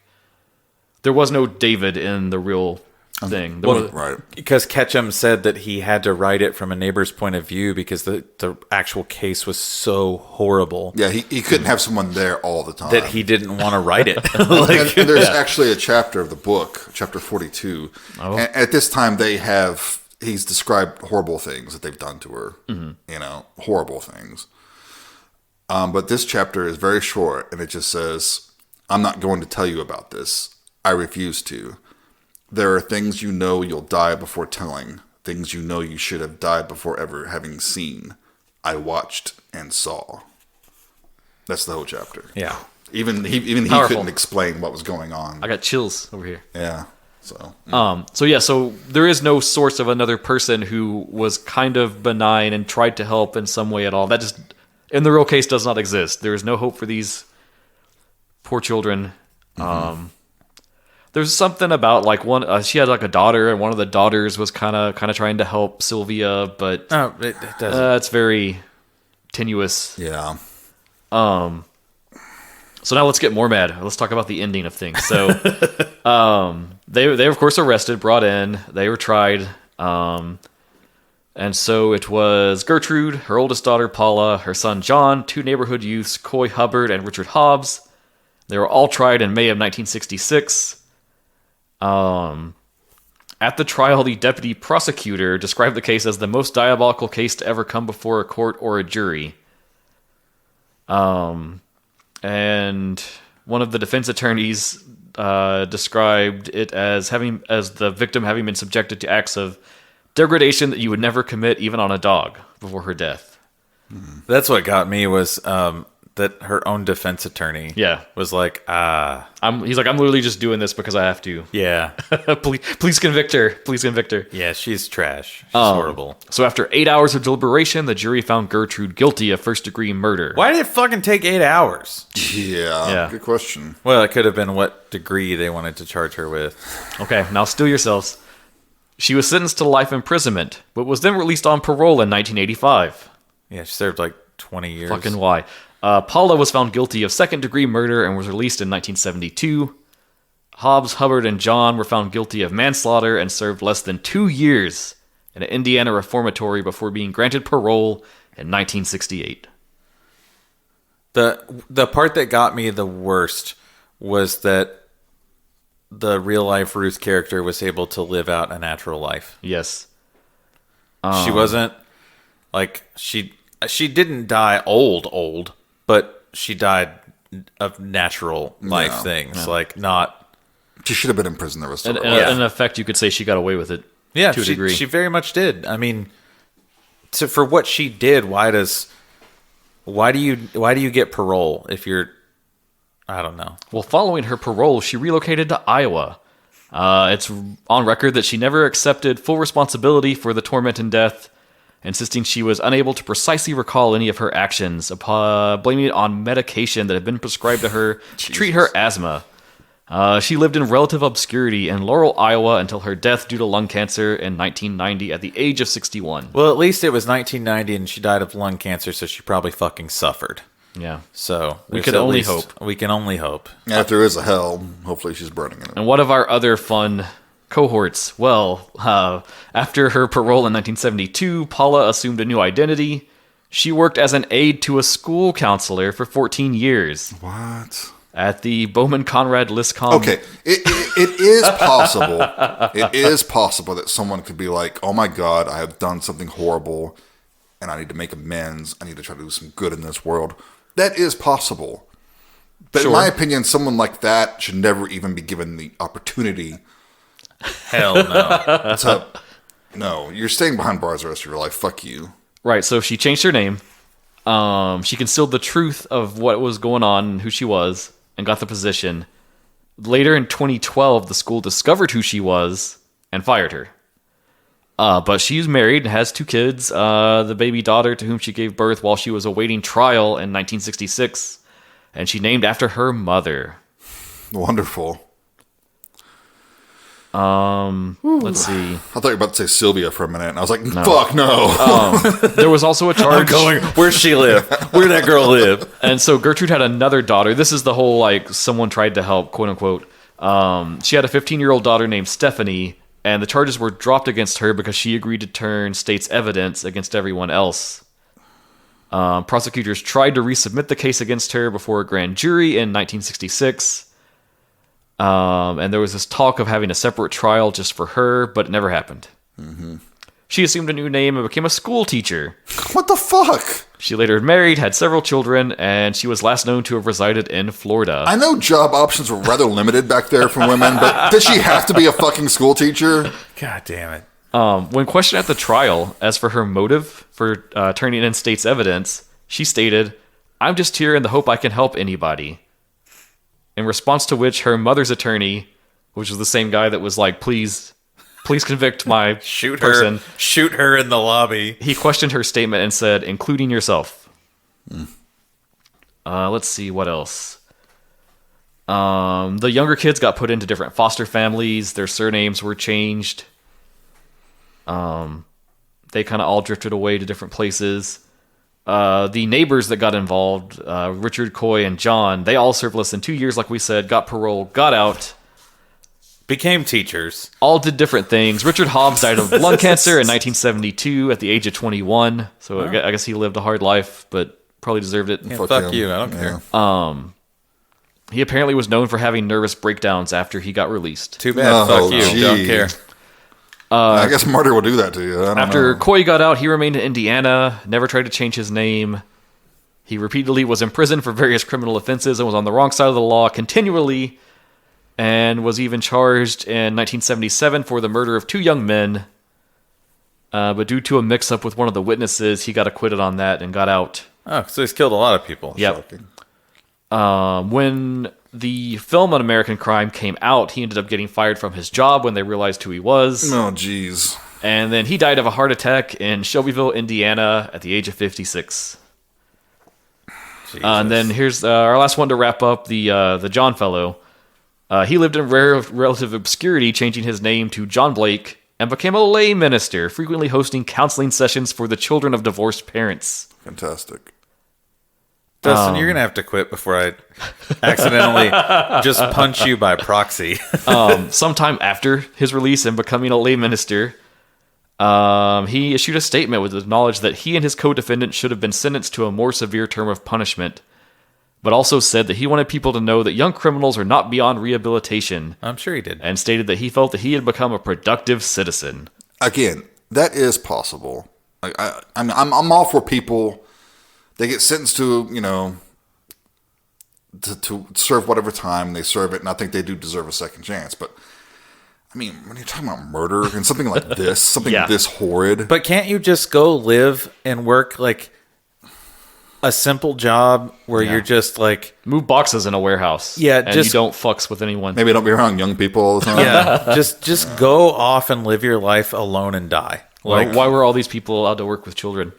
Speaker 1: there was no David in the real thing.
Speaker 3: Right.
Speaker 2: Because Ketchum said that he had to write it from a neighbor's point of view because the actual case was so horrible.
Speaker 3: Yeah, he couldn't have someone there all the time.
Speaker 2: That he didn't want to write it.
Speaker 3: And there's actually a chapter of the book, chapter 42.
Speaker 1: Oh.
Speaker 3: And at this time, he's described horrible things that they've done to her. Mm-hmm. Horrible things. But this chapter is very short, and it just says, "I'm not going to tell you about this. I refuse to. There are things you know you'll die before telling, things you know you should have died before ever having seen. I watched and saw." That's the whole chapter.
Speaker 2: Yeah.
Speaker 3: Even he
Speaker 1: Powerful.
Speaker 3: couldn't explain what was going on.
Speaker 1: I got chills over here.
Speaker 3: Yeah. So
Speaker 1: So there is no source of another person who was kind of benign and tried to help in some way at all. That just, in the real case, does not exist. There is no hope for these poor children. Mm-hmm. There's something about like she had like a daughter, and one of the daughters was kind of trying to help Sylvia, but
Speaker 2: it doesn't.
Speaker 1: it's very tenuous.
Speaker 3: yeah.
Speaker 1: So now let's get more mad. Let's talk about the ending of things. So, they were of course arrested, brought in. They were tried, and And so it was Gertrude, her oldest daughter Paula, her son John, 2 neighborhood youths, Coy Hubbard and Richard Hobbs. They were all tried in May of 1966. At the trial, the deputy prosecutor described the case as the most diabolical case to ever come before a court or a jury. And one of the defense attorneys described it as the victim having been subjected to acts of degradation that you would never commit even on a dog before her death.
Speaker 2: That's what got me was that her own defense attorney was like,
Speaker 1: he's like, I'm literally just doing this because I have to.
Speaker 2: Yeah.
Speaker 1: please convict her. Please convict her.
Speaker 2: Yeah, she's trash. She's horrible.
Speaker 1: So after 8 hours of deliberation, the jury found Gertrude guilty of first-degree murder.
Speaker 2: Why did it fucking take 8 hours?
Speaker 3: Yeah, good question.
Speaker 2: Well, it could have been what degree they wanted to charge her with.
Speaker 1: Okay, now still yourselves. She was sentenced to life imprisonment, but was then released on parole in 1985.
Speaker 2: Yeah, she served like 20 years.
Speaker 1: Fucking why? Paula was found guilty of second-degree murder and was released in 1972. Hobbs, Hubbard, and John were found guilty of manslaughter and served less than 2 years in an Indiana reformatory before being granted parole in 1968.
Speaker 2: The part that got me the worst was that the real-life Ruth character was able to live out a natural life.
Speaker 1: Yes.
Speaker 2: She wasn't, like, she didn't die old, but she died of natural life things, like not...
Speaker 3: She should have been in prison the rest of her
Speaker 1: life. In effect, you could say she got away with it to a degree.
Speaker 2: She very much did. I mean, for what she did, why do you get parole if you're... I don't know.
Speaker 1: Well, following her parole, she relocated to Iowa. It's on record that she never accepted full responsibility for the torment and death, insisting she was unable to precisely recall any of her actions, blaming it on medication that had been prescribed to her to treat her asthma. She lived in relative obscurity in Laurel, Iowa until her death due to lung cancer in 1990 at the age of 61.
Speaker 2: Well, at least it was 1990 and she died of lung cancer, so she probably fucking suffered.
Speaker 1: Yeah.
Speaker 2: So
Speaker 1: we can only hope.
Speaker 2: We can only hope.
Speaker 3: And if there is a hell, hopefully she's burning in it.
Speaker 1: And what of our other fun cohorts? Well, after her parole in 1972, Paula assumed a new identity. She worked as an aide to a school counselor for 14 years.
Speaker 3: What?
Speaker 1: At the Bowman Conrad Liscombe.
Speaker 3: Okay, it is possible. It is possible that someone could be like, oh my God, I have done something horrible and I need to make amends. I need to try to do some good in this world. That is possible. But in my opinion, someone like that should never even be given the opportunity.
Speaker 2: Hell no.
Speaker 3: No, you're staying behind bars the rest of your life. Fuck you.
Speaker 1: Right, so she changed her name. She concealed the truth of what was going on and who she was and got the position. Later in 2012, the school discovered who she was and fired her. But she's married and has 2 kids. The baby daughter to whom she gave birth while she was awaiting trial in 1966. And she named after her mother.
Speaker 3: Wonderful.
Speaker 1: Let's see.
Speaker 3: I thought you were about to say Sylvia for a minute, and I was like, fuck no.
Speaker 1: There was also a charge.
Speaker 2: Where'd she live? Where'd that girl live?
Speaker 1: And so Gertrude had another daughter. This is the whole, like, someone tried to help, quote unquote. She had a 15-year-old daughter named Stephanie, and the charges were dropped against her because she agreed to turn state's evidence against everyone else. Prosecutors tried to resubmit the case against her before a grand jury in 1966. And there was this talk of having a separate trial just for her, but it never happened. Mm-hmm. She assumed a new name and became a school teacher.
Speaker 3: What the fuck?
Speaker 1: She later married, had several children, and she was last known to have resided in Florida.
Speaker 3: I know job options were rather limited back there for women, but did she have to be a fucking school teacher?
Speaker 2: God damn it.
Speaker 1: When questioned at the trial as for her motive for turning in state's evidence, she stated, "I'm just here in the hope I can help anybody." In response to which her mother's attorney, which was the same guy that was like, please convict my person.
Speaker 2: Shoot her in the lobby.
Speaker 1: He questioned her statement and said, including yourself. Let's see, what else? The younger kids got put into different foster families. Their surnames were changed. They kind of all drifted away to different places. The neighbors that got involved, Richard, Coy, and John, they all served less than 2 years, like we said, got parole, got out,
Speaker 2: became teachers.
Speaker 1: All did different things. Richard Hobbs died of lung cancer in 1972 at the age of 21. So I guess he lived a hard life, but probably deserved it.
Speaker 2: Yeah, fuck you. I don't care.
Speaker 1: He apparently was known for having nervous breakdowns after he got released.
Speaker 2: Too bad. Fuck you.
Speaker 3: Gee.
Speaker 2: Don't care.
Speaker 3: I guess murder will do that to you. I don't
Speaker 1: After
Speaker 3: know.
Speaker 1: Coy got out, he remained in Indiana, never tried to change his name. He repeatedly was imprisoned for various criminal offenses and was on the wrong side of the law continually, and was even charged in 1977 for the murder of 2 young men. But due to a mix-up with one of the witnesses, he got acquitted on that and got out.
Speaker 2: Oh, so he's killed a lot of people.
Speaker 1: Yep. When the film On American Crime came out, he ended up getting fired from his job when they realized who he was.
Speaker 3: Oh, jeez.
Speaker 1: And then he died of a heart attack in Shelbyville, Indiana, at the age of 56. And then here's our last one to wrap up, the John fellow. He lived in relative obscurity, changing his name to John Blake, and became a lay minister, frequently hosting counseling sessions for the children of divorced parents.
Speaker 3: Fantastic.
Speaker 2: Dustin, you're going to have to quit before I accidentally just punch you by proxy.
Speaker 1: Sometime after his release and becoming a lay minister, he issued a statement with the knowledge that he and his co-defendant should have been sentenced to a more severe term of punishment, but also said that he wanted people to know that young criminals are not beyond rehabilitation.
Speaker 2: I'm sure he did.
Speaker 1: And stated that he felt that he had become a productive citizen.
Speaker 3: Again, that is possible. I'm all for people. They get sentenced to, to serve whatever time they serve it, and I think they do deserve a second chance. But I mean, when you're talking about murder and something like this, something this horrid.
Speaker 2: But can't you just go live and work like a simple job where you're just like
Speaker 1: move boxes in a warehouse?
Speaker 2: Yeah,
Speaker 1: and
Speaker 2: just
Speaker 1: you don't fucks with anyone.
Speaker 3: Maybe don't be around young people all the time.
Speaker 2: Yeah, just go off and live your life alone and die.
Speaker 1: Like, why were all these people allowed to work with children?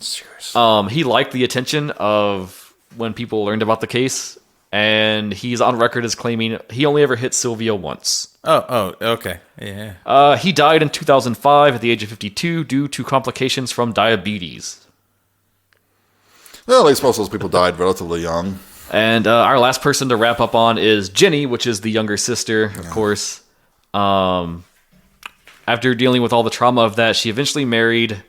Speaker 3: Seriously.
Speaker 1: He liked the attention of when people learned about the case, and he's on record as claiming he only ever hit Sylvia once.
Speaker 2: Oh, okay. Yeah.
Speaker 1: He died in 2005 at the age of 52 due to complications from diabetes.
Speaker 3: Well, at least most of those people died relatively young.
Speaker 1: And our last person to wrap up on is Jenny, which is the younger sister, of course. After dealing with all the trauma of that, she eventually married.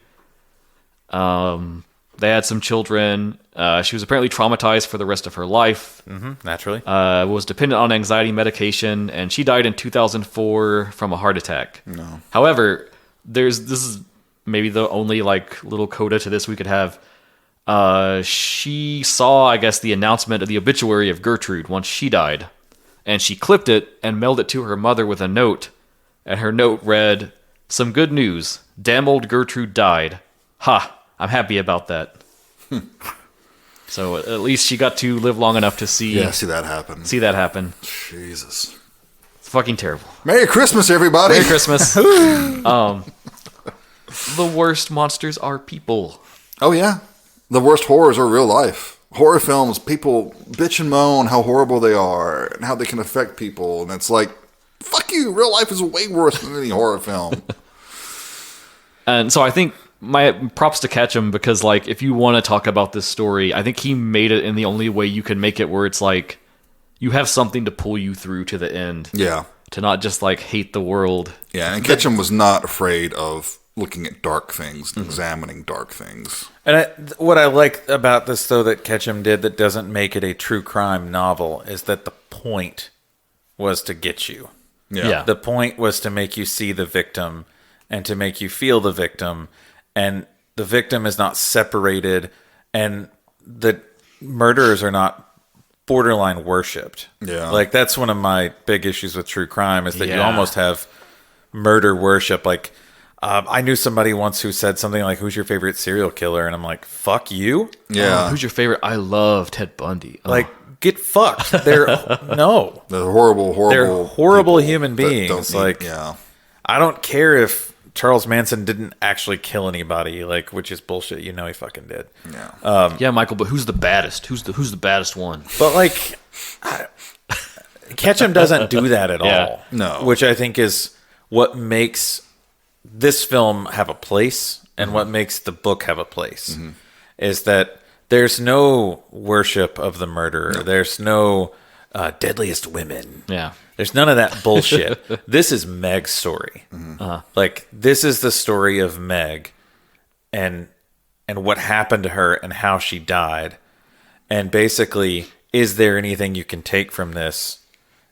Speaker 1: They had some children. She was apparently traumatized for the rest of her life.
Speaker 2: Naturally.
Speaker 1: Was dependent on anxiety medication, and she died in 2004 from a heart attack.
Speaker 3: No.
Speaker 1: However, this is maybe the only little coda to this we could have. She saw, I guess, the announcement of the obituary of Gertrude once she died, and she clipped it and mailed it to her mother with a note. And her note read, "Some good news. Damn old Gertrude died. Ha! I'm happy about that." So at least she got to live long enough to see
Speaker 3: that happen.
Speaker 1: See that happen.
Speaker 3: Jesus.
Speaker 1: It's fucking terrible.
Speaker 3: Merry Christmas, everybody.
Speaker 1: Merry Christmas. The worst monsters are people.
Speaker 3: Oh, yeah. The worst horrors are real life. Horror films, people bitch and moan how horrible they are and how they can affect people. And it's like, fuck you. Real life is way worse than any horror film.
Speaker 1: And so I think my props to Ketchum, because if you want to talk about this story, I think he made it in the only way you can make it, where it's like you have something to pull you through to the end.
Speaker 3: Yeah.
Speaker 1: To not just hate the world.
Speaker 3: Yeah, and Ketchum was not afraid of looking at dark things and examining dark things.
Speaker 2: And what I like about this, though, that Ketchum did that doesn't make it a true crime novel is that the point was to get you.
Speaker 1: Yeah.
Speaker 2: The point was to make you see the victim and to make you feel the victim. And the victim is not separated, and the murderers are not borderline worshipped.
Speaker 3: Yeah.
Speaker 2: That's one of my big issues with true crime is that you almost have murder worship. I knew somebody once who said something like, "Who's your favorite serial killer?" And I'm like, "Fuck you."
Speaker 3: Yeah.
Speaker 1: Who's your favorite? I love Ted Bundy. Oh.
Speaker 2: Get fucked. They're no.
Speaker 3: They're horrible.
Speaker 2: They're horrible
Speaker 3: people
Speaker 2: human
Speaker 3: that
Speaker 2: beings.
Speaker 3: don't need-
Speaker 2: I don't care if Charles Manson didn't actually kill anybody, which is bullshit. He fucking did.
Speaker 3: Yeah.
Speaker 1: Yeah, Michael, but who's the baddest? Who's the baddest one?
Speaker 2: But Ketchum doesn't do that at all.
Speaker 3: No.
Speaker 2: Which I think is what makes this film have a place and what makes the book have a place. Is that there's no worship of the murderer. There's no deadliest women.
Speaker 1: Yeah.
Speaker 2: There's none of that bullshit. This is Meg's story. Like, this is the story of Meg and what happened to her and how she died. And basically, is there anything you can take from this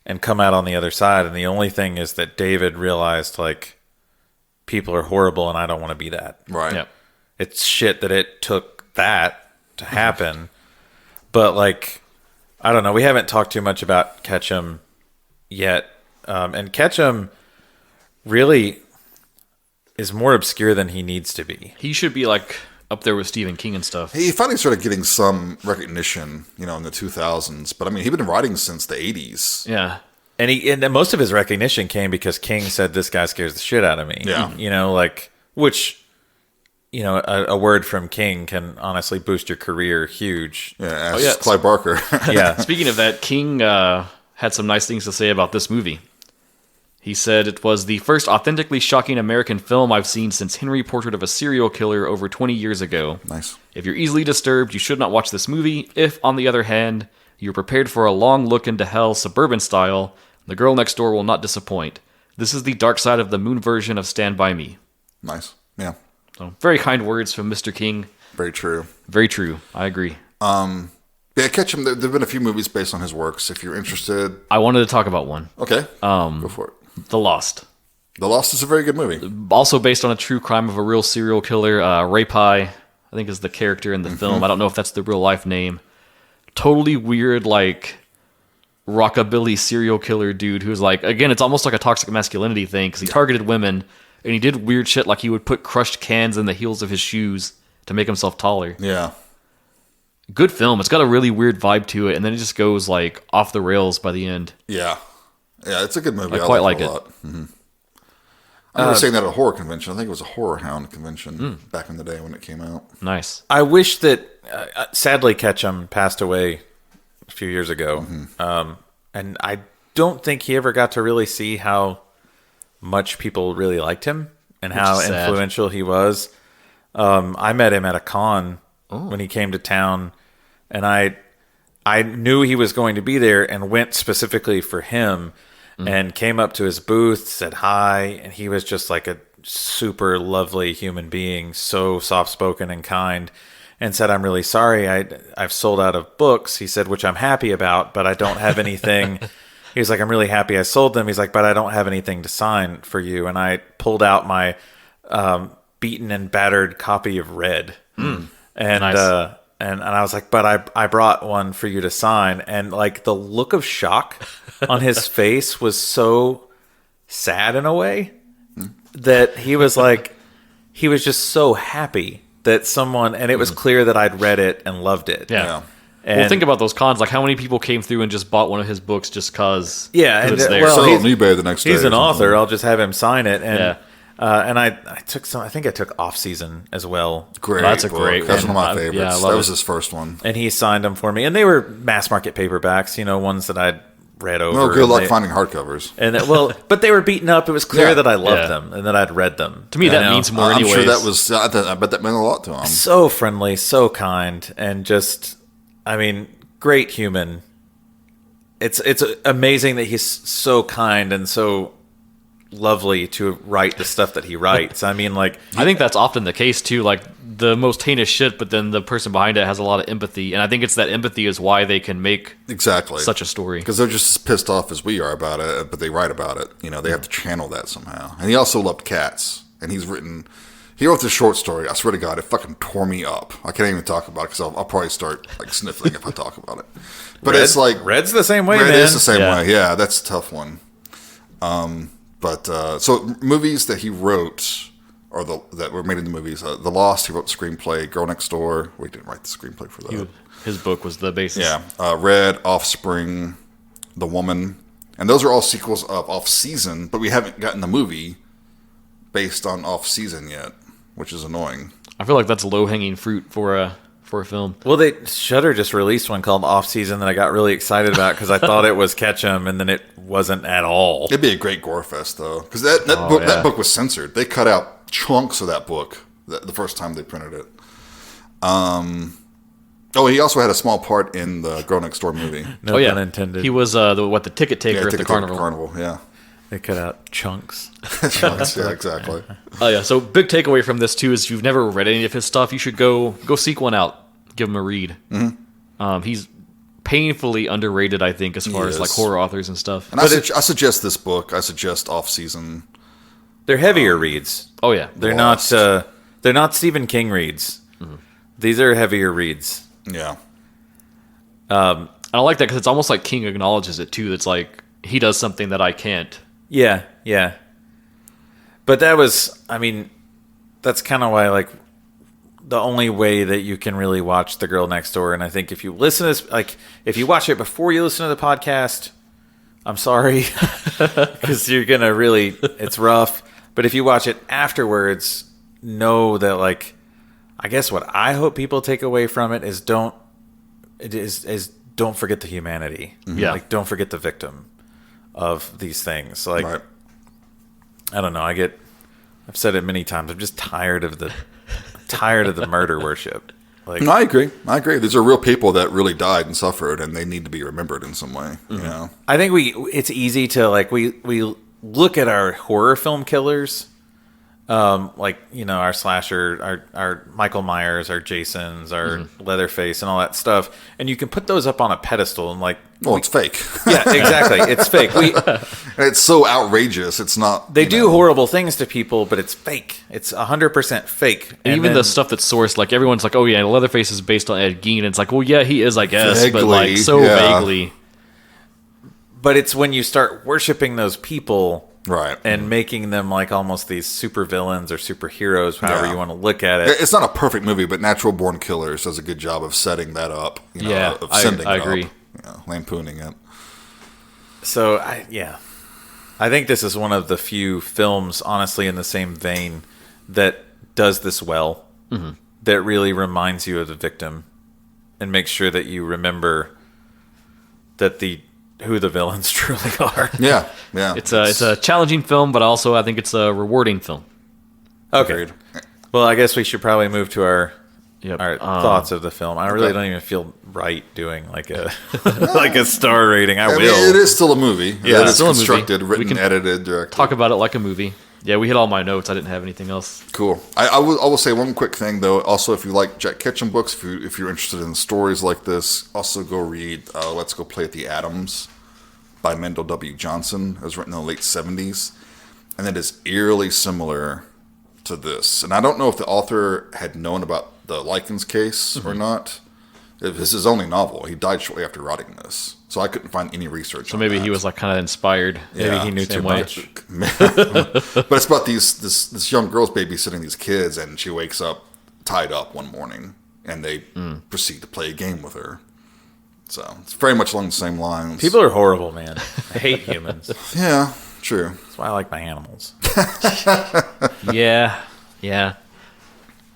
Speaker 2: and come out on the other side? And the only thing is that David realized, like, people are horrible and I don't want to be that.
Speaker 3: Right.
Speaker 1: Yep.
Speaker 2: It's shit that it took that to happen. But, like, I don't know. We haven't talked too much about Ketchum yet. And Ketchum really is more obscure than he needs to be.
Speaker 1: He should be like up there with Stephen King and stuff.
Speaker 3: He finally started getting some recognition, in the 2000s. But I mean, he'd been writing since the 80s.
Speaker 1: Yeah.
Speaker 2: And most of his recognition came because King said, "This guy scares the shit out of me."
Speaker 3: Yeah.
Speaker 2: Which, a word from King can honestly boost your career huge.
Speaker 3: Yeah, ask Clive Barker.
Speaker 2: Yeah.
Speaker 1: Speaking of that, King had some nice things to say about this movie. He said, "It was the first authentically shocking American film I've seen since Henry Portrait of a Serial Killer over 20 years ago.
Speaker 3: Nice.
Speaker 1: If you're easily disturbed, you should not watch this movie. If, on the other hand, you're prepared for a long look into hell suburban style, The Girl Next Door will not disappoint. This is the dark side of the moon version of Stand By Me."
Speaker 3: Nice. Yeah.
Speaker 1: So, very kind words from Mr. King.
Speaker 3: Very true.
Speaker 1: Very true. I agree.
Speaker 3: Yeah, Ketchum, there have been a few movies based on his works. If you're interested.
Speaker 1: I wanted to talk about one.
Speaker 3: Okay. Go for it.
Speaker 1: The Lost.
Speaker 3: The Lost is a very good movie.
Speaker 1: Also based on a true crime of a real serial killer. Ray Pye, I think, is the character in the film. I don't know if that's the real life name. Totally weird, like, rockabilly serial killer dude who's like, again, it's almost like a toxic masculinity thing because he targeted women and he did weird shit like he would put crushed cans in the heels of his shoes to make himself taller.
Speaker 3: Yeah.
Speaker 1: Good film. It's got a really weird vibe to it, and then it just goes like off the rails by the end.
Speaker 3: Yeah. Yeah, it's a good movie.
Speaker 1: I quite like
Speaker 3: it
Speaker 1: it.
Speaker 3: a lot. I remember saying that at a horror convention. I think it was a Horror Hound convention back in the day when it came out.
Speaker 1: Nice.
Speaker 2: I wish that, sadly, Ketchum passed away a few years ago. And I don't think he ever got to really see how much people really liked him and how influential he was. I met him at a con when he came to town, and I knew he was going to be there and went specifically for him and came up to his booth, said hi, and he was just like a super lovely human being, so soft-spoken and kind, and said, "I'm really sorry, I've sold out of books," he said, "which I'm happy about, but I don't have anything." He was like, "I'm really happy I sold them." He's like, "But I don't have anything to sign for you." And I pulled out my beaten and battered copy of Red. And
Speaker 1: Nice.
Speaker 2: and I was like, "But I brought one for you to sign." And like the look of shock on his face was so sad in a way that he was like, he was just so happy that someone, and it was clear that I'd read it and loved it.
Speaker 1: Yeah.
Speaker 2: And
Speaker 1: Well, think about those cons. Like, how many people came through and just bought one of his books just because?
Speaker 2: Yeah,
Speaker 1: it's
Speaker 2: and
Speaker 1: there.
Speaker 2: well,
Speaker 3: Saw it
Speaker 2: he's-
Speaker 3: on eBay the next day.
Speaker 2: he's
Speaker 3: or
Speaker 2: an
Speaker 3: something.
Speaker 2: author. I'll just have him sign it. And
Speaker 1: Yeah.
Speaker 2: and I took some. I think I took Off Season as well.
Speaker 3: Great.
Speaker 1: That's a
Speaker 3: book.
Speaker 1: great
Speaker 3: That's
Speaker 1: one.
Speaker 3: one of
Speaker 1: I-
Speaker 3: my favorites.
Speaker 1: yeah, I love
Speaker 3: That was
Speaker 1: it.
Speaker 3: his first one.
Speaker 2: And he signed them for me, and they were mass market paperbacks. Ones that I'd read over.
Speaker 3: Well, good
Speaker 2: and
Speaker 3: luck
Speaker 2: they-
Speaker 3: finding hardcovers.
Speaker 2: And but they were beaten up. It was clear
Speaker 3: Yeah.
Speaker 2: that I loved
Speaker 1: Yeah.
Speaker 2: them and that I'd read them.
Speaker 1: To me, that means more
Speaker 3: I'm
Speaker 1: anyways.
Speaker 3: sure that was. I bet that meant a lot to him.
Speaker 2: So friendly, so kind, and just, I mean, great human. It's amazing that he's so kind and so lovely to write the stuff that he writes. I mean, like,
Speaker 1: I think that's often the case too. Like the most heinous shit, but then the person behind it has a lot of empathy, and I think it's that empathy is why they can make
Speaker 3: Exactly.
Speaker 1: such a story.
Speaker 3: Because they're just as pissed off as we are about it, but they write about it. They have to channel that somehow. And he also loved cats. And he wrote this short story. I swear to God, it fucking tore me up. I can't even talk about it because I'll probably start like sniffling if I talk about it. But it's like
Speaker 2: Red's the same way,
Speaker 3: Red
Speaker 2: man.
Speaker 3: is the same
Speaker 1: Yeah.
Speaker 3: way. Yeah, that's a tough one. So movies that he wrote or that were made into movies. The Lost, he wrote the screenplay. Girl Next Door. We didn't write the screenplay for that.
Speaker 1: His book was the basis.
Speaker 3: Yeah, Red, Offspring, The Woman, and those are all sequels of Off Season, but we haven't gotten the movie based on Off Season yet, which is annoying.
Speaker 1: I feel like that's low hanging fruit for a film.
Speaker 2: Well, Shudder just released one called Off Season that I got really excited about because I thought it was Ketchum, and then it wasn't at all.
Speaker 3: It'd be a great gore fest though, because that book was censored. They cut out chunks of that book the first time they printed it. Oh, he also had a small part in the Girl Next Door movie.
Speaker 2: No pun intended.
Speaker 1: He was the ticket taker at the carnival.
Speaker 3: Yeah.
Speaker 2: They cut out chunks.
Speaker 3: Chunks, yeah, exactly.
Speaker 1: Oh yeah. So big takeaway from this too is if you've never read any of his stuff, you should go seek one out. Give him a read. Mm-hmm. He's painfully underrated, I think, as far as like horror authors and stuff.
Speaker 3: And I suggest this book. I suggest Off Season.
Speaker 2: They're heavier reads.
Speaker 1: Oh yeah,
Speaker 2: They're not Stephen King reads. Mm-hmm. These are heavier reads.
Speaker 3: Yeah.
Speaker 1: I like that because it's almost like King acknowledges it too. It's like he does something that I can't.
Speaker 2: Yeah. But that's kind of why, like, the only way that you can really watch The Girl Next Door, and I think if you listen to this, like, if you watch it before you listen to the podcast, I'm sorry, because you're going to really, it's rough. But if you watch it afterwards, know that, like, I guess what I hope people take away from it is don't forget the humanity.
Speaker 1: Mm-hmm. Yeah.
Speaker 2: Like, don't forget the victim of these things. Like,
Speaker 3: right.
Speaker 2: I don't know. I've said it many times. I'm just tired of the murder worship. Like,
Speaker 3: No, I agree. These are real people that really died and suffered, and they need to be remembered in some way.
Speaker 2: Mm-hmm.
Speaker 3: You know,
Speaker 2: I think it's easy to, like, we look at our horror film killers, like, you know, our slasher, our Michael Myers, our Jasons, our Leatherface, and all that stuff, and you can put those up on a pedestal and, like,
Speaker 3: well, it's fake.
Speaker 2: yeah, exactly, it's fake.
Speaker 3: It's so outrageous. It's not.
Speaker 2: They do horrible things to people, but it's fake. It's 100% fake.
Speaker 1: And even the stuff that's sourced, like everyone's like, oh yeah, Leatherface is based on Ed Gein. And it's like, well, yeah, he is, I guess, but like so vaguely.
Speaker 2: But it's when you start worshiping those people,
Speaker 3: right,
Speaker 2: and making them like almost these super villains or superheroes, however you want to look at it.
Speaker 3: It's not a perfect movie, but Natural Born Killers does a good job of setting that up. You know,
Speaker 1: Yeah,
Speaker 3: of sending
Speaker 1: I
Speaker 3: it
Speaker 1: agree.
Speaker 3: up, lampooning it.
Speaker 2: So I think this is one of the few films, honestly, in the same vein that does this well. Mm-hmm. That really reminds you of the victim and makes sure that you remember that who the villains truly are.
Speaker 3: Yeah.
Speaker 1: It's a challenging film, but also I think it's a rewarding film.
Speaker 2: Okay.
Speaker 3: Agreed.
Speaker 2: Well, I guess we should probably move to our
Speaker 1: Yep.
Speaker 2: thoughts of the film. I really don't even feel right doing like a like a star rating. I will.
Speaker 3: mean, it is still a movie.
Speaker 1: Yeah,
Speaker 3: it's
Speaker 1: still a movie.
Speaker 3: constructed,
Speaker 1: We
Speaker 3: written,
Speaker 1: can
Speaker 3: edited, directed.
Speaker 1: Talk about it like a movie. Yeah, we hit all my notes. I didn't have anything else.
Speaker 3: Cool. I will say one quick thing though. Also, if you like Jack Ketchum books, if you're interested in stories like this, also go read "Let's Go Play at the Atoms" by Mendel W. Johnson. It was written in the late '70s, and it is eerily similar to this. And I don't know if the author had known about the Likens case or not. It was his only novel. He died shortly after writing this, so I couldn't find any research.
Speaker 1: So maybe he was like kind of inspired.
Speaker 2: Maybe he knew too much.
Speaker 3: But it's about this young girl's babysitting these kids, and she wakes up tied up one morning, and they proceed to play a game with her. So it's very much along the same lines.
Speaker 2: People are horrible, man. I hate humans. That's
Speaker 3: Yeah, true.
Speaker 2: why I like my animals.
Speaker 1: Yeah.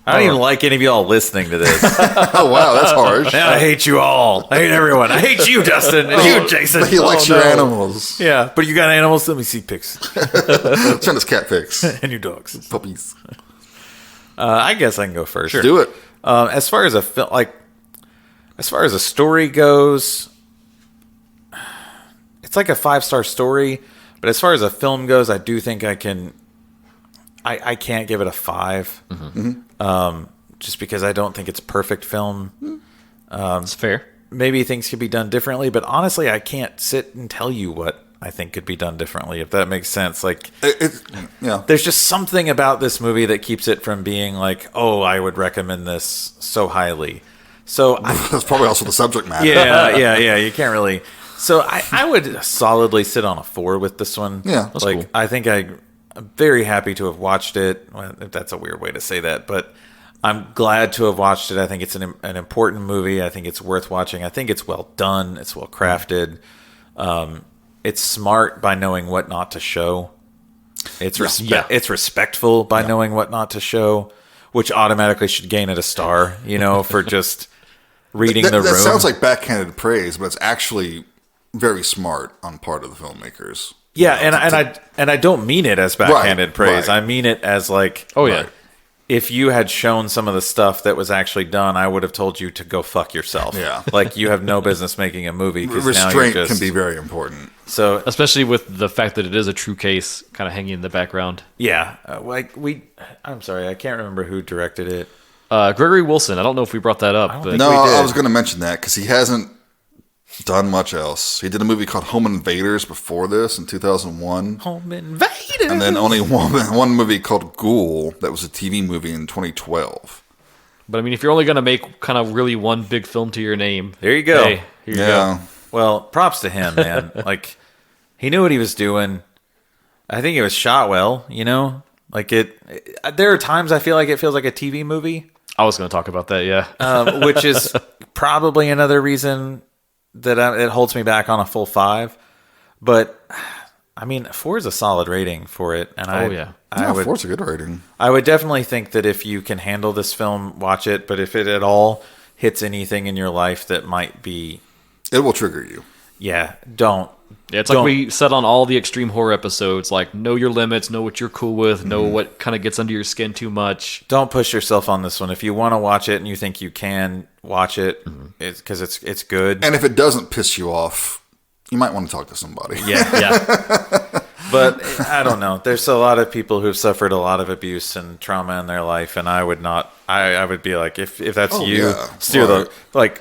Speaker 2: I don't even like any of y'all listening to this.
Speaker 3: Oh wow, that's harsh.
Speaker 2: I hate you all. I hate everyone. I hate you, Dustin, and you, Jason.
Speaker 3: But he likes
Speaker 2: Oh,
Speaker 3: your
Speaker 2: no.
Speaker 3: animals.
Speaker 2: Yeah, but you got animals? Let me see pics.
Speaker 3: Send us cat pics,
Speaker 2: And your dogs.
Speaker 3: puppies.
Speaker 2: I guess I can go first.
Speaker 3: Do it.
Speaker 2: As far as a story goes, it's like a 5-star story. But as far as a film goes, I do think I can. I can't give it a 5, just because I don't think it's a perfect film.
Speaker 1: That's fair.
Speaker 2: Maybe things could be done differently, but honestly, I can't sit and tell you what I think could be done differently, if that makes sense. Like,
Speaker 3: Yeah.
Speaker 2: there's just something about this movie that keeps it from being like, oh, I would recommend this so highly. So
Speaker 3: That's probably also the subject matter.
Speaker 2: yeah. You can't really. So I would solidly sit on a 4 with this one.
Speaker 3: Yeah, that's
Speaker 2: like
Speaker 1: cool.
Speaker 2: I think I'm very happy to have watched it. Well, that's a weird way to say that, but I'm glad to have watched it. I think it's an important movie. I think it's worth watching. I think it's well done. It's well crafted. It's smart by knowing what not to show. It's It's respectful by knowing what not to show, which automatically should gain it a star. For just reading the room.
Speaker 3: That sounds like backhanded praise, but it's actually very smart on part of the filmmakers.
Speaker 2: Yeah, and I don't mean it as backhanded praise.
Speaker 3: right.
Speaker 2: I mean it as like,
Speaker 1: Oh yeah.
Speaker 2: if you had shown some of the stuff that was actually done, I would have told you to go fuck yourself.
Speaker 3: Yeah.
Speaker 2: Like, you have no business making a movie. 'Cause
Speaker 3: Restraint
Speaker 2: now
Speaker 3: can be very important.
Speaker 2: So,
Speaker 1: Especially with the fact that it is a true case kind of hanging in the background.
Speaker 2: yeah. I'm sorry, I can't remember who directed it.
Speaker 1: Gregory Wilson. I don't know if we brought that up, but
Speaker 3: No,
Speaker 2: we did.
Speaker 3: I was going to mention that because he hasn't done much else. He did a movie called Home Invaders before this in 2001.
Speaker 2: Home Invaders!
Speaker 3: And then only one movie called Ghoul that was a TV movie in 2012.
Speaker 1: But I mean, if you're only going to make kind of really one big film to your name,
Speaker 2: There you go.
Speaker 1: Hey, here you
Speaker 3: Yeah.
Speaker 1: go.
Speaker 2: Well, props to him, man. Like, he knew what he was doing. I think it was shot well, you know? Like, there are times I feel like it feels like a TV movie,
Speaker 1: I was going to talk about that, yeah.
Speaker 2: which is probably another reason that it holds me back on a full 5. But, I mean, 4 is a solid rating for it. And
Speaker 1: yeah.
Speaker 3: Yeah, 4's a good rating.
Speaker 2: I would definitely think that if you can handle this film, watch it. But if it at all hits anything in your life that might be...
Speaker 3: It will trigger you.
Speaker 2: Yeah, don't.
Speaker 1: Yeah, it's like we said on all the extreme horror episodes, like, know your limits, know what you're cool with, know what kind of gets under your skin too much.
Speaker 2: Don't push yourself on this one. If you want to watch it and you think you can watch it, it's because it's good.
Speaker 3: And if it doesn't piss you off, you might want to talk to somebody.
Speaker 2: Yeah,
Speaker 1: Yeah.
Speaker 2: but I don't know. There's a lot of people who've suffered a lot of abuse and trauma in their life, and I would not. I would be like, if that's
Speaker 3: Oh,
Speaker 2: you,
Speaker 3: yeah.
Speaker 2: steer
Speaker 3: Right.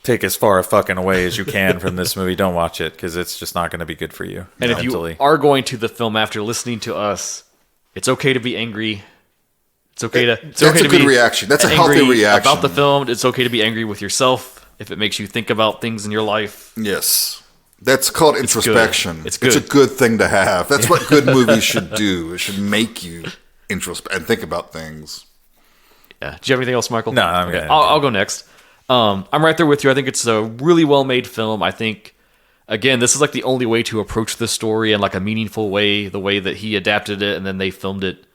Speaker 2: take as far a fucking away as you can from this movie. Don't watch it because it's just not going to be good for you.
Speaker 1: And if
Speaker 2: mentally.
Speaker 1: you are going to the film after listening to us, it's okay to be angry. It's okay to. It's
Speaker 3: That's
Speaker 1: okay
Speaker 3: a
Speaker 1: to
Speaker 3: good
Speaker 1: be
Speaker 3: reaction. That's a
Speaker 1: angry
Speaker 3: healthy reaction.
Speaker 1: about the film. It's okay to be angry with yourself if it makes you think about things in your life.
Speaker 3: Yes. That's called introspection.
Speaker 1: It's good.
Speaker 3: It's a good thing to have. That's what good movies should do. It should make you introspect and think about things.
Speaker 1: Yeah. Do you have anything else, Michael?
Speaker 2: No, I'm good.
Speaker 1: I'll go next. I'm right there with you. I think it's a really well made film. I think, again, this is like the only way to approach this story in like a meaningful way, the way that he adapted it and then they filmed it.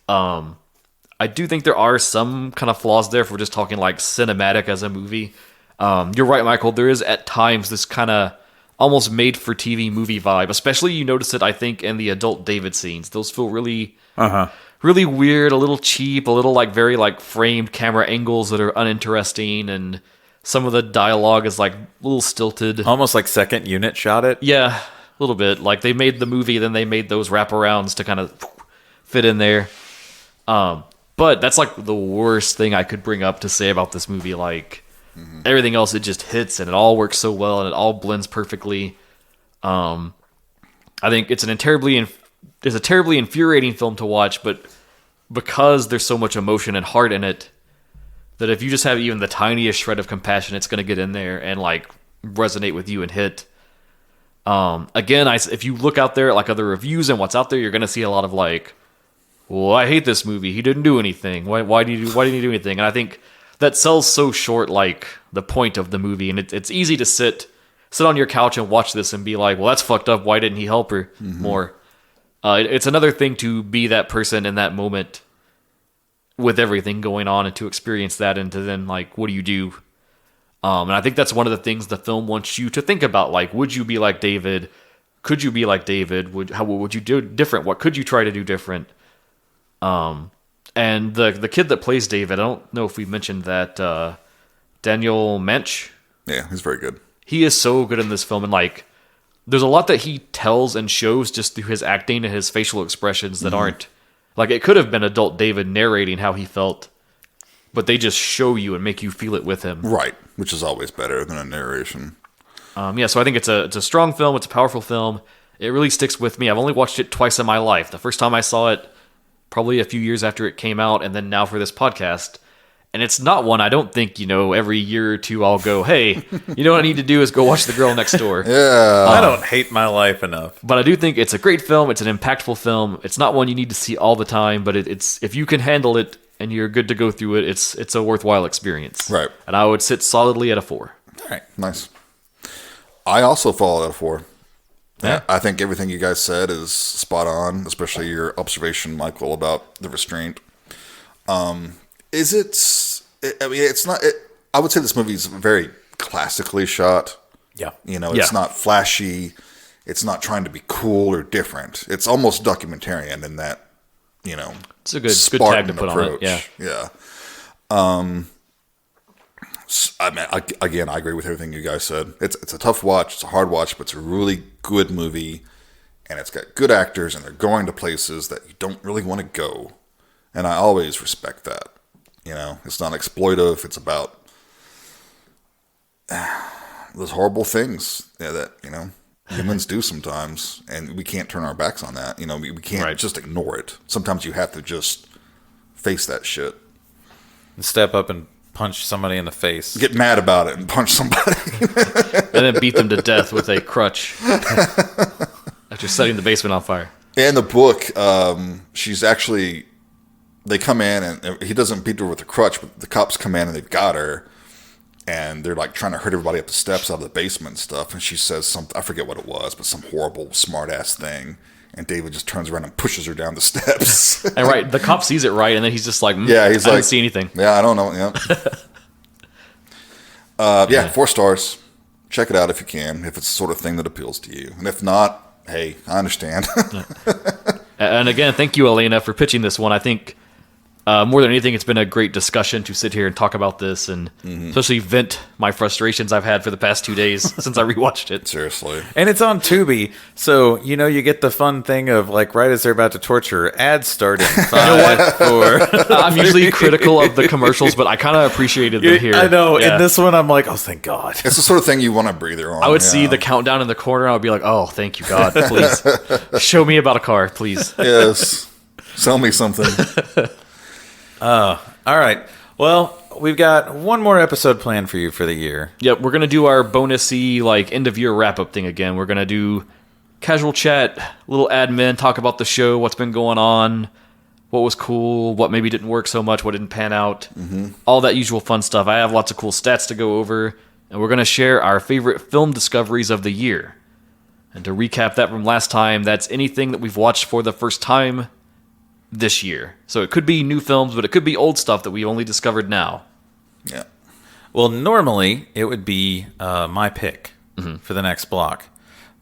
Speaker 1: I do think there are some kind of flaws there if we're just talking like cinematic as a movie. You're right, Michael. There is at times this kind of almost made for TV movie vibe, especially you notice it, I think, in the adult David scenes. Those feel really, really weird, a little cheap, a little like very like framed camera angles that are uninteresting, and some of the dialogue is like a little stilted.
Speaker 2: Almost like second unit shot it.
Speaker 1: Yeah, a little bit. Like they made the movie, then they made those wraparounds to kind of fit in there. But that's like the worst thing I could bring up to say about this movie. Like everything else, it just hits and it all works so well and it all blends perfectly. I think it's a terribly infuriating film to watch, but because there's so much emotion and heart in it, that if you just have even the tiniest shred of compassion, it's going to get in there and like resonate with you and hit. Again, if you look out there at like other reviews and what's out there, you're going to see a lot of like, well, I hate this movie. He didn't do anything. Why didn't he do anything? And I think that sells so short like the point of the movie, and it's easy to sit on your couch and watch this and be like, well, that's fucked up. Why didn't he help her more? It's another thing to be that person in that moment with everything going on and to experience that and to then like, what do you do? And I think that's one of the things the film wants you to think about. Like, would you be like David? Could you be like David? What would you do different? What could you try to do different? And the kid that plays David, I don't know if we mentioned that, Daniel Mensch.
Speaker 3: Yeah, he's very good.
Speaker 1: He is so good in this film, and like, there's a lot that he tells and shows just through his acting and his facial expressions that aren't like, it could have been adult David narrating how he felt, but they just show you and make you feel it with him.
Speaker 3: Right, which is always better than a narration.
Speaker 1: Yeah, so I think it's a strong film. It's a powerful film. It really sticks with me. I've only watched it twice in my life. The first time I saw it, probably a few years after it came out, and then now for this podcast. And it's not one I don't think, every year or two I'll go, hey, what I need to do is go watch The Girl Next Door.
Speaker 3: Yeah.
Speaker 2: I don't hate my life enough.
Speaker 1: But I do think it's a great film. It's an impactful film. It's not one you need to see all the time, but it's if you can handle it and you're good to go through it, it's a worthwhile experience.
Speaker 3: Right.
Speaker 1: And I would sit solidly at a 4.
Speaker 2: All right.
Speaker 3: Nice. I also fall at a 4.
Speaker 1: Yeah.
Speaker 3: I think everything you guys said is spot on, especially your observation, Michael, about the restraint. It's not. I would say this movie is very classically shot.
Speaker 2: Yeah.
Speaker 3: It's not flashy. It's not trying to be cool or different. It's almost documentarian in that,
Speaker 1: It's a good
Speaker 3: Spartan
Speaker 1: tag to put
Speaker 3: approach.
Speaker 1: on it.
Speaker 3: Yeah. I mean, again, I agree with everything you guys said. It's a tough watch. It's a hard watch, but it's a really good movie, and it's got good actors, and they're going to places that you don't really want to go, and I always respect that. You know, it's not exploitive. It's about those horrible things that humans do sometimes, and we can't turn our backs on that. You know, we can't just ignore it. Sometimes you have to just face that shit.
Speaker 2: And step up and punch somebody in the face.
Speaker 3: Get mad about it and punch somebody.
Speaker 1: And then beat them to death with a crutch after setting the basement on fire.
Speaker 3: In the book, she's actually... They come in, and he doesn't beat her with a crutch, but the cops come in, and they've got her, and they're like trying to hurt everybody up the steps out of the basement and stuff, and she says something, I forget what it was, but some horrible smart-ass thing, and David just turns around and pushes her down the steps.
Speaker 1: And the cop sees it and then he's just like,
Speaker 3: yeah, he's
Speaker 1: I
Speaker 3: like,
Speaker 1: didn't see anything.
Speaker 3: Yeah, I don't know. Yeah. 4 stars. Check it out if you can, if it's the sort of thing that appeals to you. And if not, hey, I understand.
Speaker 1: And again, thank you, Elena, for pitching this one. I think more than anything, it's been a great discussion to sit here and talk about this, and especially vent my frustrations I've had for the past 2 days since I rewatched it.
Speaker 3: Seriously.
Speaker 2: And it's on Tubi, so you get the fun thing of like right as they're about to torture, ads start in 5, 4.
Speaker 1: I'm usually critical of the commercials, but I kind of appreciated them here.
Speaker 2: I know.
Speaker 1: Yeah.
Speaker 2: In this one, I'm like, oh, thank God.
Speaker 3: It's the sort of thing you want to breather on.
Speaker 1: I would see the countdown in the corner. I would be like, oh, thank you, God. Please. Show me about a car, please.
Speaker 3: Yes. Sell me something.
Speaker 2: All right. Well, we've got one more episode planned for you for the year.
Speaker 1: Yep, we're going to do our bonusy, end-of-year wrap-up thing again. We're going to do casual chat, little admin, talk about the show, what's been going on, what was cool, what maybe didn't work so much, what didn't pan out, all that usual fun stuff. I have lots of cool stats to go over, and we're going to share our favorite film discoveries of the year. And to recap that from last time, that's anything that we've watched for the first time this year. So it could be new films, but it could be old stuff that we only discovered now.
Speaker 3: Yeah.
Speaker 2: Well, normally it would be my pick for the next block,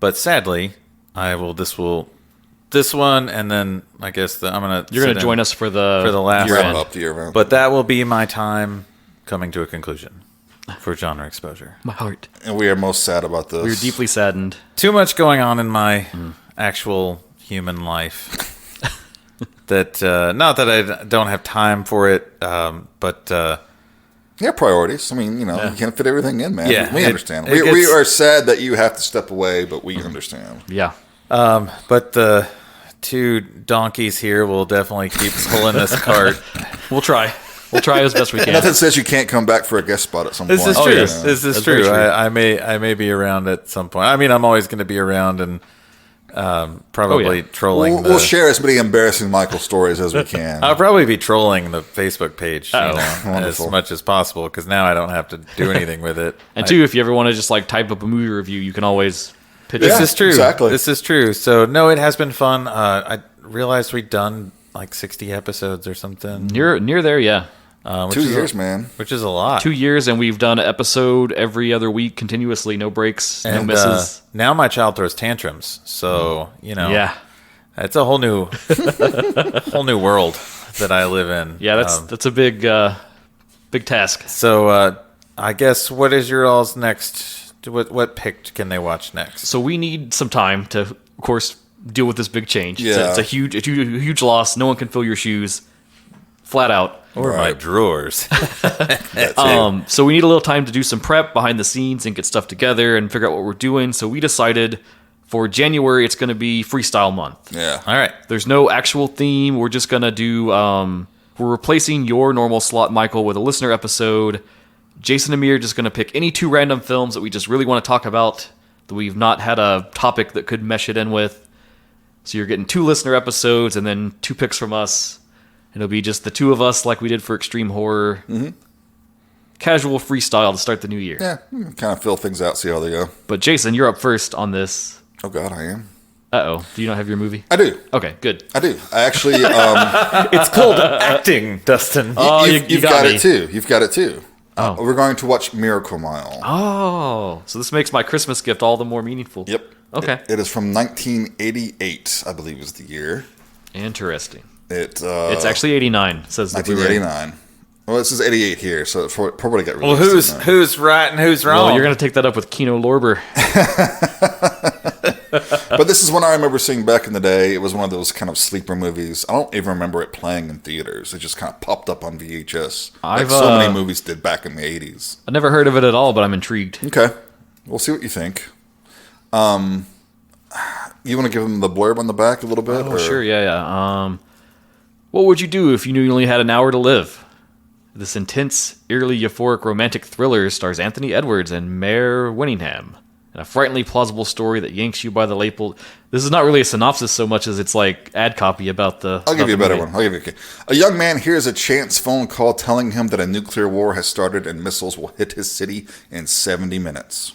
Speaker 2: but sadly, this one, and then I guess you're
Speaker 1: gonna join us for the
Speaker 2: last
Speaker 1: year
Speaker 3: Wrap
Speaker 1: end.
Speaker 3: up the year.
Speaker 2: But that will be my time coming to a conclusion for genre exposure.
Speaker 1: My heart.
Speaker 3: And we are most sad about this.
Speaker 1: We're deeply saddened.
Speaker 2: Too much going on in my actual human life. That not that I don't have time for it, but
Speaker 3: Yeah, priorities. I mean, you can't fit everything in, man.
Speaker 2: Yeah,
Speaker 3: we understand.
Speaker 2: it
Speaker 3: We
Speaker 2: gets-
Speaker 3: are sad that you have to step away, but we understand.
Speaker 1: Yeah.
Speaker 2: but the 2 donkeys here will definitely keep pulling this cart.
Speaker 1: We'll try. We'll try as best we can.
Speaker 3: Nothing says you can't come back for a guest spot at some
Speaker 2: This
Speaker 3: point.
Speaker 2: is true.
Speaker 1: yes.
Speaker 2: This is
Speaker 1: That's very
Speaker 2: true.
Speaker 1: true.
Speaker 2: I may be around at some point. I mean, I'm always going to be around and probably trolling.
Speaker 3: We'll share as many embarrassing Michael stories as we can.
Speaker 2: I'll probably be trolling the Facebook page as
Speaker 3: Wonderful.
Speaker 2: much as possible because now I don't have to do anything with it.
Speaker 1: And 2, if you ever want to just type up a movie review, you can always pitch
Speaker 2: This
Speaker 1: it.
Speaker 2: is true.
Speaker 3: exactly.
Speaker 2: This is true. So no, it has been fun. I realized we'd done 60 episodes or something.
Speaker 1: Near there, yeah.
Speaker 2: 2
Speaker 3: 2 years, man.
Speaker 2: which is a lot.
Speaker 1: 2 years, and we've done an episode every other week continuously, no breaks, no
Speaker 2: And
Speaker 1: misses.
Speaker 2: now my child throws tantrums, so
Speaker 1: Yeah.
Speaker 2: it's a whole new world that I live in.
Speaker 1: Yeah, that's a big task.
Speaker 2: So I guess what is your all's next? What pick can they watch next?
Speaker 1: So we need some time to, of course, deal with this big change.
Speaker 3: Yeah.
Speaker 1: It's a huge loss. No one can fill your shoes, flat out.
Speaker 2: Or my
Speaker 3: Right.
Speaker 2: drawers.
Speaker 1: So we need a little time to do some prep behind the scenes and get stuff together and figure out what we're doing. So we decided for January it's going to be freestyle month.
Speaker 3: Yeah.
Speaker 2: All right.
Speaker 1: There's no actual theme. We're just going to do, we're replacing your normal slot, Michael, with a listener episode. Jason and me are just going to pick any 2 random films that we just really want to talk about that we've not had a topic that could mesh it in with. So you're getting 2 listener episodes and then 2 picks from us. It'll be just the 2 of us like we did for Extreme Horror. Casual freestyle to start the new year.
Speaker 3: Yeah. Kind of fill things out, see how they go.
Speaker 1: But Jason, you're up first on this.
Speaker 3: Oh, God, I am.
Speaker 1: Uh-oh. Do you not have your movie?
Speaker 3: I do.
Speaker 1: Okay, good.
Speaker 3: I do. I actually...
Speaker 2: It's called acting, Dustin.
Speaker 1: Oh,
Speaker 3: you've
Speaker 1: you got
Speaker 3: got
Speaker 1: me.
Speaker 3: it, too. You've got it, too.
Speaker 1: Oh.
Speaker 3: We're going to watch Miracle Mile.
Speaker 1: Oh, so this makes my Christmas gift all the more meaningful.
Speaker 3: Yep.
Speaker 1: Okay.
Speaker 3: It is from 1988, I believe is the year.
Speaker 1: Interesting. It's actually 89. Says the Blu-ray.
Speaker 3: 1989. Well, this is 88 here, so it probably got released.
Speaker 2: Well, who's right and who's wrong?
Speaker 1: Well, you're going to take that up with Kino Lorber.
Speaker 3: But this is one I remember seeing back in the day. It was one of those kind of sleeper movies. I don't even remember it playing in theaters. It just kind of popped up on VHS. Like so many movies did back in the 80s.
Speaker 1: I never heard of it at all, but I'm intrigued.
Speaker 3: Okay. We'll see what you think. You want to give them the blurb on the back a little bit?
Speaker 1: Oh, sure, yeah. What would you do if you knew you only had an hour to live? This intense, eerily euphoric romantic thriller stars Anthony Edwards and Mare Winningham in a frighteningly plausible story that yanks you by the lapel. This is not really a synopsis so much as it's like ad copy about the...
Speaker 3: I'll give you a better one. A young man hears a chance phone call telling him that a nuclear war has started and missiles will hit his city in 70 minutes.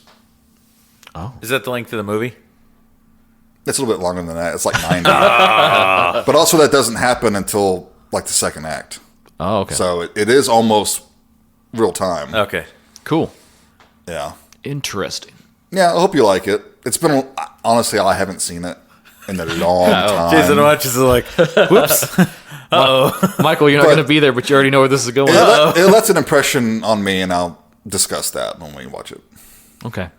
Speaker 1: Oh.
Speaker 2: Is that the length of the movie?
Speaker 3: It's a little bit longer than that. It's like 90. But also that doesn't happen until like the second act.
Speaker 1: Oh, okay.
Speaker 3: So it is almost real time.
Speaker 2: Okay.
Speaker 1: Cool.
Speaker 3: Yeah.
Speaker 1: Interesting.
Speaker 3: Yeah, I hope you like it. It's been, honestly, I haven't seen it in a long time.
Speaker 2: Jason watches it like, whoops. Uh-oh.
Speaker 1: Michael, you're not going to be there, but you already know where this is going.
Speaker 3: It lets an impression on me, and I'll discuss that when we watch it.
Speaker 1: Okay.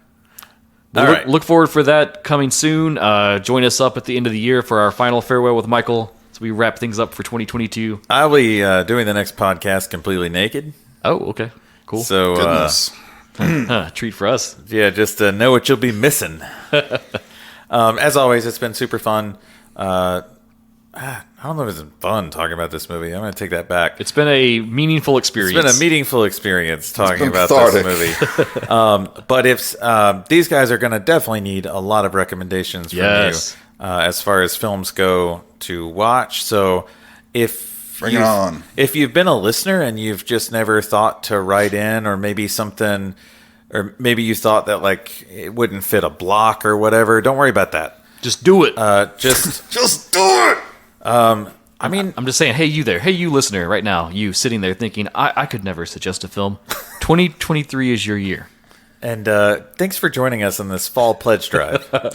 Speaker 2: All right.
Speaker 1: Look forward for that coming soon. Join us up at the end of the year for our final farewell with Michael. We wrap things up for 2022.
Speaker 2: I'll be doing the next podcast completely naked.
Speaker 1: Oh, okay. Cool.
Speaker 2: So,
Speaker 3: Goodness.
Speaker 1: Treat for us.
Speaker 2: Yeah, just know what you'll be missing. As always, it's been super fun. I don't know if it's fun talking about this movie. I'm going to take that back.
Speaker 1: It's been a meaningful experience.
Speaker 2: It's been a meaningful experience talking about
Speaker 3: cathartic.
Speaker 2: this movie. But if these guys are going to definitely need a lot of recommendations from you as far as films go to watch. So if you've been a listener and you've just never thought to write in, or maybe something, or maybe you thought that like it wouldn't fit a block or whatever, don't worry about that.
Speaker 1: Just do it.
Speaker 3: Just do it.
Speaker 1: I mean, I'm just saying, hey, you there. Hey, you listener right now, you sitting there thinking, I could never suggest a film. 2023 is your year.
Speaker 2: And thanks for joining us on this fall pledge drive. But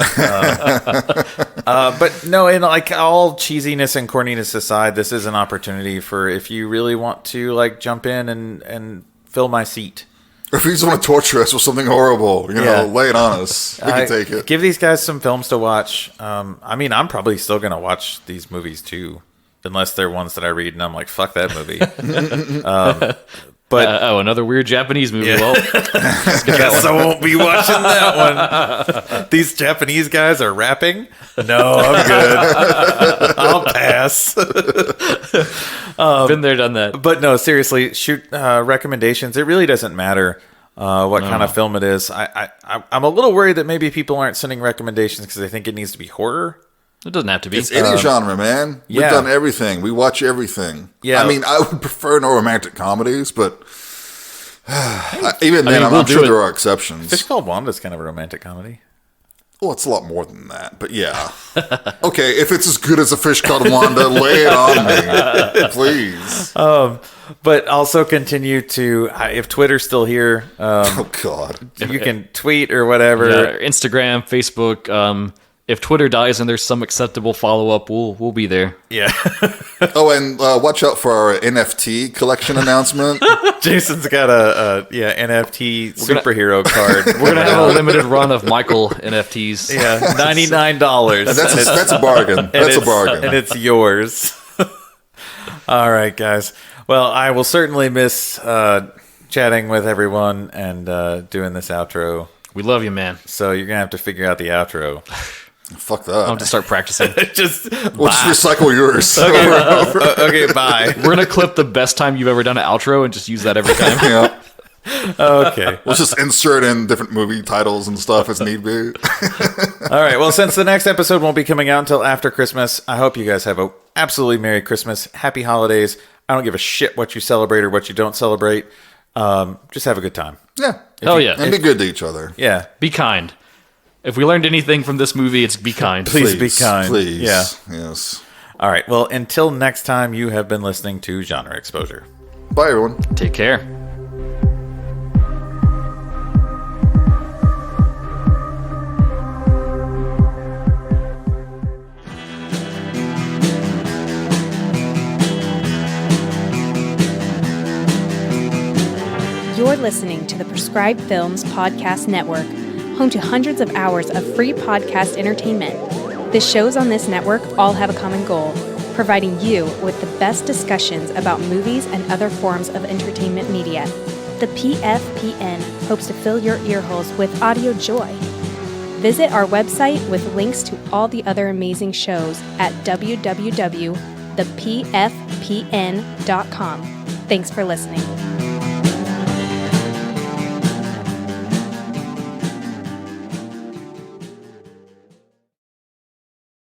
Speaker 2: no, in like all cheesiness and corniness aside, this is an opportunity for if you really want to like jump in and fill my seat.
Speaker 3: Or if you just want to torture us with something horrible, lay it on us. We can take it.
Speaker 2: Give these guys some films to watch. I mean, I'm probably still going to watch these movies too, unless they're ones that I read and I'm like, fuck that movie. But
Speaker 1: another weird Japanese movie.
Speaker 2: Yeah.
Speaker 1: Well,
Speaker 2: guess I won't be watching that one. These Japanese guys are rapping. No, I'm good. I'll pass.
Speaker 1: Been there, done that.
Speaker 2: But no, seriously, shoot recommendations. It really doesn't matter what kind of film it is. I'm a little worried that maybe people aren't sending recommendations because they think it needs to be horror.
Speaker 1: It doesn't have to be.
Speaker 3: It's any genre, man. We've done everything. We watch everything. Yeah. I mean, I would prefer no romantic comedies, but even then, I'm sure there are exceptions.
Speaker 2: Fish Called Wanda's kind of a romantic comedy.
Speaker 3: Well, it's a lot more than that, but yeah. Okay, if it's as good as A Fish Called Wanda, lay it on me, please.
Speaker 2: But also continue to, if Twitter's still here,
Speaker 3: oh God,
Speaker 2: you can tweet or whatever.
Speaker 1: Yeah, Instagram, Facebook. If Twitter dies and there's some acceptable follow-up, we'll be there.
Speaker 2: Yeah.
Speaker 3: Oh, and watch out for our NFT collection announcement.
Speaker 2: Jason's got a NFT superhero card.
Speaker 1: We're going to have a limited run of Michael NFTs.
Speaker 2: Yeah, $99.
Speaker 3: That's a bargain. That's a bargain.
Speaker 2: And it's yours. All right, guys. Well, I will certainly miss chatting with everyone and doing this outro.
Speaker 1: We love you, man.
Speaker 2: So you're going to have to figure out the outro.
Speaker 3: Fuck that.
Speaker 1: I'll have to start practicing.
Speaker 3: We'll just recycle yours.
Speaker 2: Okay, bye.
Speaker 1: We're going to clip the best time you've ever done an outro and just use that every time.
Speaker 3: Yeah.
Speaker 2: Okay.
Speaker 3: We'll just insert in different movie titles and stuff as need be.
Speaker 2: All right. Well, since the next episode won't be coming out until after Christmas, I hope you guys have a absolutely Merry Christmas, Happy Holidays. I don't give a shit what you celebrate or what you don't celebrate. Just have a good time.
Speaker 3: Yeah.
Speaker 1: Hell yeah.
Speaker 3: And be good to each other.
Speaker 2: Yeah.
Speaker 1: Be kind. If we learned anything from this movie, it's be kind.
Speaker 2: Please be kind.
Speaker 3: Please.
Speaker 2: Yeah.
Speaker 3: Yes.
Speaker 2: All right. Well, until next time, you have been listening to Genre Exposure.
Speaker 3: Bye, everyone.
Speaker 1: Take care.
Speaker 4: listening to the Prescribed Films Podcast Network, home to hundreds of hours of free podcast entertainment. The shows on this network all have a common goal, providing you with the best discussions about movies and other forms of entertainment media. The PFPN hopes to fill your earholes with audio joy. Visit our website with links to all the other amazing shows at www.thepfpn.com. Thanks for listening.